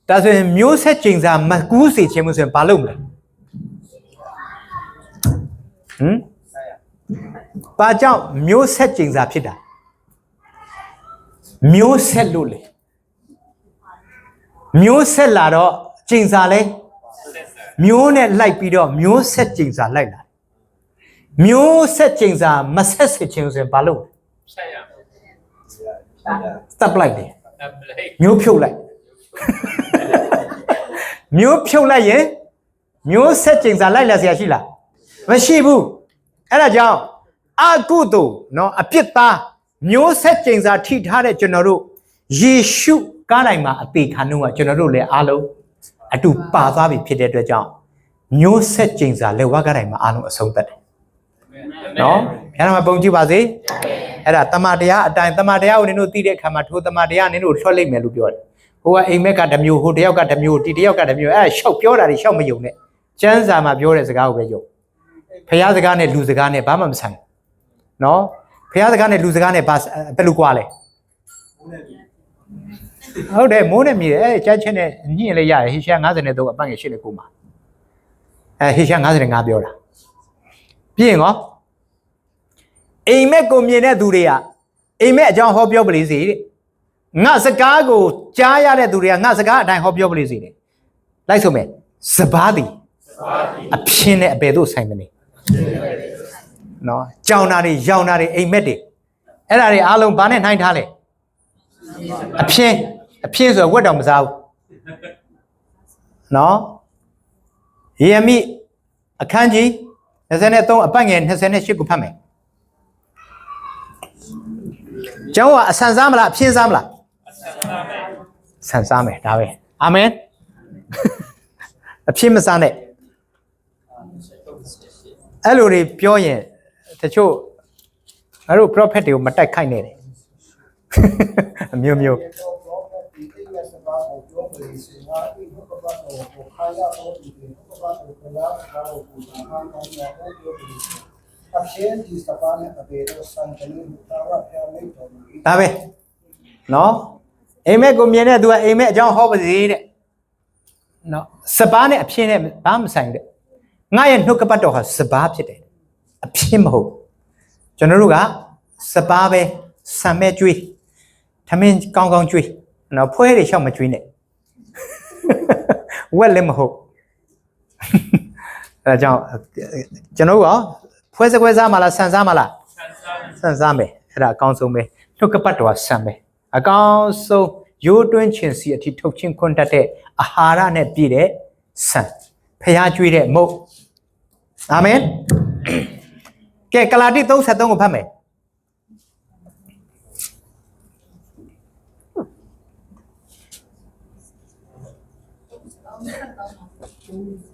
ဒါဆိုရင်မျိုးဆက်ကျိန်စာမကူးစေခြင်းလို့ဆိုရင်ဘာလုပ်မလဲဘာကြောင့်မျိုးဆက်ကျိန်စာဖြစ်တာမျိုးဆက်လို့လေမျိုးဆက်လာတော့ကျိန်စာလဲမျိုးနဲ့လိုက်ပြီးတော့မျိုးဆက်ကျိန်စာလိုက်လာမျိုးဆက်ကျိန်စာမဆက်စေချင်ဆိုရင်ဘာလုပ်ဆက်ရတပ်လိုက်တယ်မျိုးဖြုတ်လိုက်မျိုးဖြုတ်လိုက်ရင်မျိုးဆက်ကျိန်စာလိုက်လာเสียရှိလားမရှိဘူးအဲ့ဒါကြောင့်အကုသို့နော်အပြစ်သားမျိုးဆက်ကျိန်စာထိထားတဲ့ကျွန်တော်တို့ယေရှုကားတိုင်းမှာအသေးခံတော့ကျွန်တော်တို့လည်းအားလုံးအတူပါသွားပြီဖြစ်တဲ့အတွက်ကြောင့်မျိုးဆက်ကျိန်စာလက်ဝါးကားတိုင်းမှာအားလုံးအဆုံးသတ်တယ်နော်ဘုရားမှာပုံကြည့်ပါစေအဲ့ဒါတမန်တရားအတိုင်းတမန်တရားကိုနင်တို့သိတဲ့အခါမှာထိုတမန်တရားနင်တို့လွှတ်လိုက်မယ်လို့ပြောတယ်ဟိုကအိမ်မက်ကတစ်မျိုးဟိုတယောက်ကတစ်မျိုးဒီတယောက်ကတစ်မျိုးအဲ့ရှောက်ပြောတာတွေရှောက်မယုံနဲ့ကျမ်းစာမှာပြောတဲ့စကားကိုပဲယုံဘုရားစကားနဲ့လူစကားနဲ့ဘာမှမဆိုင်နော်ဘုရားစကားနဲ့လူစကားနဲ့ဘာဘယ်လိုကွာလဲဟုတ်တယ်မိုးနဲ့မြည်တယ်အဲကျမ်းချက်နဲ့ညှင့်လေးရတယ်ဟေရှာ53အပတ်ငယ်8လေးကိုမှာအဲဟေရှာ55ပြောတာပြီးရင်ကောအိမ်မက်ကိုမြင်တဲ့သူတွေကအိမ်မက်အကြောင်းဟောပြောပလိစေတဲ့ငါစကားကိုကြားရတဲ့သူတွေကငါစကားအတိုင်းဟောပြောပလိစေတဲ့လိုက်ဆိုမယ်စပားသည်အဖြစ်နဲ့အပေတို့ဆိုင်မနေ နော်ကြောင်တာတွေရောင်တာတွေအိမ်မက်တွေအဲ့ဒါတွေအားလုံးဘာနဲ့နှိုင်းထားလဲအပြင်းဆိုဝက်တော်မစားဘူးနော်ယေရမိအခန်းကြီး23အပတ်ငယ်28ကိုဖတ်မယ်ကျောင်းကအဆန်စားမလားအပြင်းစားမလားဆန်စားမယ်ဒါပဲအာမင်အပြင်းမစားနဲ့အဲ့လိုတွေပြောရင်တချို့ငါတို့ prophet တွေကိုမတိုက်ခိုက်နဲ့တယ်အမျိုးမျိုး ဒီကိစ္စစကားကိုပြောပြီးစင်ကဒီဘုကပတ်ကိုခါရတော့ဒီဘုကပတ်ကိုခလာခါကိုပူဇော်ဟန်အောင်ရတော့ပြောပြီးအရှင်ဒီစပါနဲ့အဘေတော့စံတလေးတာဝဖျားလိုက်တော်မူ ဒါပဲနော်အိမ်မက်ကိုမြင်တဲ့သူကအိမ်မက်အကြောင်းဟောပါစေတဲ့နော်စပားနဲ့အပြင်းနဲ့ဘာမှမဆိုင်တဲ့ငါရဲ့နှုတ်ကပတ်တော်ဟာစပားဖြစ်တယ်အပြင်းမဟုတ်ကျွန်တော်တို့ကစပားပဲဆံမဲ့ကျွေးထမင်းကောင်းကောင်းကျွေးနော်ဖွဲတွေရှောက်မကျွေးနဲ့ဝက်လည်းမဟုတ်အဲကြောင့်ကျွန်တော်ကဖွဲစကွဲစားမလားဆန်စားမလားဆန်စားမယ်အဲ့ဒါအကောင်းဆုံးပဲနှုတ်ကပတ်တော်ကဆန်ပဲအကောင်းဆုံးရိုးတွင်းခြင်းစီအထိထုတ်ချင်းခွန်းတတ်တဲ့အာဟာရနဲ့ပြည့်တဲ့ဆန်ဖျားကျွေးတဲ့မုတ်အာမင်ကဲဂလာတိ3:73ကိုဖတ်မယ်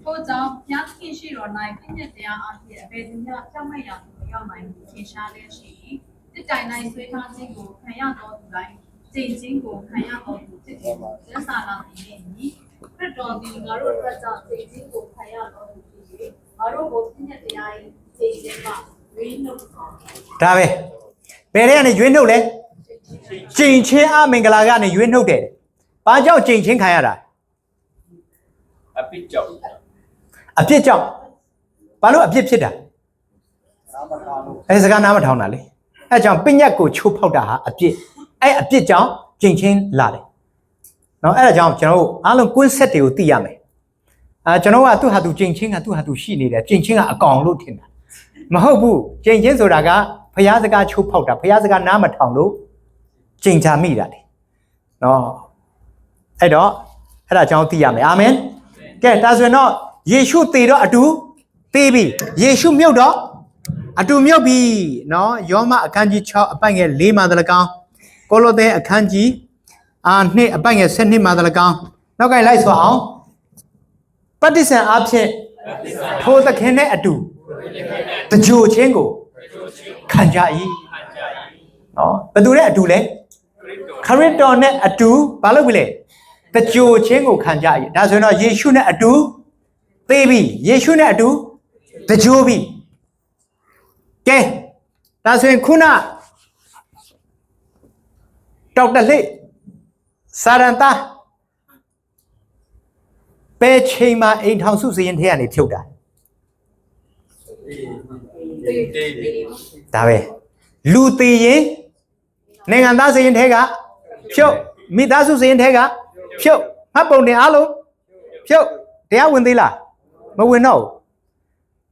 ထို့ကြောင့်ဘုရားခင်ရှိတော်၌ပြည့်ညက်တရားအဖြစ်အဘယ်သူမျှကြောက်မဲ့ရာသို့ရောက်နိုင်မှုထင်ရှားလျက်ရှိ၏တစ်တိုင်၌ဆွေးထားခြင်းကိုခံရသောသူတိုင်းကျင့်ခြင်းကိုခံရသောသူဖြစ်သည်ကျမ်းစာလာသည်နှင့်ညီခရစ်တော်သည်ငါတို့အတွက်ကြောင့်ကျင့်ခြင်းကိုခံရသောသူဖြစ်၍ငါတို့ကိုပြည့်ညက်တရား၏ကျင့်ခြင်းမှရွေးနှုတ်ဆောင် ဒါပဲဘယ်ထဲကနေရွေးနှုတ်လဲကျင့်ချင်းအမင်္ဂလာကနေရွေးနှုတ်တယ်ဘာကြောင့်ကျင့်ချင်းခံရတာအပြစ်ကြောင့်ဘာလို့အပြစ်ဖြစ်တာအဲစကားနားမထောင်တာလေအဲကြောင့်ပညတ်ကိုချိုးဖောက်တာဟာအပြစ်အဲအပြစ်ကြောင့်ကျင့်ချင်းလာတယ်နော်အဲဒါကြောင့်ကျွန်တော်တို့အားလုံးကွင်းဆက်တွေကိုသိရမယ်ကျွန်တော်ကသူ့ဟာသူကျင့်ချင်းကသူ့ဟာသူရှိနေတယ်ကျင့်ချင်းကအကောင်လို့ထင်တာမဟုတ်ဘူးကျင့်ချင်းဆိုတာကဖျားစကားချိုးဖောက်တာဖျားစကားနားမထောင်လို့ကျင့်ချမိတာလေနော်အဲ့တော့အဲ့ဒါကြောင့်သိရမယ်အာမင်ကဲဒါဆိုရင်တော့ယေရှုသေတော့အတူသေပြီယေရှုမြုပ်တော့အတူမြုပ်ပြီနော်ယောမအခန်းကြီး6အပိုင်ငယ်4မှာတလကောင်းကိုလိုသဲအခန်းကြီး2အပိုင်ငယ်7မှာတလကောင်းနောက်ကလိုက်ဆိုအောင်ပဋိစ္စံအဖြစ်ထိုသခင်နဲ့အတူတကြိုချင်းကိုခံကြ၏နော်ဘယ်သူနဲ့အတူလဲခရစ်တော်နဲ့အတူဘာလုပ်ပြီလဲတကြိုချင်းကိုခံကြ၏ဒါဆိုရင်တော့ယေရှုနဲ့အတူသေပြီယေရှုနဲ့အတူတကြိုပြီကဲဒါဆိုရင်ခုနဒေါက်တာလေးစာရန်တာပဲချိန်မှာအိမ်ထောင်စုစရင်ထဲကနေဖြုတ်တာဒါပဲလူသေးရင်နိုင်ငံသားစရင်ထဲကဖြုတ်မိသားစုစရင်ထဲကဖြုတ်မှတ်ပုံတင်အားလုံးဖြုတ်တရားဝင်သေးလားမဝင်တော့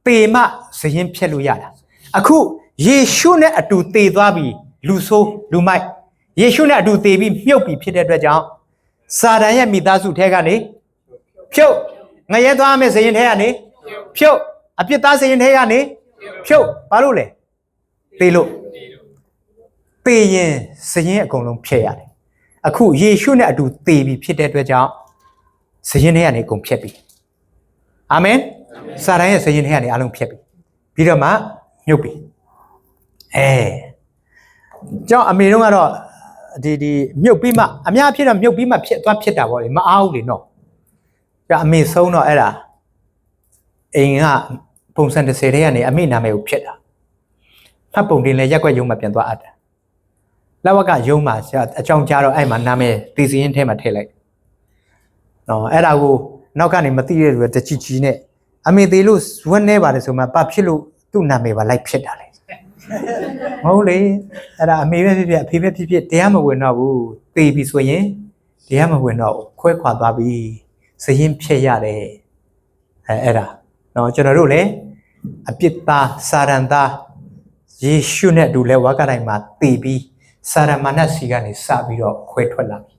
ပေမစရင်ဖြတ်လို့ရတာအခုယေရှုနဲ့အတူတည်သွားပြီလူဆိုးလူမိုက်ယေရှုနဲ့အတူတည်ပြီးမြုပ်ပြီးဖြစ်တဲ့အတွက်ကြောင့်စာတန်ရဲ့မိသားစုထဲကနေဖြုတ်ငရဲသွားမယ်စရင်ထဲကနေဖြုတ်အပြစ်သားစရင်ထဲကနေဖြုတ်ဘာလို့လဲသေလို့သေရင်စရင်အကုန်လုံးဖျက်ရတယ်အခုယေရှုနဲ့အတူသေပြီးဖြစ်တဲ့အတွက်ကြောင့်စရင်ထဲကနေအကုန်ဖျက်ပြီအာမင်စာတန်ရဲ့စရင်ထဲကနေအလုံးဖျက်ပြီပြီးတော့မှမြုပ်ပြီကြောင့်အမေတို့ကတော့ဒီမြုပ်ပြီးမှအများဖြစ်တော့မြုပ်ပြီးမှဖြစ်သွားဖြစ်တာပေါ့လေမအားဘူးလေနော်ကြောင့်အမေဆုံးတော့အဲ့ဒါအိမ်ကပုံစံ30ထဲကနေအမေနာမည်ကိုဖြစ်တာဖတ်ပုံတင်လဲရက်ွက်ရုံမှာပြန်သွားအပ်တာလဝကရုံမှာအကြောင်းကြားတော့အဲ့မှာနာမည်တည်စရင်ထဲမှာထည့်လိုက်နော်အဲ့ဒါကိုနောက်ကနေမသိတဲ့လူတွေတချီချီနဲ့အမေသေးလို့ဝက်နေပါတယ်ဆိုမှပဖြစ်လို့သူ့နာမည်ပါလိုက်ဖြစ်တာလေမဟုတ်လေအဲ့ဒါအမေပဲဖြစ်ဖြစ်အဖေပဲဖြစ်ဖြစ်တရားမဝင်တော့ဘူးသေပြီဆိုရင်တရားမဝင်တော့ဘူးခွဲခွာသွားပြီစရင်ဖြစ်ရတယ်အဲ့ဒါနော်ကျွန်တော်တို့လည်း အပြစ်သားစာရန်သားယေရှုနဲ့အတူလဲဝါကတိုင်းမှာတည်ပြီးစာရမဏတ်စီကနေစပြီးတော့ခွဲထွက်လာပြီ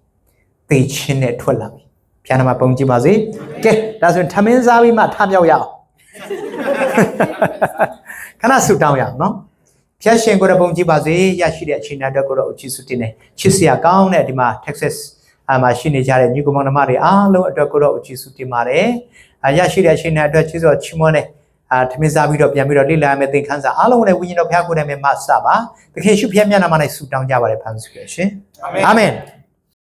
တည်ချင်းနဲ့ထွက်လာပြီဖျားနာမှာပုံကြည့်ပါစေကဲဒါဆိုရင်ထမင်းစားပြီးမှထမြောက်ရအောင်ခဏဆူတောင်းရအောင်နော်ဖျားရှင်ကိုယ်တော်ပုံကြည့်ပါစေရရှိတဲ့အချိန်အတွက်ကိုတော့အချစ်စုတင်နေချစ်စရာကောင်းတဲ့ဒီမှာ Texas မှာရှိနေကြတဲ့ညီကောင်မောင်နှမတွေအားလုံးအတွက်ကိုတော့အချစ်စုတင်ပါတယ်ရရှိတဲ့အချိန်အတွက်ချစ်စောချီးမွမ်းတဲ့ထမင်းစားပြီးတော့ပြန်ပြီးတော့လေ့လာမယ်သင်ခန်းစာအားလုံးနဲ့ဝိညာဉ်တော်ဖျားကိုယ်နဲ့မစပါသခင်ရှုဖျားမျက်နှာမှာနဲ့ဆူတောင်းကြပါရဖန်ဆူရရှင်အာမင်